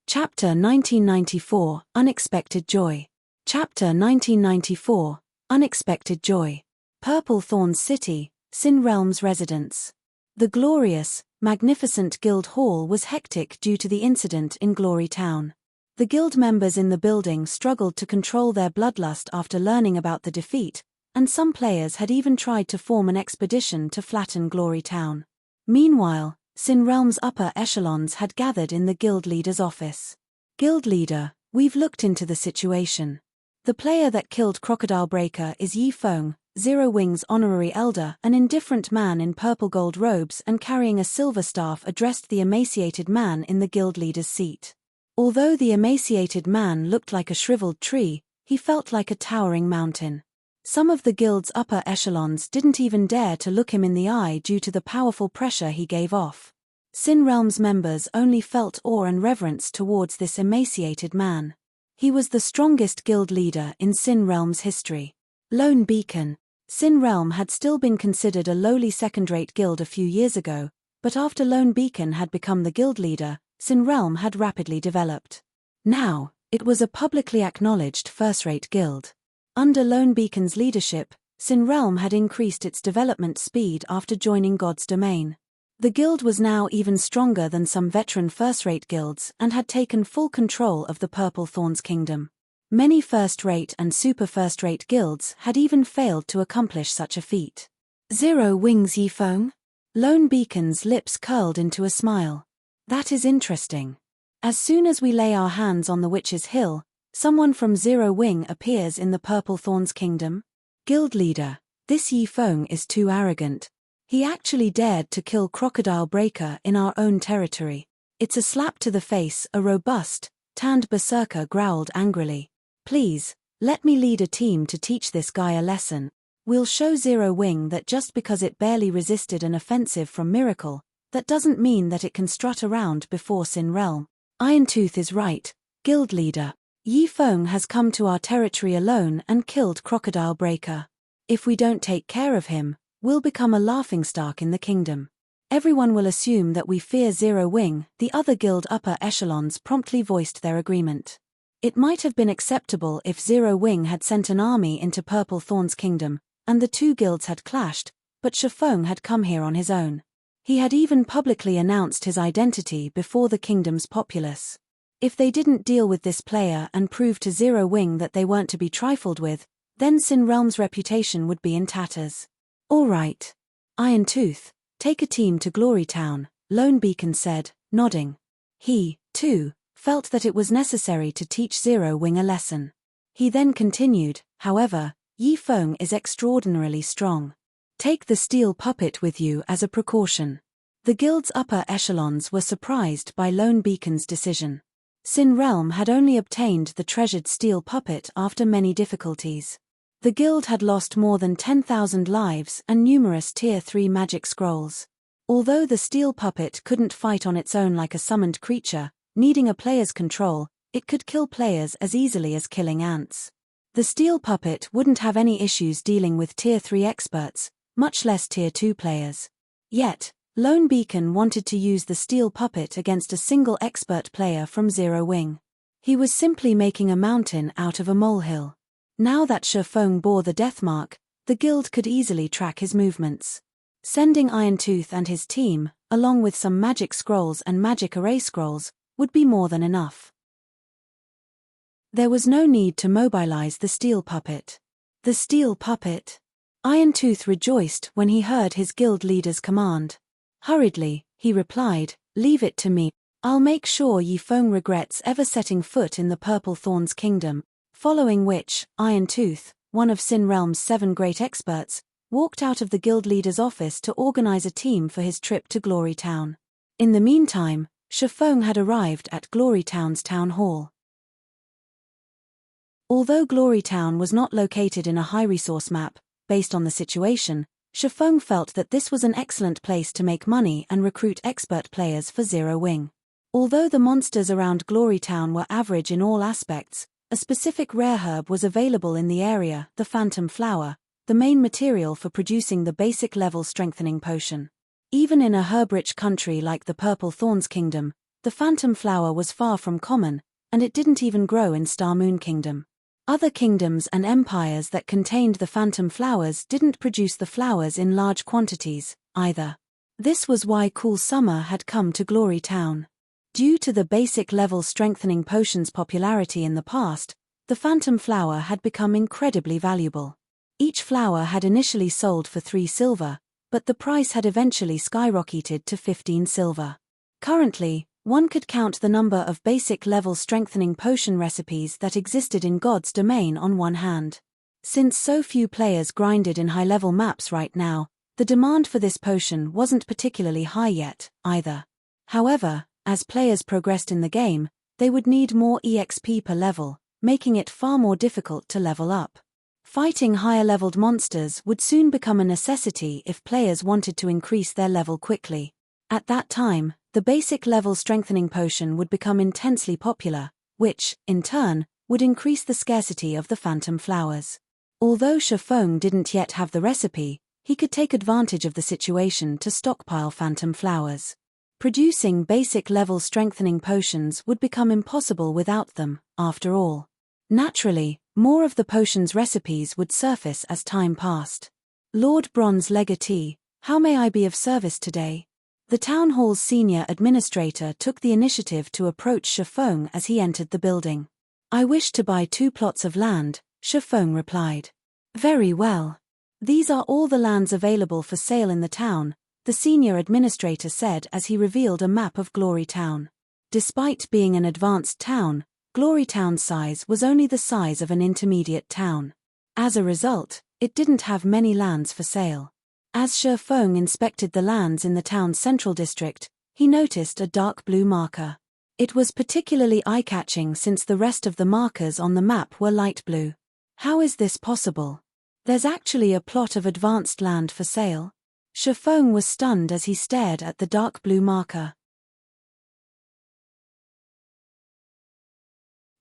Chapter 1994, Unexpected Joy. Chapter 1994, Unexpected Joy. Purple Thorns City, Sin Realm's residence. The glorious, magnificent guild hall was hectic due to the incident in Glory Town. The guild members in the building struggled to control their bloodlust after learning about the defeat, and some players had even tried to form an expedition to flatten Glory Town. Meanwhile, Sin Realm's upper echelons had gathered in the guild leader's office. Guild leader, we've looked into the situation. The player that killed Crocodile Breaker is Yifeng, Zero Wing's honorary elder. An indifferent man in purple gold robes and carrying a silver staff addressed the emaciated man in the guild leader's seat. Although the emaciated man looked like a shriveled tree, he felt like a towering mountain. Some of the guild's upper echelons didn't even dare to look him in the eye due to the powerful pressure he gave off. Sin Realm's members only felt awe and reverence towards this emaciated man. He was the strongest guild leader in Sin Realm's history. Lone Beacon. Sin Realm had still been considered a lowly second-rate guild a few years ago, but after Lone Beacon had become the guild leader, Sin Realm had rapidly developed. Now, it was a publicly acknowledged first-rate guild. Under Lone Beacon's leadership, Sin Realm had increased its development speed after joining God's domain. The guild was now even stronger than some veteran first-rate guilds and had taken full control of the Purple Thorns Kingdom. Many first-rate and super first-rate guilds had even failed to accomplish such a feat. Zero Wings Yifeng? Lone Beacon's lips curled into a smile. That is interesting. As soon as we lay our hands on the Witch's Hill, someone from Zero Wing appears in the Purple Thorns Kingdom? Guild leader, this Yifeng is too arrogant. He actually dared to kill Crocodile Breaker in our own territory. It's a slap to the face, a robust, tanned berserker growled angrily. Please, let me lead a team to teach this guy a lesson. We'll show Zero Wing that just because it barely resisted an offensive from Miracle, that doesn't mean that it can strut around before Sin Realm. Irontooth is right, guild leader. Yifeng has come to our territory alone and killed Crocodile Breaker. If we don't take care of him, we'll become a laughingstock in the kingdom. Everyone will assume that we fear Zero Wing. The other guild upper echelons promptly voiced their agreement. It might have been acceptable if Zero Wing had sent an army into Purple Thorns Kingdom, and the two guilds had clashed, but Shifeng had come here on his own. He had even publicly announced his identity before the kingdom's populace. If they didn't deal with this player and prove to Zero Wing that they weren't to be trifled with, then Sin Realm's reputation would be in tatters. All right. Irontooth, take a team to Glory Town, Lone Beacon said, nodding. He, too, felt that it was necessary to teach Zero Wing a lesson. He then continued, however, Yi Feng is extraordinarily strong. Take the steel puppet with you as a precaution. The guild's upper echelons were surprised by Lone Beacon's decision. Sin Realm had only obtained the treasured steel puppet after many difficulties. The guild had lost more than 10,000 lives and numerous Tier 3 magic scrolls. Although the steel puppet couldn't fight on its own like a summoned creature, needing a player's control, it could kill players as easily as killing ants. The steel puppet wouldn't have any issues dealing with Tier 3 experts, much less Tier 2 players. Yet, Lone Beacon wanted to use the steel puppet against a single expert player from Zero Wing. He was simply making a mountain out of a molehill. Now that Shi Feng bore the death mark, the guild could easily track his movements. Sending Irontooth and his team, along with some magic scrolls and magic array scrolls, would be more than enough. There was no need to mobilize the steel puppet. The steel puppet? Irontooth rejoiced when he heard his guild leader's command. Hurriedly, he replied, leave it to me. I'll make sure Yi Feng regrets ever setting foot in the Purple Thorns Kingdom. Following which, Irontooth, one of Sin Realm's 7 great experts, walked out of the guild leader's office to organize a team for his trip to Glory Town. In the meantime, Shi Feng had arrived at Glory Town's town hall. Although Glory Town was not located in a high-resource map, based on the situation, Shi Feng felt that this was an excellent place to make money and recruit expert players for Zero Wing. Although the monsters around Glory Town were average in all aspects, a specific rare herb was available in the area, the Phantom Flower, the main material for producing the basic level strengthening potion. Even in a herb-rich country like the Purple Thorns Kingdom, the Phantom Flower was far from common, and it didn't even grow in Star Moon Kingdom. Other kingdoms and empires that contained the phantom flowers didn't produce the flowers in large quantities, either. This was why Cool Summer had come to Glory Town. Due to the basic level strengthening potion's popularity in the past, the phantom flower had become incredibly valuable. Each flower had initially sold for 3 silver, but the price had eventually skyrocketed to 15 silver. Currently, one could count the number of basic level strengthening potion recipes that existed in God's domain on one hand. Since so few players grinded in high-level maps right now, the demand for this potion wasn't particularly high yet, either. However, as players progressed in the game, they would need more EXP per level, making it far more difficult to level up. Fighting higher-leveled monsters would soon become a necessity if players wanted to increase their level quickly. At that time, the basic level strengthening potion would become intensely popular, which, in turn, would increase the scarcity of the phantom flowers. Although Shi Feng didn't yet have the recipe, he could take advantage of the situation to stockpile phantom flowers. Producing basic level strengthening potions would become impossible without them, after all. Naturally, more of the potion's recipes would surface as time passed. Lord Bronze Legatee, how may I be of service today? The town hall's senior administrator took the initiative to approach Shi Feng as he entered the building. I wish to buy 2 plots of land, Shi Feng replied. Very well. These are all the lands available for sale in the town, the senior administrator said as he revealed a map of Glory Town. Despite being an advanced town, Glory Town's size was only the size of an intermediate town. As a result, it didn't have many lands for sale. As Shi Feng inspected the lands in the town's central district, he noticed a dark blue marker. It was particularly eye-catching since the rest of the markers on the map were light blue. How is this possible? There's actually a plot of advanced land for sale. Shi Feng was stunned as he stared at the dark blue marker.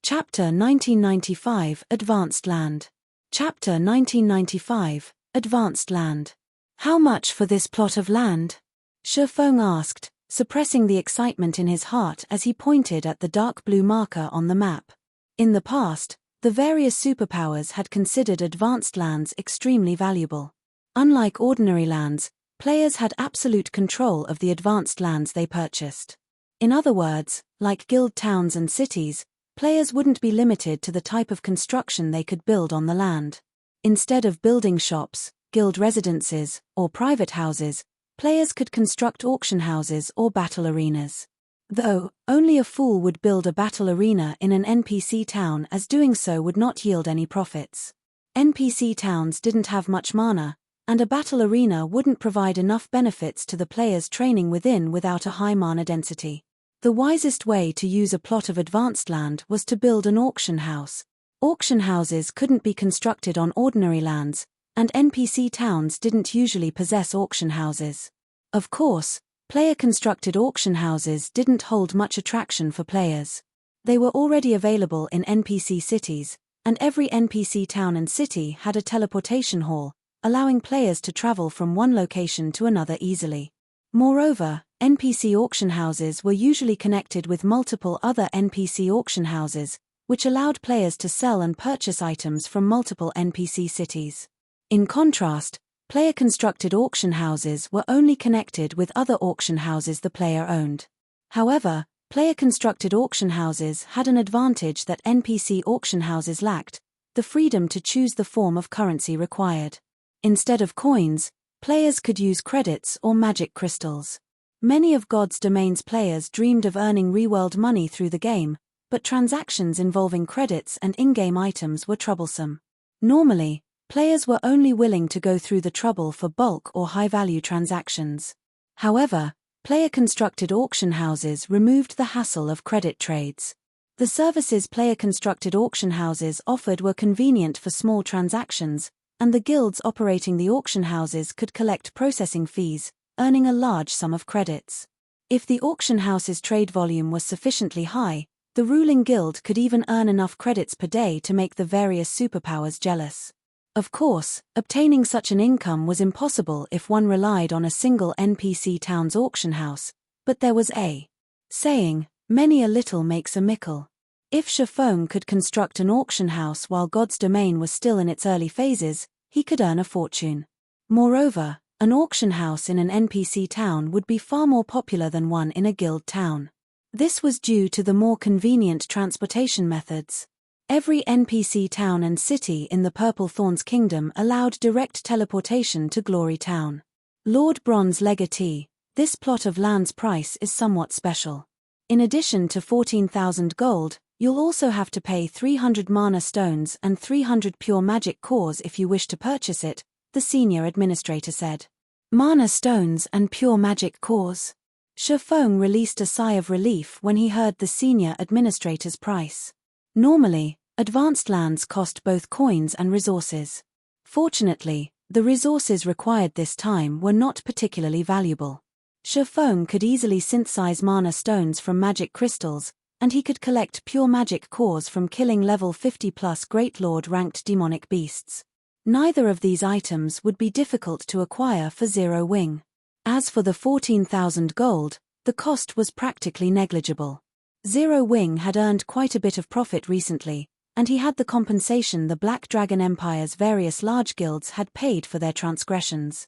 Chapter 1995 Advanced Land. Chapter 1995 Advanced Land. How much for this plot of land? Shi Feng asked, suppressing the excitement in his heart as he pointed at the dark blue marker on the map. In the past, the various superpowers had considered advanced lands extremely valuable. Unlike ordinary lands, players had absolute control of the advanced lands they purchased. In other words, like guild towns and cities, players wouldn't be limited to the type of construction they could build on the land. Instead of building shops, guild residences, or private houses, players could construct auction houses or battle arenas. Though, only a fool would build a battle arena in an NPC town, as doing so would not yield any profits. NPC towns didn't have much mana, and a battle arena wouldn't provide enough benefits to the players training within without a high mana density. The wisest way to use a plot of advanced land was to build an auction house. Auction houses couldn't be constructed on ordinary lands, and NPC towns didn't usually possess auction houses. Of course, player-constructed auction houses didn't hold much attraction for players. They were already available in NPC cities, and every NPC town and city had a teleportation hall, allowing players to travel from one location to another easily. Moreover, NPC auction houses were usually connected with multiple other NPC auction houses, which allowed players to sell and purchase items from multiple NPC cities. In contrast, player-constructed auction houses were only connected with other auction houses the player owned. However, player-constructed auction houses had an advantage that NPC auction houses lacked: the freedom to choose the form of currency required. Instead of coins, players could use credits or magic crystals. Many of God's Domain's players dreamed of earning real-world money through the game, but transactions involving credits and in-game items were troublesome. Normally, players were only willing to go through the trouble for bulk or high-value transactions. However, player-constructed auction houses removed the hassle of credit trades. The services player-constructed auction houses offered were convenient for small transactions, and the guilds operating the auction houses could collect processing fees, earning a large sum of credits. If the auction house's trade volume was sufficiently high, the ruling guild could even earn enough credits per day to make the various superpowers jealous. Of course, obtaining such an income was impossible if one relied on a single NPC town's auction house, but there was a saying, "Many a little makes a mickle." If Shafong could construct an auction house while God's Domain was still in its early phases, he could earn a fortune. Moreover, an auction house in an NPC town would be far more popular than one in a guild town. This was due to the more convenient transportation methods. Every NPC town and city in the Purple Thorns Kingdom allowed direct teleportation to Glory Town. Lord Bronze Legatee, this plot of land's price is somewhat special. In addition to 14,000 gold, you'll also have to pay 300 mana stones and 300 pure magic cores if you wish to purchase it, the senior administrator said. Mana stones and pure magic cores. Shafong released a sigh of relief when he heard the senior administrator's price. Normally, advanced lands cost both coins and resources. Fortunately, the resources required this time were not particularly valuable. Shafong could easily synthesize mana stones from magic crystals, and he could collect pure magic cores from killing level 50+ Great Lord ranked demonic beasts. Neither of these items would be difficult to acquire for 0 wing. As for the 14,000 gold, the cost was practically negligible. 0 wing had earned quite a bit of profit recently, and he had the compensation the Black Dragon Empire's various large guilds had paid for their transgressions.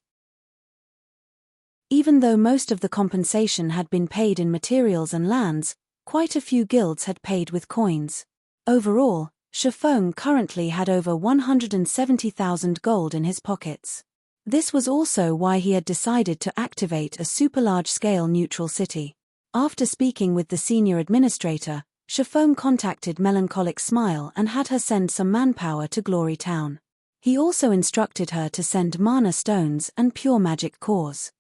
Even though most of the compensation had been paid in materials and lands, quite a few guilds had paid with coins. Overall, Shafong currently had over 170,000 gold in his pockets. This was also why he had decided to activate a super large-scale neutral city. After speaking with the senior administrator, Shafong contacted Melancholic Smile and had her send some manpower to Glory Town. He also instructed her to send mana stones and pure magic cores.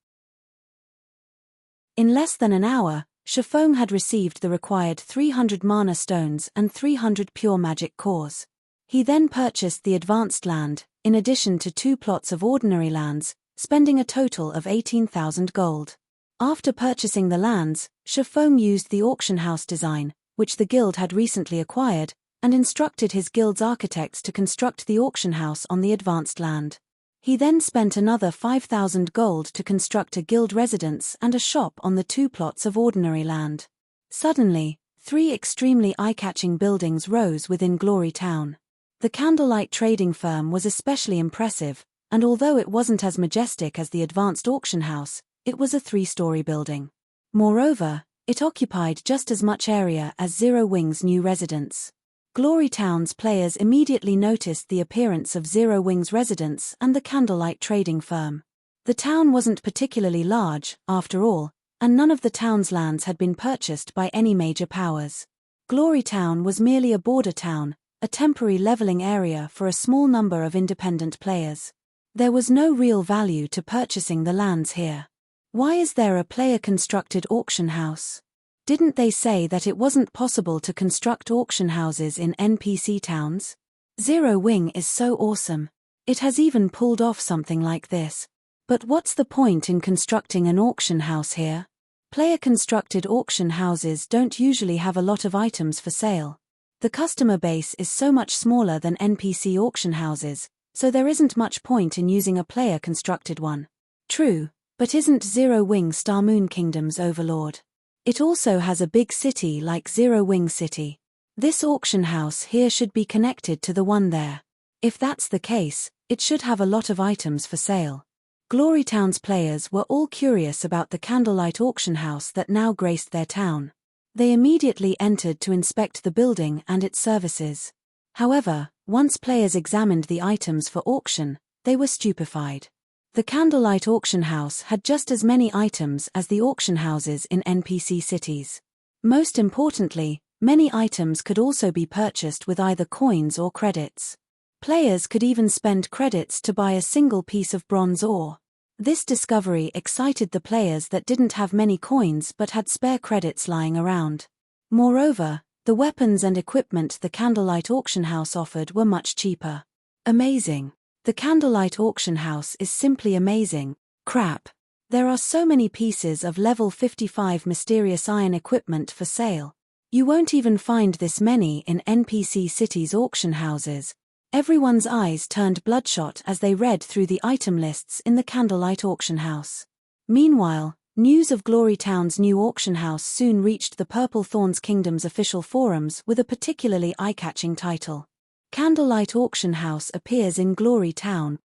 In less than an hour, Shafong had received the required 300 mana stones and 300 pure magic cores. He then purchased the advanced land, in addition to 2 plots of ordinary lands, spending a total of 18,000 gold. After purchasing the lands, Shafong used the auction house design, which the guild had recently acquired, and instructed his guild's architects to construct the auction house on the advanced land. He then spent another 5,000 gold to construct a guild residence and a shop on the 2 plots of ordinary land. Suddenly, 3 extremely eye-catching buildings rose within Glory Town. The candlelight trading firm was especially impressive, and although it wasn't as majestic as the advanced auction house, it was a 3-story building. Moreover, it occupied just as much area as 0 Wing's new residence. Glory Town's players immediately noticed the appearance of 0 Wing's residence and the candlelight trading firm. The town wasn't particularly large, after all, and none of the town's lands had been purchased by any major powers. Glory Town was merely a border town, a temporary leveling area for a small number of independent players. There was no real value to purchasing the lands here. Why is there a player-constructed auction house? Didn't they say that it wasn't possible to construct auction houses in NPC towns? Zero Wing is so awesome. It has even pulled off something like this. But what's the point in constructing an auction house here? Player-constructed auction houses don't usually have a lot of items for sale. The customer base is so much smaller than NPC auction houses, so there isn't much point in using a player-constructed one. True, but isn't Zero Wing Star Moon Kingdom's overlord? It also has a big city like Zero Wing City. This auction house here should be connected to the one there. If that's the case, it should have a lot of items for sale. Glory Town's players were all curious about the candlelight auction house that now graced their town. They immediately entered to inspect the building and its services. However, once players examined the items for auction, they were stupefied. The candlelight auction house had just as many items as the auction houses in NPC cities. Most importantly, many items could also be purchased with either coins or credits. Players could even spend credits to buy a single piece of bronze ore. This discovery excited the players that didn't have many coins but had spare credits lying around. Moreover, the weapons and equipment the candlelight auction house offered were much cheaper. Amazing. The candlelight auction house is simply amazing. Crap. There are so many pieces of level 55 mysterious iron equipment for sale. You won't even find this many in NPC cities' auction houses. Everyone's eyes turned bloodshot as they read through the item lists in the candlelight auction house. Meanwhile, news of Glory Town's new auction house soon reached the Purple Thorns Kingdom's official forums with a particularly eye-catching title. Candlelight Auction House appears in Glory Town.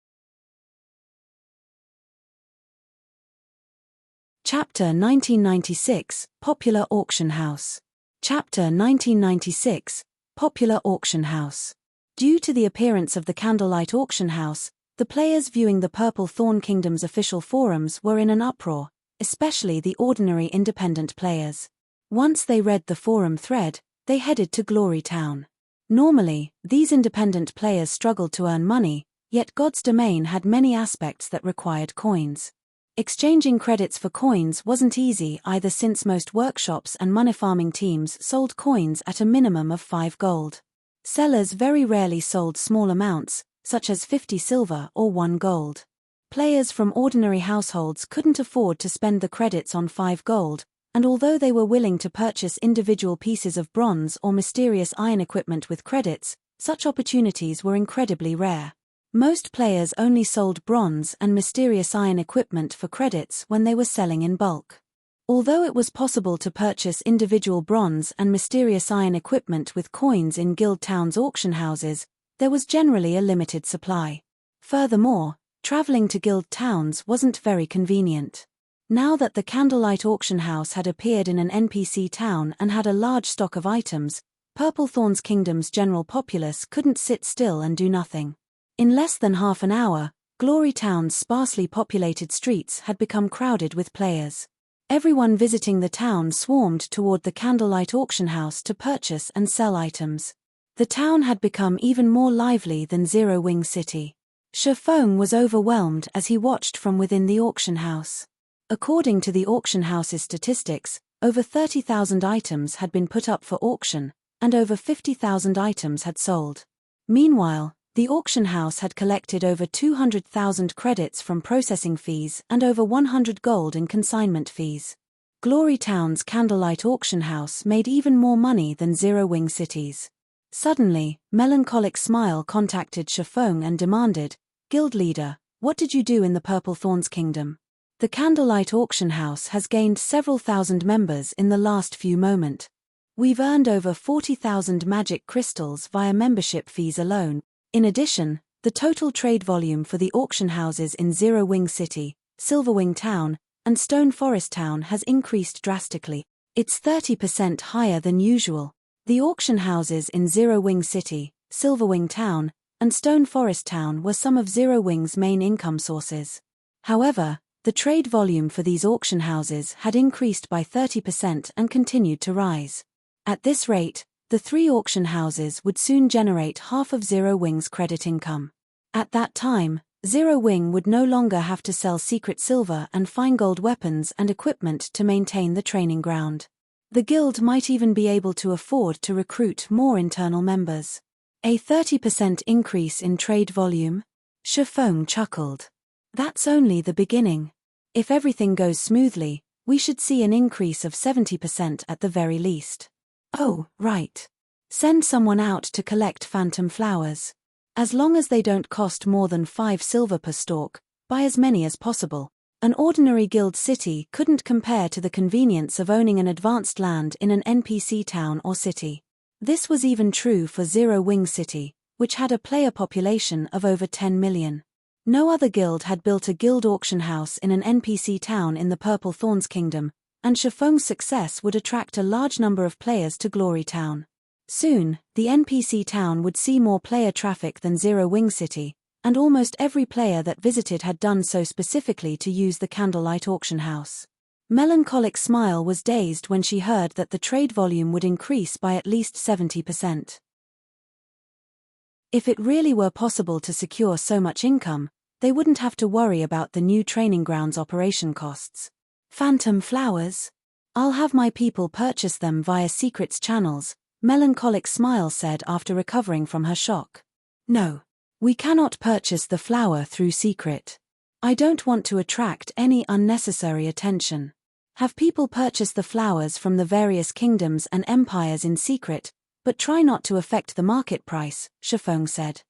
Chapter 1996, Popular Auction House. Chapter 1996, Popular Auction House. Due to the appearance of the Candlelight Auction House, the players viewing the Purple Thorn Kingdom's official forums were in an uproar, especially the ordinary independent players. Once they read the forum thread, they headed to Glory Town. Normally, these independent players struggled to earn money, yet God's Domain had many aspects that required coins. Exchanging credits for coins wasn't easy either since most workshops and money farming teams sold coins at a minimum of 5 gold. Sellers very rarely sold small amounts, such as 50 silver or 1 gold. Players from ordinary households couldn't afford to spend the credits on 5 gold, and although they were willing to purchase individual pieces of bronze or mysterious iron equipment with credits, such opportunities were incredibly rare. Most players only sold bronze and mysterious iron equipment for credits when they were selling in bulk. Although it was possible to purchase individual bronze and mysterious iron equipment with coins in Guild Town's auction houses, there was generally a limited supply. Furthermore, traveling to Guild Towns wasn't very convenient. Now that the Candlelight Auction House had appeared in an NPC town and had a large stock of items, Purple Thorns Kingdom's general populace couldn't sit still and do nothing. In less than half an hour, Glory Town's sparsely populated streets had become crowded with players. Everyone visiting the town swarmed toward the Candlelight Auction House to purchase and sell items. The town had become even more lively than Zero Wing City. Shifeng was overwhelmed as he watched from within the auction house. According to the auction house's statistics, over 30,000 items had been put up for auction, and over 50,000 items had sold. Meanwhile, the auction house had collected over 200,000 credits from processing fees and over 100 gold in consignment fees. Glory Town's Candlelight Auction House made even more money than Zero Wing City's. Suddenly, Melancholic Smile contacted Shifeng and demanded, "Guild leader, what did you do in the Purple Thorns Kingdom? The Candlelight Auction House has gained several thousand members in the last few moments. We've earned over 40,000 magic crystals via membership fees alone. In addition, the total trade volume for the auction houses in Zero Wing City, Silverwing Town, and Stone Forest Town has increased drastically. It's 30% higher than usual. The auction houses in Zero Wing City, Silverwing Town, and Stone Forest Town were some of Zero Wing's main income sources. However, The trade volume for these auction houses had increased by 30% and continued to rise. At this rate, the 3 auction houses would soon generate half of Zero Wing's credit income. At that time, Zero Wing would no longer have to sell secret silver and fine gold weapons and equipment to maintain the training ground. The guild might even be able to afford to recruit more internal members. A 30% increase in trade volume? Shifeng chuckled. That's only the beginning. If everything goes smoothly, we should see an increase of 70% at the very least. Oh, right. Send someone out to collect phantom flowers. As long as they don't cost more than 5 silver per stalk, buy as many as possible. An ordinary guild city couldn't compare to the convenience of owning an advanced land in an NPC town or city. This was even true for Zero Wing City, which had a player population of over 10 million. No other guild had built a guild auction house in an NPC town in the Purple Thorns Kingdom, and Shifeng's success would attract a large number of players to Glory Town. Soon, the NPC town would see more player traffic than Zero Wing City, and almost every player that visited had done so specifically to use the candlelight auction house. Melancholic Smile was dazed when she heard that the trade volume would increase by at least 70%. If it really were possible to secure so much income, they wouldn't have to worry about the new training grounds operation costs. Phantom flowers? I'll have my people purchase them via secrets channels, Melancholic Smile said after recovering from her shock. No. We cannot purchase the flower through secret. I don't want to attract any unnecessary attention. Have people purchase the flowers from the various kingdoms and empires in secret, but try not to affect the market price, Shifeng said.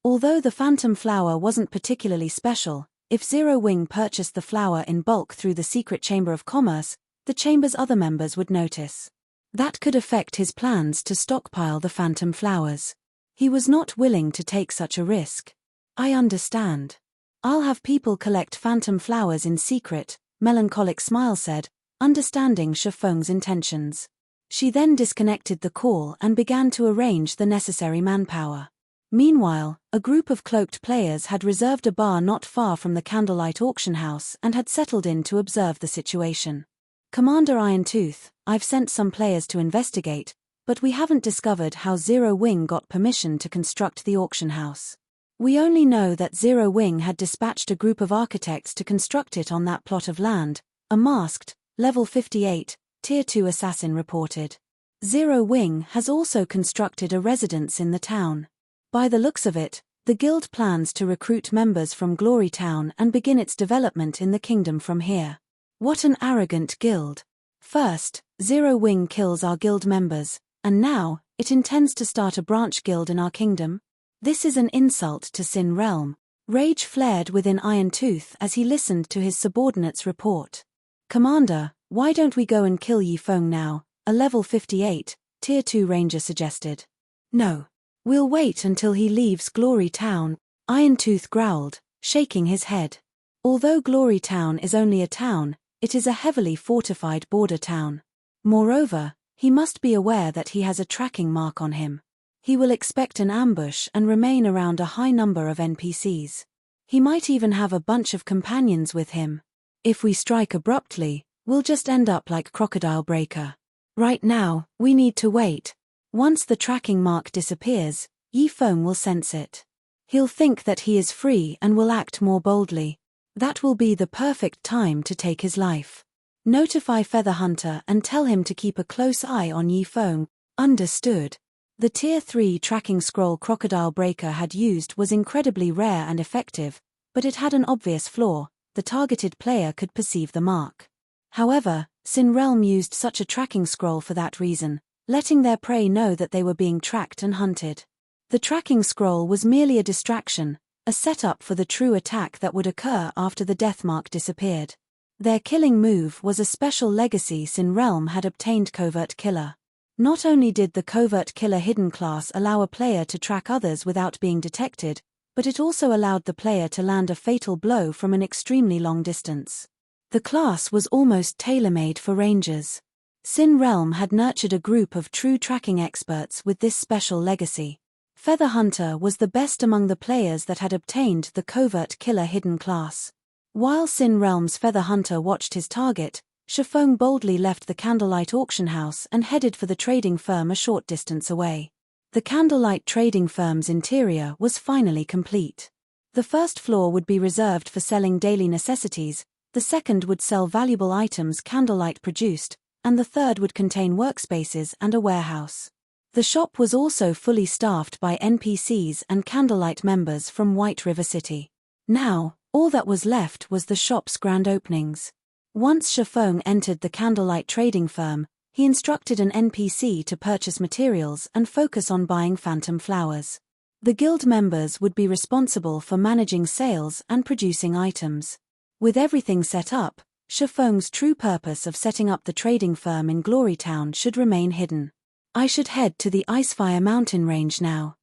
Although the phantom flower wasn't particularly special, if Zero Wing purchased the flower in bulk through the secret chamber of commerce, the chamber's other members would notice. That could affect his plans to stockpile the phantom flowers. He was not willing to take such a risk. I understand. I'll have people collect phantom flowers in secret, Melancholic Smile said, understanding Shifeng's intentions. She then disconnected the call and began to arrange the necessary manpower. Meanwhile, a group of cloaked players had reserved a bar not far from the candlelight auction house and had settled in to observe the situation. Commander Irontooth, I've sent some players to investigate, but we haven't discovered how Zero Wing got permission to construct the auction house. We only know that Zero Wing had dispatched a group of architects to construct it on that plot of land, a masked, level 58, Tier 2 assassin reported. Zero Wing has also constructed a residence in the town. By the looks of it, the guild plans to recruit members from Glory Town and begin its development in the kingdom from here. What an arrogant guild. First, Zero Wing kills our guild members, and now, it intends to start a branch guild in our kingdom? This is an insult to Sin Realm. Rage flared within Irontooth as he listened to his subordinate's report. Commander, why don't we go and kill Yifeng now? A level 58, Tier 2 ranger suggested. No. We'll wait until he leaves Glory Town, Irontooth growled, shaking his head. Although Glory Town is only a town, it is a heavily fortified border town. Moreover, he must be aware that he has a tracking mark on him. He will expect an ambush and remain around a high number of NPCs. He might even have a bunch of companions with him. If we strike abruptly, we'll just end up like Crocodile Breaker. Right now, we need to wait. Once the tracking mark disappears, Yifeng will sense it. He'll think that he is free and will act more boldly. That will be the perfect time to take his life. Notify Featherhunter and tell him to keep a close eye on Yifeng. Understood. The Tier 3 tracking scroll Crocodile Breaker had used was incredibly rare and effective, but it had an obvious flaw: the targeted player could perceive the mark. However, Sin Realm used such a tracking scroll for that reason, letting their prey know that they were being tracked and hunted. The tracking scroll was merely a distraction, a setup for the true attack that would occur after the deathmark disappeared. Their killing move was a special legacy Sin Realm had obtained: Covert Killer. Not only did the Covert Killer hidden class allow a player to track others without being detected, but it also allowed the player to land a fatal blow from an extremely long distance. The class was almost tailor-made for rangers. Sin Realm had nurtured a group of true tracking experts with this special legacy. Feather Hunter was the best among the players that had obtained the Covert Killer hidden class. While Sin Realm's Feather Hunter watched his target, Shifeng boldly left the Candlelight auction house and headed for the trading firm a short distance away. The Candlelight trading firm's interior was finally complete. The first floor would be reserved for selling daily necessities, the second would sell valuable items Candlelight produced, and the third would contain workspaces and a warehouse. The shop was also fully staffed by NPCs and Candlelight members from White River City. Now, all that was left was the shop's grand openings. Once Shifeng entered the Candlelight trading firm, he instructed an NPC to purchase materials and focus on buying phantom flowers. The guild members would be responsible for managing sales and producing items. With everything set up, Shifeng's true purpose of setting up the trading firm in Glorytown should remain hidden. I should head to the Icefire mountain range now.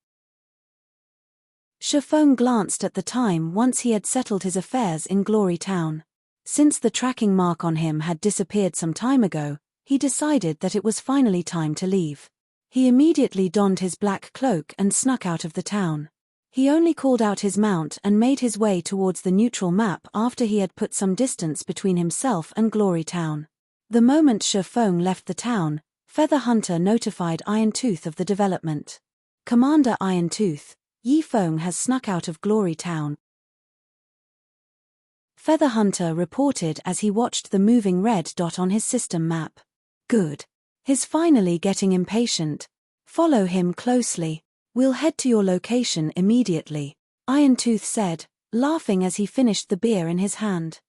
Shifeng glanced at the time once he had settled his affairs in Glorytown. Since the tracking mark on him had disappeared some time ago, he decided that it was finally time to leave. He immediately donned his black cloak and snuck out of the town. He only called out his mount and made his way towards the neutral map after he had put some distance between himself and Glorytown. The moment Shifeng left the town, Feather Hunter notified Irontooth of the development. Commander Irontooth, Yifeng has snuck out of Glorytown. Feather Hunter reported as he watched the moving red dot on his system map. Good. He's finally getting impatient. Follow him closely. We'll head to your location immediately, Irontooth said, laughing as he finished the beer in his hand.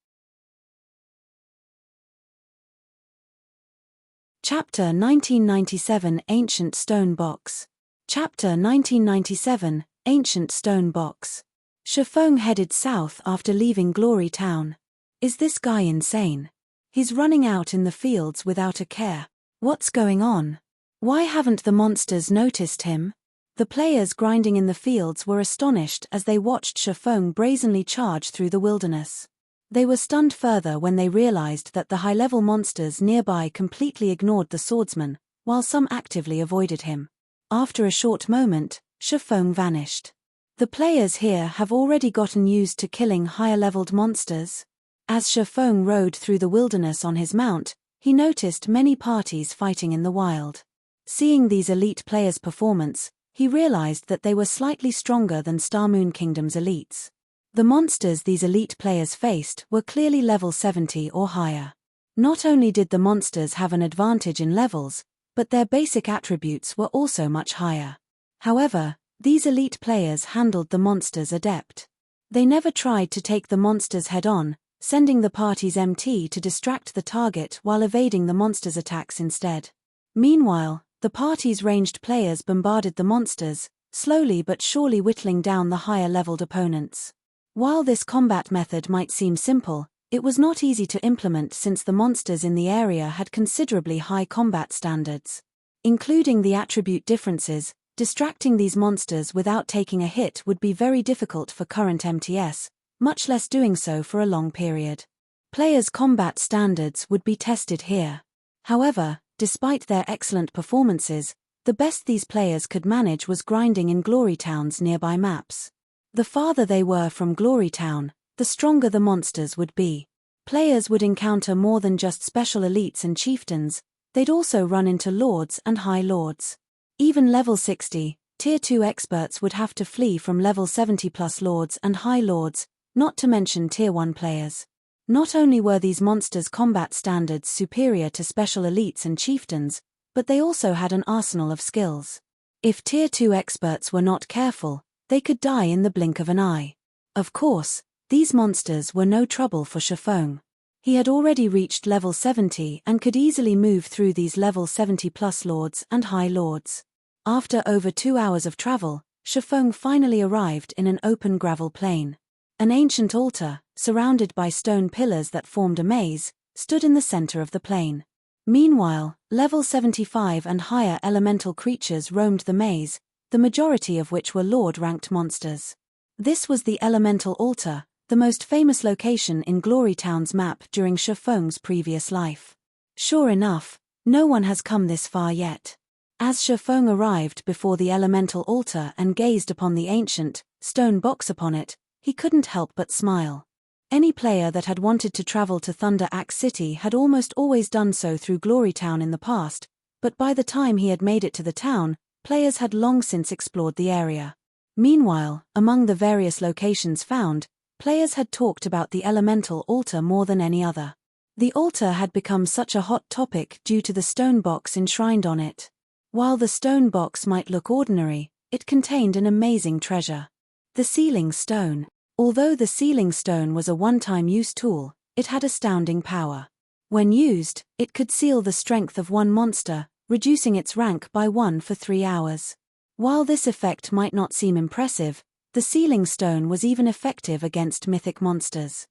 Chapter 1997 Ancient Stone Box. Chapter 1997 Ancient Stone Box. Shifeng headed south after leaving Glorytown. Is this guy insane? He's running out in the fields without a care. What's going on? Why haven't the monsters noticed him? The players grinding in the fields were astonished as they watched Shifeng brazenly charge through the wilderness. They were stunned further when they realized that the high-level monsters nearby completely ignored the swordsman, while some actively avoided him. After a short moment, Shifeng vanished. The players here have already gotten used to killing higher-leveled monsters. As Shifeng rode through the wilderness on his mount, he noticed many parties fighting in the wild. Seeing these elite players' performance, he realized that they were slightly stronger than Starmoon Kingdom's elites. The monsters these elite players faced were clearly level 70 or higher. Not only did the monsters have an advantage in levels, but their basic attributes were also much higher. However, these elite players handled the monsters adept. They never tried to take the monsters head-on, sending the party's MT to distract the target while evading the monsters' attacks instead. Meanwhile, the party's ranged players bombarded the monsters, slowly but surely whittling down the higher-leveled opponents. While this combat method might seem simple, it was not easy to implement since the monsters in the area had considerably high combat standards. Including the attribute differences, distracting these monsters without taking a hit would be very difficult for current MTS, much less doing so for a long period. Players' combat standards would be tested here. However, despite their excellent performances, the best these players could manage was grinding in Glorytown's nearby maps. The farther they were from Glorytown, the stronger the monsters would be. Players would encounter more than just special elites and chieftains, they'd also run into lords and high lords. Even level 60, tier 2 experts would have to flee from level 70 plus lords and high lords, not to mention tier 1 players. Not only were these monsters' combat standards superior to special elites and chieftains, but they also had an arsenal of skills. If tier 2 experts were not careful, they could die in the blink of an eye. Of course, these monsters were no trouble for Shifeng. He had already reached level 70 and could easily move through these level 70 plus lords and high lords. After over 2 hours of travel, Shifeng finally arrived in an open gravel plain. An ancient altar, surrounded by stone pillars that formed a maze, stood in the center of the plain. Meanwhile, level 75 and higher elemental creatures roamed the maze, the majority of which were Lord-ranked monsters. This was the elemental altar, the most famous location in Glorytown's map during Shifeng's previous life. Sure enough, no one has come this far yet. As Shifeng arrived before the elemental altar and gazed upon the ancient, stone box upon it, he couldn't help but smile. Any player that had wanted to travel to Thunder Axe City had almost always done so through Glory Town in the past, but by the time he had made it to the town, players had long since explored the area. Meanwhile, among the various locations found, players had talked about the elemental altar more than any other. The altar had become such a hot topic due to the stone box enshrined on it. While the stone box might look ordinary, it contained an amazing treasure. The sealing stone. Although the sealing stone was a one-time use tool, it had astounding power. When used, it could seal the strength of one monster, reducing its rank by 1 for 3 hours. While this effect might not seem impressive, the sealing stone was even effective against mythic monsters.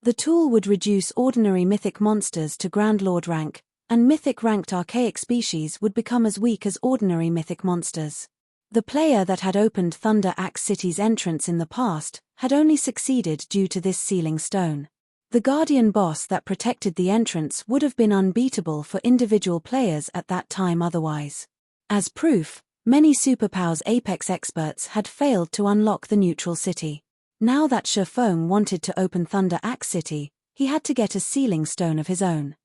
The tool would reduce ordinary mythic monsters to Grand Lord rank, and mythic-ranked archaic species would become as weak as ordinary mythic monsters. The player that had opened Thunder Axe City's entrance in the past had only succeeded due to this sealing stone. The guardian boss that protected the entrance would have been unbeatable for individual players at that time otherwise. As proof, many Superpow's Apex experts had failed to unlock the neutral city. Now that Shifeng wanted to open Thunder Axe City, he had to get a sealing stone of his own.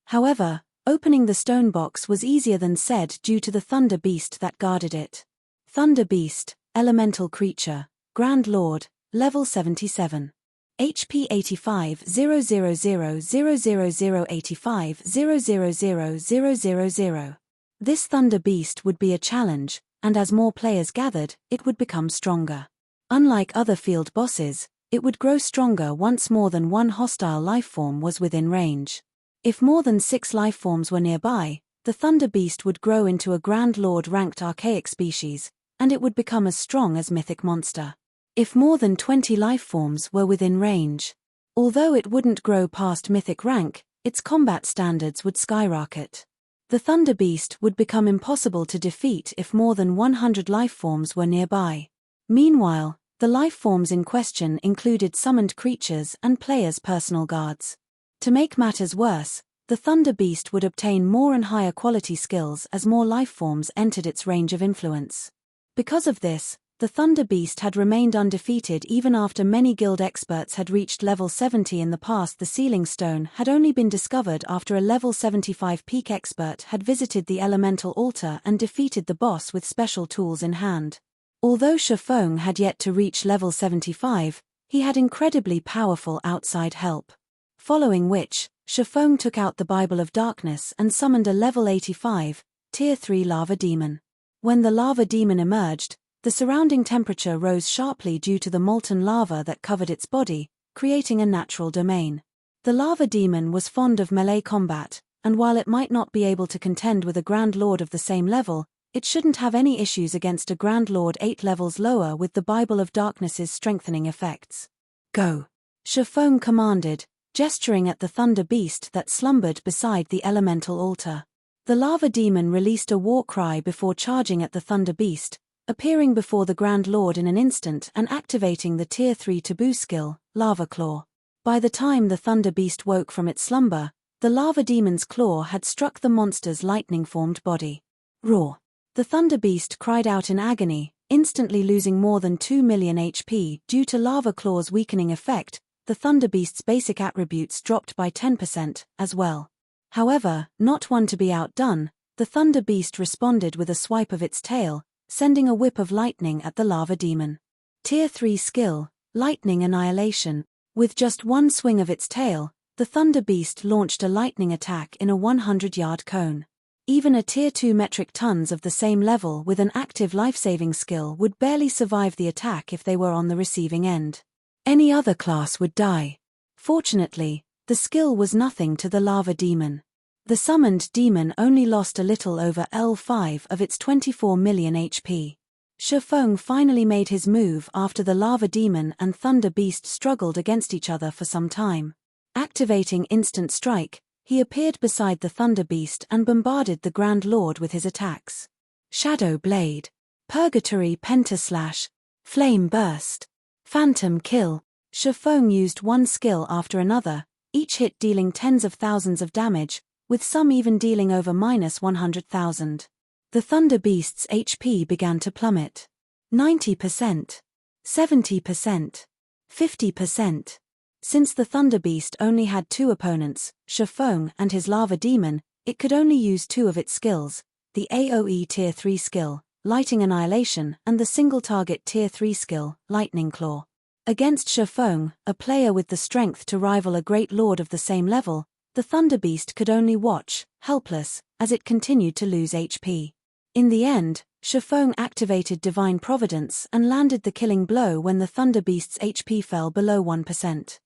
However, opening the stone box was easier than said due to the Thunder Beast that guarded it. Thunder Beast, Elemental Creature, Grand Lord, Level 77. HP 85 0000085 000000. This Thunder Beast would be a challenge, and as more players gathered, it would become stronger. Unlike other field bosses, it would grow stronger once more than one hostile lifeform was within range. If more than 6 lifeforms were nearby, the Thunder Beast would grow into a Grand Lord ranked archaic species, and it would become as strong as mythic monster. If more than 20 lifeforms were within range, although it wouldn't grow past mythic rank, its combat standards would skyrocket. The Thunder Beast would become impossible to defeat if more than 100 lifeforms were nearby. Meanwhile, the lifeforms in question included summoned creatures and players' personal guards. To make matters worse, the Thunder Beast would obtain more and higher quality skills as more lifeforms entered its range of influence. Because of this, the Thunder Beast had remained undefeated even after many guild experts had reached level 70 in the past. The sealing stone had only been discovered after a level 75 peak expert had visited the elemental altar and defeated the boss with special tools in hand. Although Shifeng had yet to reach level 75, he had incredibly powerful outside help. Following which, Shifeng took out the Bible of Darkness and summoned a level 85, Tier 3 lava demon. When the lava demon emerged, the surrounding temperature rose sharply due to the molten lava that covered its body, creating a natural domain. The lava demon was fond of melee combat, and while it might not be able to contend with a Grand Lord of the same level, it shouldn't have any issues against a Grand Lord 8 levels lower with the Bible of Darkness's strengthening effects. Go! Shifeng commanded, gesturing at the Thunder Beast that slumbered beside the elemental altar. The lava demon released a war cry before charging at the Thunder Beast, appearing before the Grand Lord in an instant and activating the Tier 3 taboo skill, Lava Claw. By the time the Thunder Beast woke from its slumber, the lava demon's claw had struck the monster's lightning-formed body. Roar! The Thunder Beast cried out in agony, instantly losing more than 2 million HP due to Lava Claw's weakening effect. The Thunder Beast's basic attributes dropped by 10% as well. However, not one to be outdone, the Thunder Beast responded with a swipe of its tail, sending a whip of lightning at the lava demon. Tier 3 skill, Lightning Annihilation. With just one swing of its tail, the Thunder Beast launched a lightning attack in a 100-yard cone. Even a Tier 2 metric tons of the same level with an active life-saving skill would barely survive the attack if they were on the receiving end. Any other class would die. Fortunately, the skill was nothing to the lava demon. The summoned demon only lost a little over L5 of its 24 million HP. Shifeng finally made his move after the lava demon and Thunder Beast struggled against each other for some time. Activating Instant Strike, he appeared beside the Thunder Beast and bombarded the Grand Lord with his attacks. Shadow Blade, Purgatory Pentaslash, Flame Burst, Phantom Kill. Shifeng used one skill after another, each hit dealing tens of thousands of damage, with some even dealing over -100,000. The Thunder Beast's HP began to plummet. 90%. 70%. 50%. Since the Thunder Beast only had two opponents, Shifeng and his Lava Demon, it could only use two of its skills, the AoE Tier 3 skill, Lighting Annihilation, and the single-target Tier 3 skill, Lightning Claw. Against Shifeng, a player with the strength to rival a great lord of the same level, the Thunder Beast could only watch, helpless, as it continued to lose HP. In the end, Shifeng activated Divine Providence and landed the killing blow when the Thunder Beast's HP fell below 1%.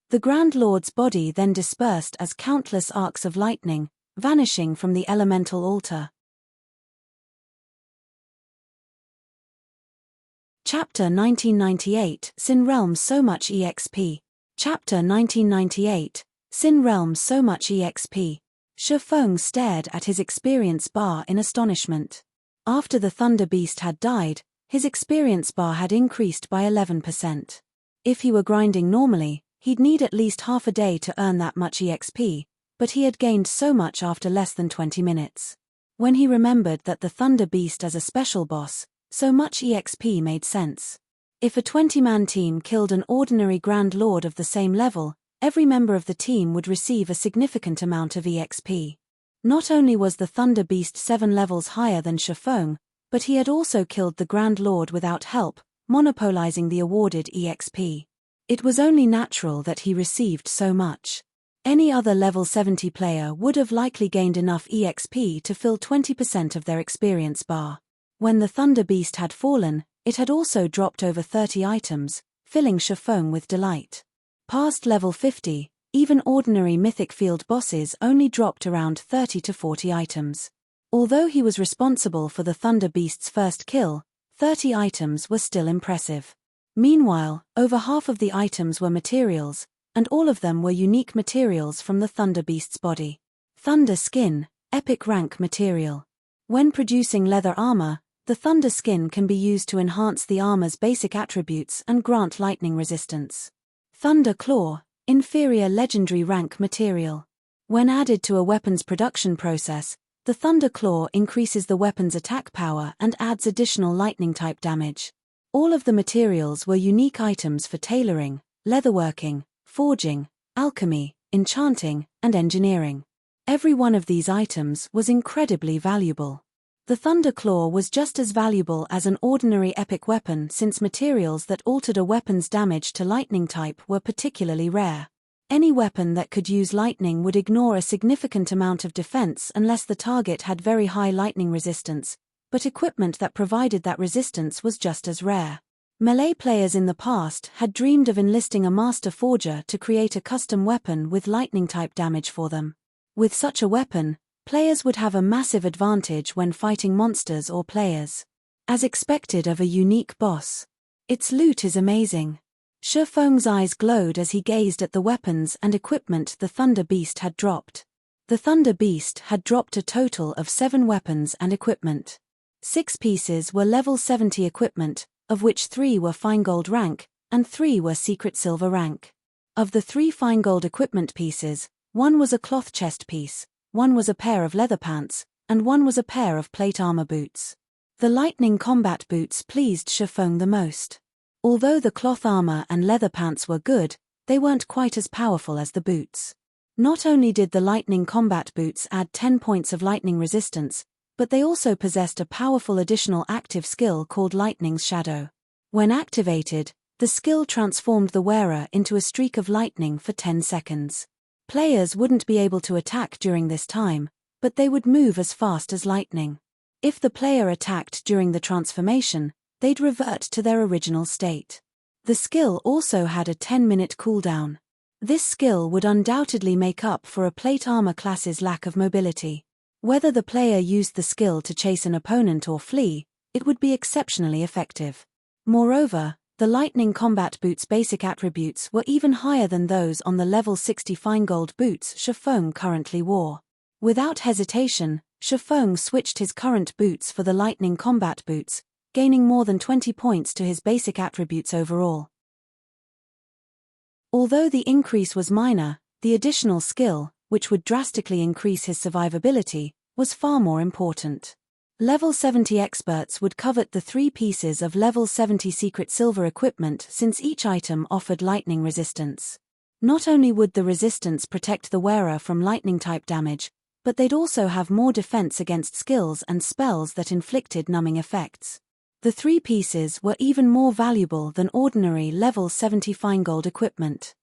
The Grand Lord's body then dispersed as countless arcs of lightning, vanishing from the elemental altar. Chapter 1998, Sin Realms So Much EXP. Chapter 1998, Sin Realms So Much EXP. Shifeng stared at his experience bar in astonishment. After the Thunder Beast had died, his experience bar had increased by 11%. If he were grinding normally, he'd need at least half a day to earn that much EXP, but he had gained so much after less than 20 minutes. When he remembered that the Thunder Beast as a special boss, so much EXP made sense. If a 20-man team killed an ordinary Grand Lord of the same level, every member of the team would receive a significant amount of EXP. Not only was the Thunder Beast 7 levels higher than Shifeng, but he had also killed the Grand Lord without help, monopolizing the awarded EXP. It was only natural that he received so much. Any other level 70 player would have likely gained enough EXP to fill 20% of their experience bar. When the Thunder Beast had fallen, it had also dropped over 30 items, filling Shifeng with delight. Past level 50, even ordinary mythic field bosses only dropped around 30 to 40 items. Although he was responsible for the Thunder Beast's first kill, 30 items were still impressive. Meanwhile, over half of the items were materials, and all of them were unique materials from the Thunder Beast's body. Thunder Skin, Epic Rank Material. When producing leather armor, the Thunder Skin can be used to enhance the armor's basic attributes and grant lightning resistance. Thunder Claw, Inferior Legendary Rank Material. When added to a weapon's production process, the Thunder Claw increases the weapon's attack power and adds additional lightning-type damage. All of the materials were unique items for tailoring, leatherworking, forging, alchemy, enchanting, and engineering. Every one of these items was incredibly valuable. The Thunder Claw was just as valuable as an ordinary epic weapon since materials that altered a weapon's damage to lightning type were particularly rare. Any weapon that could use lightning would ignore a significant amount of defense unless the target had very high lightning resistance, but equipment that provided that resistance was just as rare. Melee players in the past had dreamed of enlisting a master forger to create a custom weapon with lightning-type damage for them. With such a weapon, players would have a massive advantage when fighting monsters or players. As expected of a unique boss. Its loot is amazing. Shifeng's eyes glowed as he gazed at the weapons and equipment the Thunder Beast had dropped. The Thunder Beast had dropped a total of 7 weapons and equipment. 6 pieces were level 70 equipment, of which 3 were fine gold rank, and 3 were secret silver rank. Of the 3 fine gold equipment pieces, 1 was a cloth chest piece, 1 was a pair of leather pants, and 1 was a pair of plate armor boots. The lightning combat boots pleased Shifeng the most. Although the cloth armor and leather pants were good, they weren't quite as powerful as the boots. Not only did the lightning combat boots add 10 points of lightning resistance, but they also possessed a powerful additional active skill called Lightning's Shadow. When activated, the skill transformed the wearer into a streak of lightning for 10 seconds. Players wouldn't be able to attack during this time, but they would move as fast as lightning. If the player attacked during the transformation, they'd revert to their original state. The skill also had a 10-minute cooldown. This skill would undoubtedly make up for a plate armor class's lack of mobility. Whether the player used the skill to chase an opponent or flee, it would be exceptionally effective. Moreover, the lightning combat boots' basic attributes were even higher than those on the level 60 fine gold boots Shifeng currently wore. Without hesitation, Shifeng switched his current boots for the lightning combat boots, gaining more than 20 points to his basic attributes overall. Although the increase was minor, The additional skill, which would drastically increase his survivability, was far more important. Level 70 experts would covet the 3 pieces of level 70 secret silver equipment since each item offered lightning resistance. Not only would the resistance protect the wearer from lightning-type damage, but they'd also have more defense against skills and spells that inflicted numbing effects. The 3 pieces were even more valuable than ordinary level 70 fine gold equipment.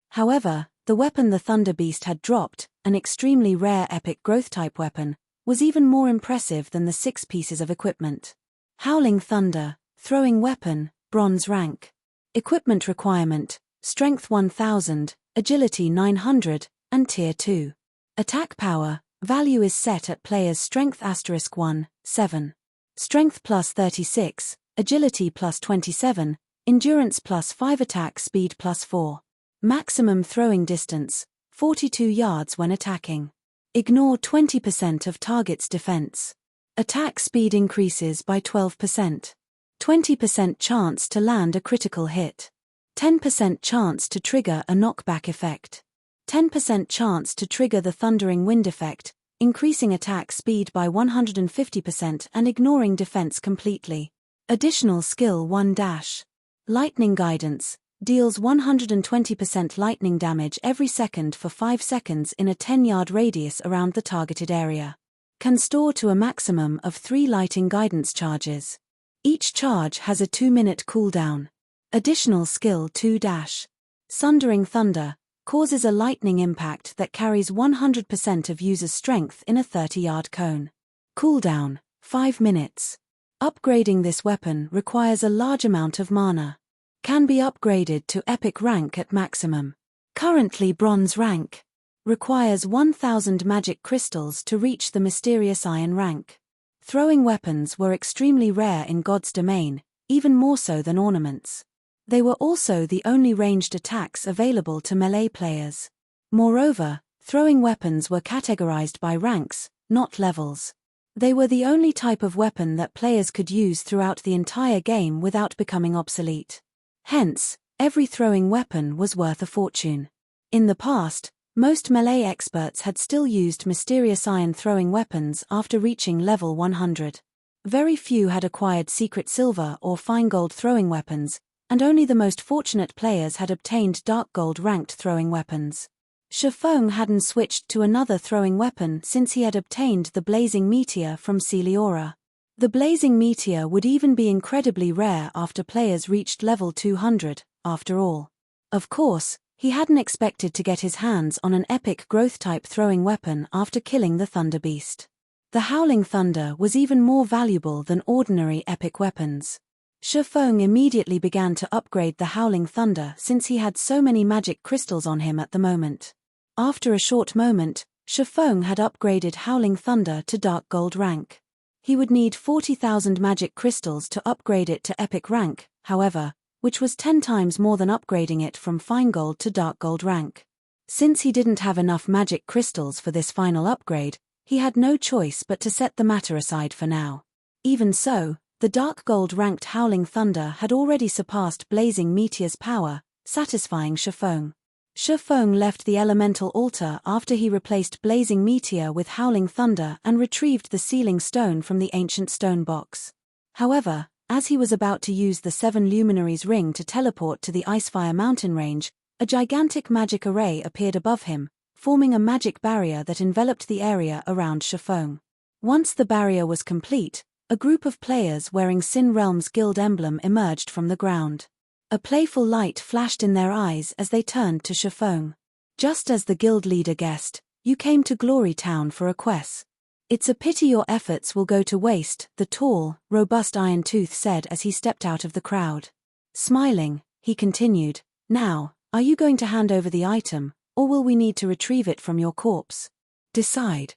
However, the weapon the Thunder Beast had dropped, an extremely rare epic growth-type weapon, was even more impressive than the 6 pieces of equipment. Howling Thunder, throwing weapon, bronze rank. Equipment requirement, strength 1000, agility 900, and tier 2. Attack power, value is set at player's strength *1, 7. Strength plus 36, agility plus 27, endurance plus 5, attack speed plus 4. Maximum throwing distance, 42 yards when attacking. Ignore 20% of target's defense. Attack speed increases by 12%. 20% chance to land a critical hit. 10% chance to trigger a knockback effect. 10% chance to trigger the thundering wind effect, increasing attack speed by 150% and ignoring defense completely. Additional skill 1 dash. Lightning guidance. Deals 120% lightning damage every second for 5 seconds in a 10-yard radius around the targeted area. Can store to a maximum of 3 lighting guidance charges. Each charge has a 2-minute cooldown. Additional skill 2 dash. Sundering Thunder. Causes a lightning impact that carries 100% of user's strength in a 30-yard cone. Cooldown 5 minutes. Upgrading this weapon requires a large amount of mana. Can be upgraded to epic rank at maximum. Currently bronze rank. Requires 1000 magic crystals to reach the mysterious iron rank. Throwing weapons were extremely rare in God's domain, even more so than ornaments. They were also the only ranged attacks available to melee players. Moreover, throwing weapons were categorized by ranks, not levels. They were the only type of weapon that players could use throughout the entire game without becoming obsolete. Hence, every throwing weapon was worth a fortune. In the past, most melee experts had still used mysterious iron throwing weapons after reaching level 100. Very few had acquired secret silver or fine gold throwing weapons, and only the most fortunate players had obtained dark gold ranked throwing weapons. Shifeng hadn't switched to another throwing weapon since he had obtained the blazing meteor from Celiora. The blazing meteor would even be incredibly rare after players reached level 200, after all. Of course, he hadn't expected to get his hands on an epic growth-type throwing weapon after killing the Thunder Beast. The Howling Thunder was even more valuable than ordinary epic weapons. Shifeng immediately began to upgrade the Howling Thunder since he had so many magic crystals on him at the moment. After a short moment, Shifeng had upgraded Howling Thunder to Dark Gold rank. He would need 40,000 magic crystals to upgrade it to epic rank, however, which was 10 times more than upgrading it from fine gold to dark gold rank. Since he didn't have enough magic crystals for this final upgrade, he had no choice but to set the matter aside for now. Even so, the dark gold ranked Howling Thunder had already surpassed Blazing Meteor's power, satisfying Shifeng. Shifeng left the elemental altar after he replaced Blazing Meteor with Howling Thunder and retrieved the sealing stone from the ancient stone box. However, as he was about to use the 7 Luminaries ring to teleport to the Icefire mountain range, a gigantic magic array appeared above him, forming a magic barrier that enveloped the area around Shifeng. Once the barrier was complete, a group of players wearing Sin Realm's guild emblem emerged from the ground. A playful light flashed in their eyes as they turned to Shifeng. Just as the guild leader guessed, you came to Glory Town for a quest. It's a pity your efforts will go to waste, the tall, robust Iron Tooth said as he stepped out of the crowd. Smiling, he continued, now, are you going to hand over the item, or will we need to retrieve it from your corpse? Decide.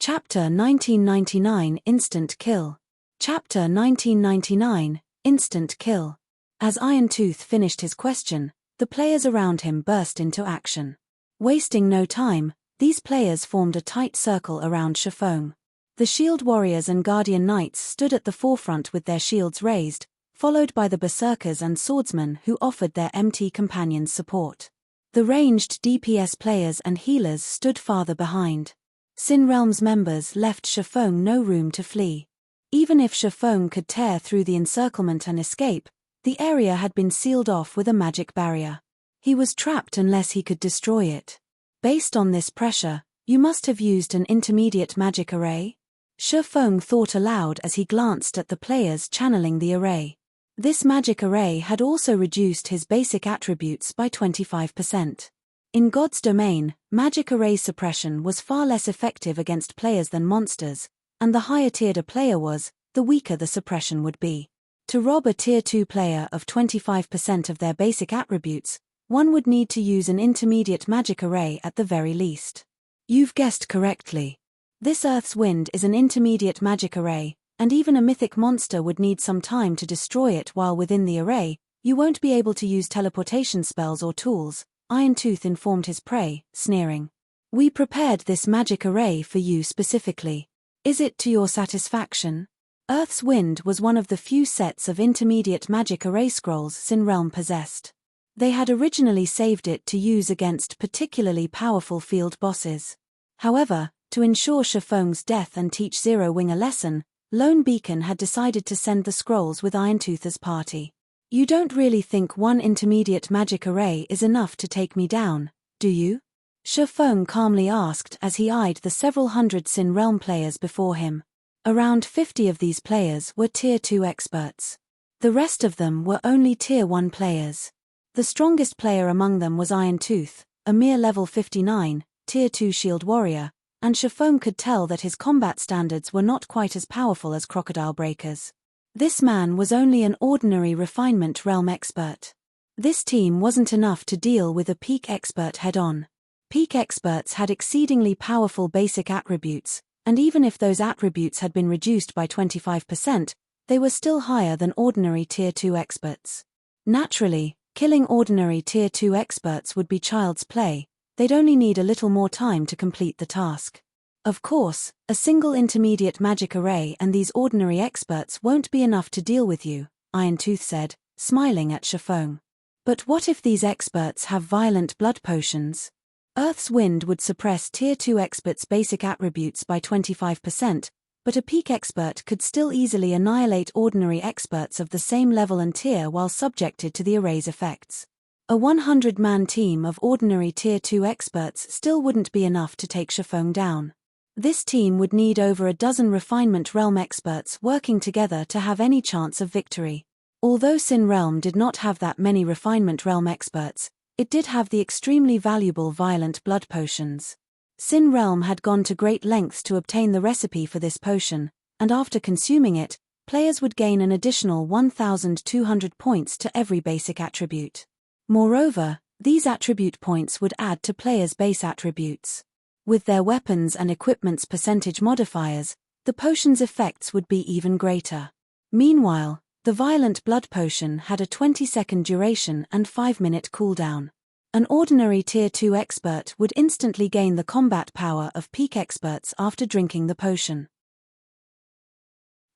Chapter 1999 Instant Kill. Chapter 1999, Instant Kill. As Iron Tooth finished his question, the players around him burst into action. Wasting no time, these players formed a tight circle around Shifeng. The shield warriors and guardian knights stood at the forefront with their shields raised, followed by the berserkers and swordsmen who offered their MT companions support. The ranged DPS players and healers stood farther behind. Sin Realm's members left Shifeng no room to flee. Even if Shifeng could tear through the encirclement and escape, the area had been sealed off with a magic barrier. He was trapped unless he could destroy it. Based on this pressure, you must have used an intermediate magic array? Shifeng thought aloud as he glanced at the players channeling the array. This magic array had also reduced his basic attributes by 25%. In God's domain, magic array suppression was far less effective against players than monsters, and the higher tiered a player was, the weaker the suppression would be. To rob a Tier 2 player of 25% of their basic attributes, one would need to use an intermediate magic array at the very least. You've guessed correctly. This Earth's Wind is an intermediate magic array, and even a mythic monster would need some time to destroy it while within the array. You won't be able to use teleportation spells or tools, Irontooth informed his prey, sneering. We prepared this magic array for you specifically. Is it to your satisfaction? Earth's Wind was one of the few sets of intermediate magic array scrolls Sin Realm possessed. They had originally saved it to use against particularly powerful field bosses. However, to ensure Shifeng's death and teach Zero Wing a lesson, Lone Beacon had decided to send the scrolls with Irontooth as party. You don't really think one intermediate magic array is enough to take me down, do you? Shifeng calmly asked as he eyed the several hundred Sin Realm players before him. Around 50 of these players were Tier 2 experts. The rest of them were only Tier 1 players. The strongest player among them was Irontooth, a mere level 59, Tier 2 shield warrior, and Shifeng could tell that his combat standards were not quite as powerful as Crocodile Breaker's. This man was only an ordinary refinement realm expert. This team wasn't enough to deal with a peak expert head-on. Peak experts had exceedingly powerful basic attributes, and even if those attributes had been reduced by 25%, they were still higher than ordinary Tier 2 experts. Naturally, killing ordinary Tier 2 experts would be child's play. They'd only need a little more time to complete the task. Of course, a single intermediate magic array and these ordinary experts won't be enough to deal with you, Irontooth said, smiling at Shifeng. But what if these experts have violent blood potions? Earth's Wind would suppress Tier 2 experts' basic attributes by 25%, but a peak expert could still easily annihilate ordinary experts of the same level and tier while subjected to the array's effects. A 100-man team of ordinary Tier 2 experts still wouldn't be enough to take Shifeng down. This team would need over a dozen refinement realm experts working together to have any chance of victory. Although Sin Realm did not have that many refinement realm experts, it did have the extremely valuable violent blood potions. Sin Realm had gone to great lengths to obtain the recipe for this potion, and after consuming it, players would gain an additional 1,200 points to every basic attribute. Moreover, these attribute points would add to players' base attributes. With their weapons and equipment's percentage modifiers, the potion's effects would be even greater. Meanwhile, the violent blood potion had a 20-second duration and 5-minute cooldown. An ordinary Tier 2 expert would instantly gain the combat power of peak experts after drinking the potion.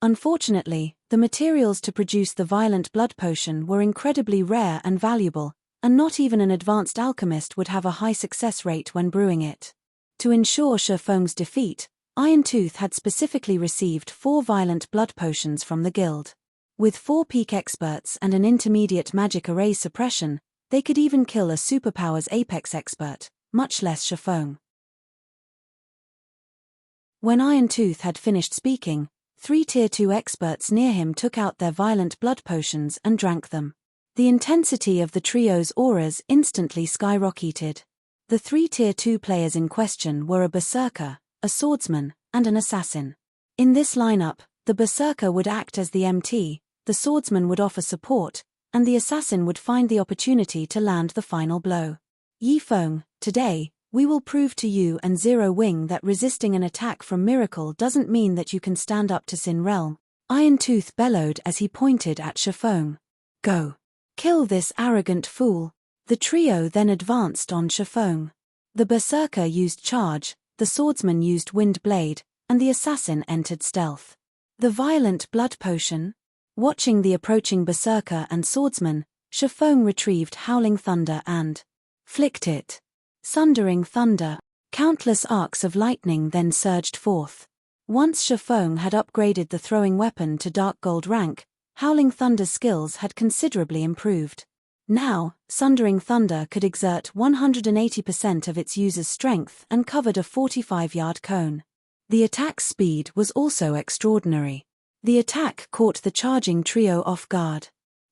Unfortunately, the materials to produce the violent blood potion were incredibly rare and valuable, and not even an advanced alchemist would have a high success rate when brewing it. To ensure Shifeng's defeat, Irontooth had specifically received 4 violent blood potions from the guild. With 4 peak experts and an intermediate magic array suppression, they could even kill a superpowers apex expert, much less Shifeng. When Irontooth had finished speaking, 3 Tier 2 experts near him took out their violent blood potions and drank them. The intensity of the trio's auras instantly skyrocketed. The 3 Tier 2 players in question were a berserker, a swordsman, and an assassin. In this lineup, the berserker would act as the MT, the swordsman would offer support, and the assassin would find the opportunity to land the final blow. Yifeng, today, we will prove to you and Zero Wing that resisting an attack from Miracle doesn't mean that you can stand up to Sin Realm, Irontooth bellowed as he pointed at Shifeng. Go. Kill this arrogant fool. The trio then advanced on Shifeng. The berserker used charge, the swordsman used wind blade, and the assassin entered stealth. The violent blood potion? Watching the approaching berserker and swordsman, Shifeng retrieved Howling Thunder and flicked it. Sundering thunder. Countless arcs of lightning then surged forth. Once Shifeng had upgraded the throwing weapon to Dark Gold rank, Howling Thunder's skills had considerably improved. Now, Sundering Thunder could exert 180% of its user's strength and covered a 45-yard cone. The attack's speed was also extraordinary. The attack caught the charging trio off guard.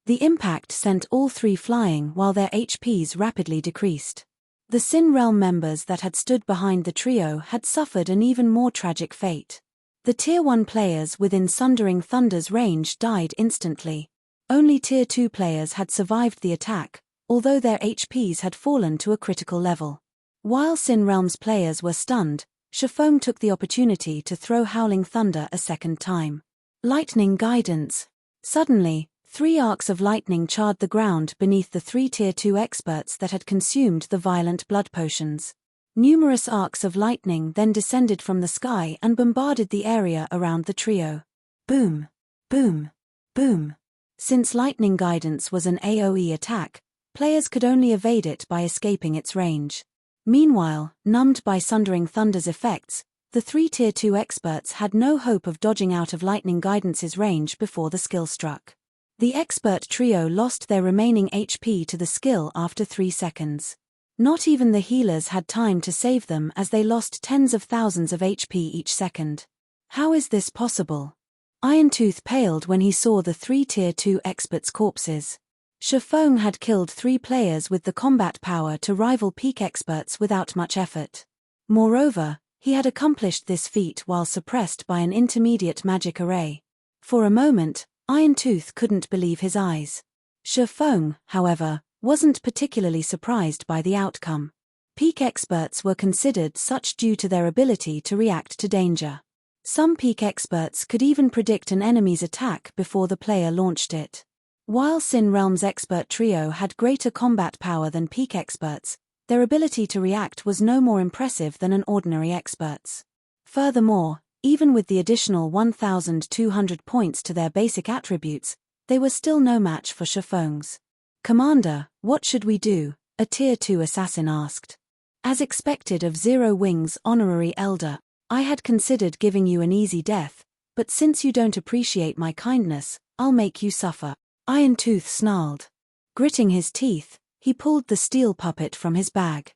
The impact sent all three flying while their HPs rapidly decreased. The Sin Realm members that had stood behind the trio had suffered an even more tragic fate. The Tier 1 players within Sundering Thunder's range died instantly. Only Tier 2 players had survived the attack, although their HPs had fallen to a critical level. While Sin Realm's players were stunned, Shifeng took the opportunity to throw Howling Thunder a second time. Lightning Guidance. Suddenly, 3 arcs of lightning charred the ground beneath the 3 Tier 2 experts that had consumed the violent blood potions. Numerous arcs of lightning then descended from the sky and bombarded the area around the trio. Boom! Boom! Boom! Since Lightning Guidance was an AoE attack, players could only evade it by escaping its range. Meanwhile, numbed by Sundering Thunder's effects, the 3 Tier 2 experts had no hope of dodging out of Lightning Guidance's range before the skill struck. The expert trio lost their remaining HP to the skill after 3 seconds. Not even the healers had time to save them as they lost tens of thousands of HP each second. How is this possible? Irontooth paled when he saw the 3 Tier 2 experts' corpses. Shifeng had killed 3 players with the combat power to rival peak experts without much effort. Moreover, he had accomplished this feat while suppressed by an intermediate magic array. For a moment, Irontooth couldn't believe his eyes. Shifeng, however, wasn't particularly surprised by the outcome. Peak experts were considered such due to their ability to react to danger. Some peak experts could even predict an enemy's attack before the player launched it. While Sin Realm's expert trio had greater combat power than peak experts, their ability to react was no more impressive than an ordinary expert's. Furthermore, even with the additional 1,200 points to their basic attributes, they were still no match for Shifeng's. "Commander, what should we do?" a Tier 2 assassin asked. "As expected of Zero Wings Honorary Elder, I had considered giving you an easy death, but since you don't appreciate my kindness, I'll make you suffer." Irontooth snarled. Gritting his teeth, he pulled the steel puppet from his bag.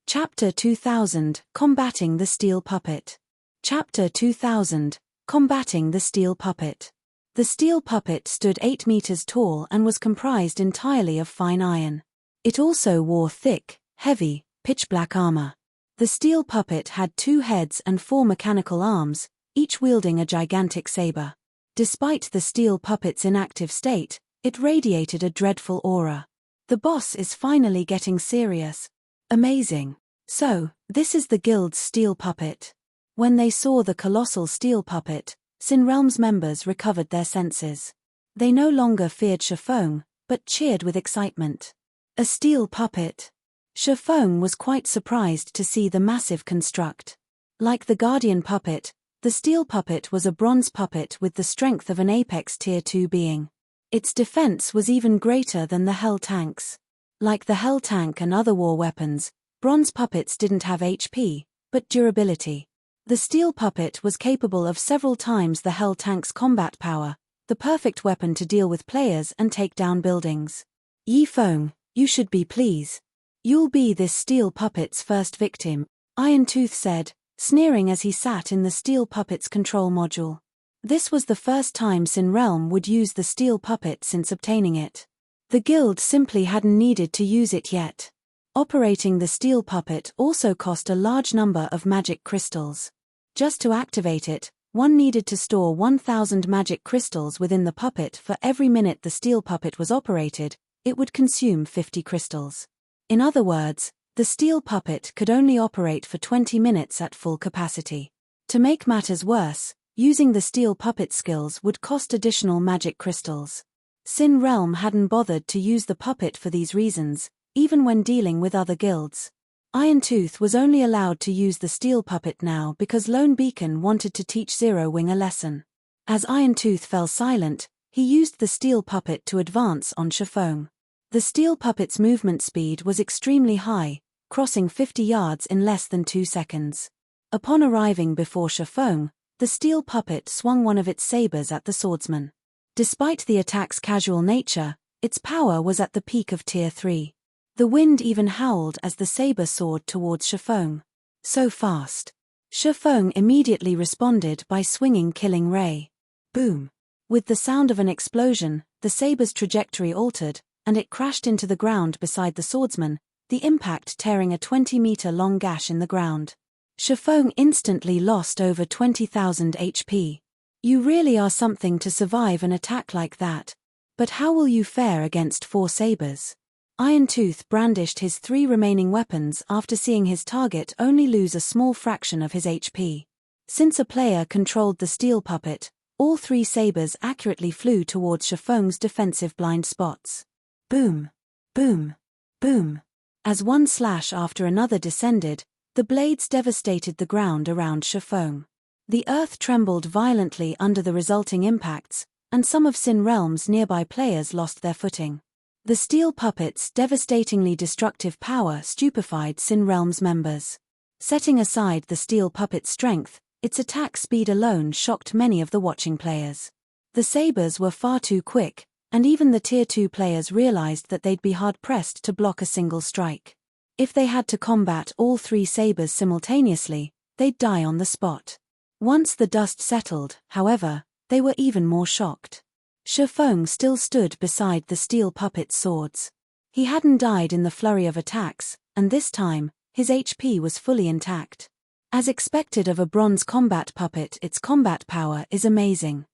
Chapter 2000, Combating the Steel Puppet. Chapter 2000, Combating the Steel Puppet. The steel puppet stood 8 meters tall and was comprised entirely of fine iron. It also wore thick, heavy, pitch-black armor. The steel puppet had 2 heads and 4 mechanical arms, each wielding a gigantic saber. Despite the steel puppet's inactive state, it radiated a dreadful aura. The boss is finally getting serious. Amazing. So, this is the guild's steel puppet. When they saw the colossal steel puppet, Sin Realm's members recovered their senses. They no longer feared Shifeng, but cheered with excitement. A steel puppet. Shifeng was quite surprised to see the massive construct. Like the Guardian puppet, the steel puppet was a bronze puppet with the strength of an Apex Tier 2 being. Its defense was even greater than the Hell tanks. Like the Hell tank and other war weapons, bronze puppets didn't have HP, but durability. The steel puppet was capable of several times the Hell tank's combat power, the perfect weapon to deal with players and take down buildings. "Yifeng, you should be pleased. You'll be this steel puppet's first victim," Irontooth said, sneering as he sat in the steel puppet's control module. This was the first time Sin Realm would use the steel puppet since obtaining it. The guild simply hadn't needed to use it yet. Operating the steel puppet also cost a large number of magic crystals. Just to activate it, one needed to store 1,000 magic crystals within the puppet. For every minute the steel puppet was operated, it would consume 50 crystals. In other words, the steel puppet could only operate for 20 minutes at full capacity. To make matters worse, using the steel puppet skills would cost additional magic crystals. Sin Realm hadn't bothered to use the puppet for these reasons, even when dealing with other guilds. Iron Tooth was only allowed to use the steel puppet now because Lone Beacon wanted to teach Zero Wing a lesson. As Iron Tooth fell silent, he used the steel puppet to advance on Shifeng. The steel puppet's movement speed was extremely high, crossing 50 yards in less than 2 seconds. Upon arriving before Shifeng, the steel puppet swung one of its sabers at the swordsman. Despite the attack's casual nature, its power was at the peak of Tier 3. The wind even howled as the saber soared towards Shifeng. So fast. Shifeng immediately responded by swinging Killing Ray. Boom. With the sound of an explosion, the saber's trajectory altered, and it crashed into the ground beside the swordsman, the impact tearing a 20-meter-long gash in the ground. Shifeng instantly lost over 20,000 HP. You really are something to survive an attack like that. But how will you fare against 4 sabers? Iron Tooth brandished his 3 remaining weapons after seeing his target only lose a small fraction of his HP. Since a player controlled the steel puppet, all 3 sabers accurately flew towards Shifeng's defensive blind spots. Boom! Boom! Boom! As one slash after another descended, the blades devastated the ground around Shifeng. The earth trembled violently under the resulting impacts, and some of Sin Realm's nearby players lost their footing. The steel puppet's devastatingly destructive power stupefied Sin Realm's members. Setting aside the steel puppet's strength, its attack speed alone shocked many of the watching players. The sabers were far too quick, and even the Tier 2 players realized that they'd be hard-pressed to block a single strike. If they had to combat all 3 sabers simultaneously, they'd die on the spot. Once the dust settled, however, they were even more shocked. Shifeng still stood beside the steel puppet's swords. He hadn't died in the flurry of attacks, and this time, his HP was fully intact. As expected of a bronze combat puppet, its combat power is amazing.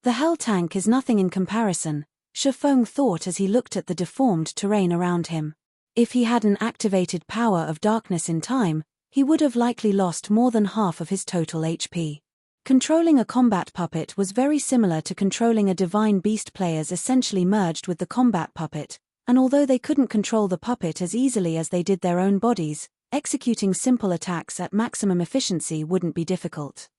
The Hell Tank is nothing in comparison, Shifeng thought as he looked at the deformed terrain around him. If he had an activated power of darkness in time, he would have likely lost more than half of his total HP. Controlling a combat puppet was very similar to controlling a divine beast. Players essentially merged with the combat puppet, and although they couldn't control the puppet as easily as they did their own bodies, executing simple attacks at maximum efficiency wouldn't be difficult.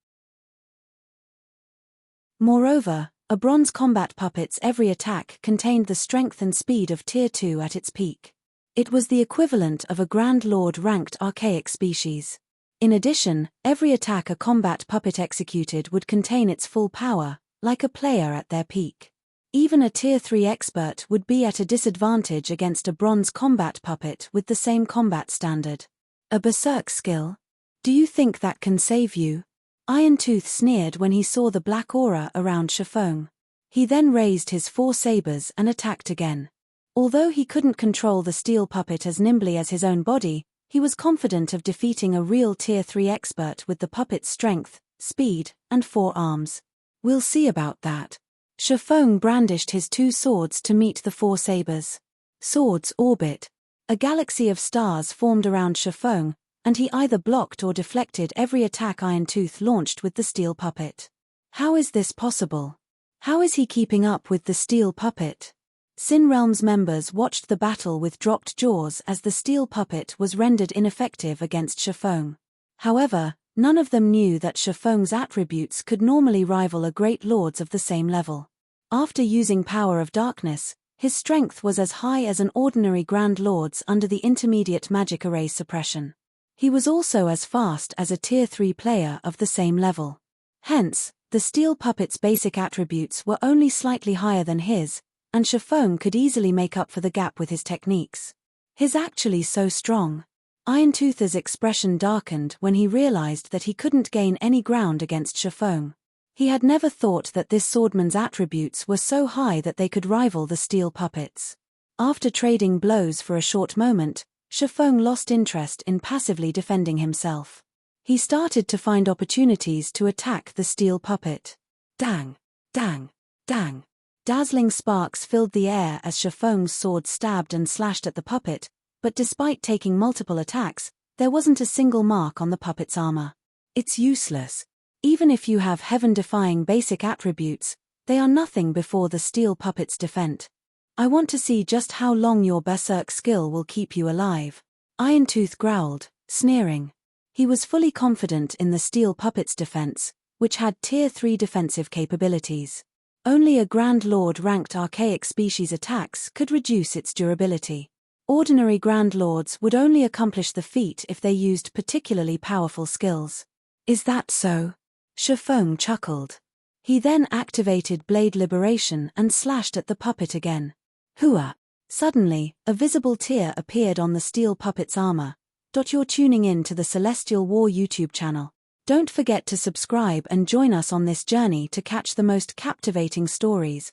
Moreover, a bronze combat puppet's every attack contained the strength and speed of Tier 2 at its peak. It was the equivalent of a Grand Lord-ranked archaic species. In addition, every attack a combat puppet executed would contain its full power, like a player at their peak. Even a Tier 3 expert would be at a disadvantage against a bronze combat puppet with the same combat standard. A berserk skill? Do you think that can save you? Iron Tooth sneered when he saw the black aura around Shifeng. He then raised his 4 sabers and attacked again. Although he couldn't control the steel puppet as nimbly as his own body, he was confident of defeating a real Tier 3 expert with the puppet's strength, speed, and 4 arms. We'll see about that. Shifeng brandished his 2 swords to meet the 4 sabers. Swords orbit. A galaxy of stars formed around Shifeng, and he either blocked or deflected every attack Iron Tooth launched with the steel puppet. How is this possible? How is he keeping up with the steel puppet? Sin Realm's members watched the battle with dropped jaws as the steel puppet was rendered ineffective against Shifeng. However, none of them knew that Shifeng's attributes could normally rival a great lord's of the same level. After using Power of Darkness, his strength was as high as an ordinary Grand Lord's under the intermediate magic array suppression. He was also as fast as a Tier 3 player of the same level. Hence, the steel puppet's basic attributes were only slightly higher than his, and Shifeng could easily make up for the gap with his techniques. He's actually so strong. Iron Tooth's expression darkened when he realized that he couldn't gain any ground against Shifeng. He had never thought that this swordman's attributes were so high that they could rival the steel puppets. After trading blows for a short moment, Shifeng lost interest in passively defending himself. He started to find opportunities to attack the steel puppet. Dang! Dang! Dang! Dazzling sparks filled the air as Shifeng's sword stabbed and slashed at the puppet, but despite taking multiple attacks, there wasn't a single mark on the puppet's armor. It's useless. Even if you have heaven-defying basic attributes, they are nothing before the steel puppet's defense. I want to see just how long your berserk skill will keep you alive. Irontooth growled, sneering. He was fully confident in the steel puppet's defense, which had Tier 3 defensive capabilities. Only a Grand Lord-ranked archaic species attacks could reduce its durability. Ordinary Grand Lords would only accomplish the feat if they used particularly powerful skills. Is that so? Shifeng chuckled. He then activated Blade Liberation and slashed at the puppet again. Hooah! Suddenly, a visible tear appeared on the steel puppet's armor. You're tuning in to the Celestial War YouTube channel. Don't forget to subscribe and join us on this journey to catch the most captivating stories,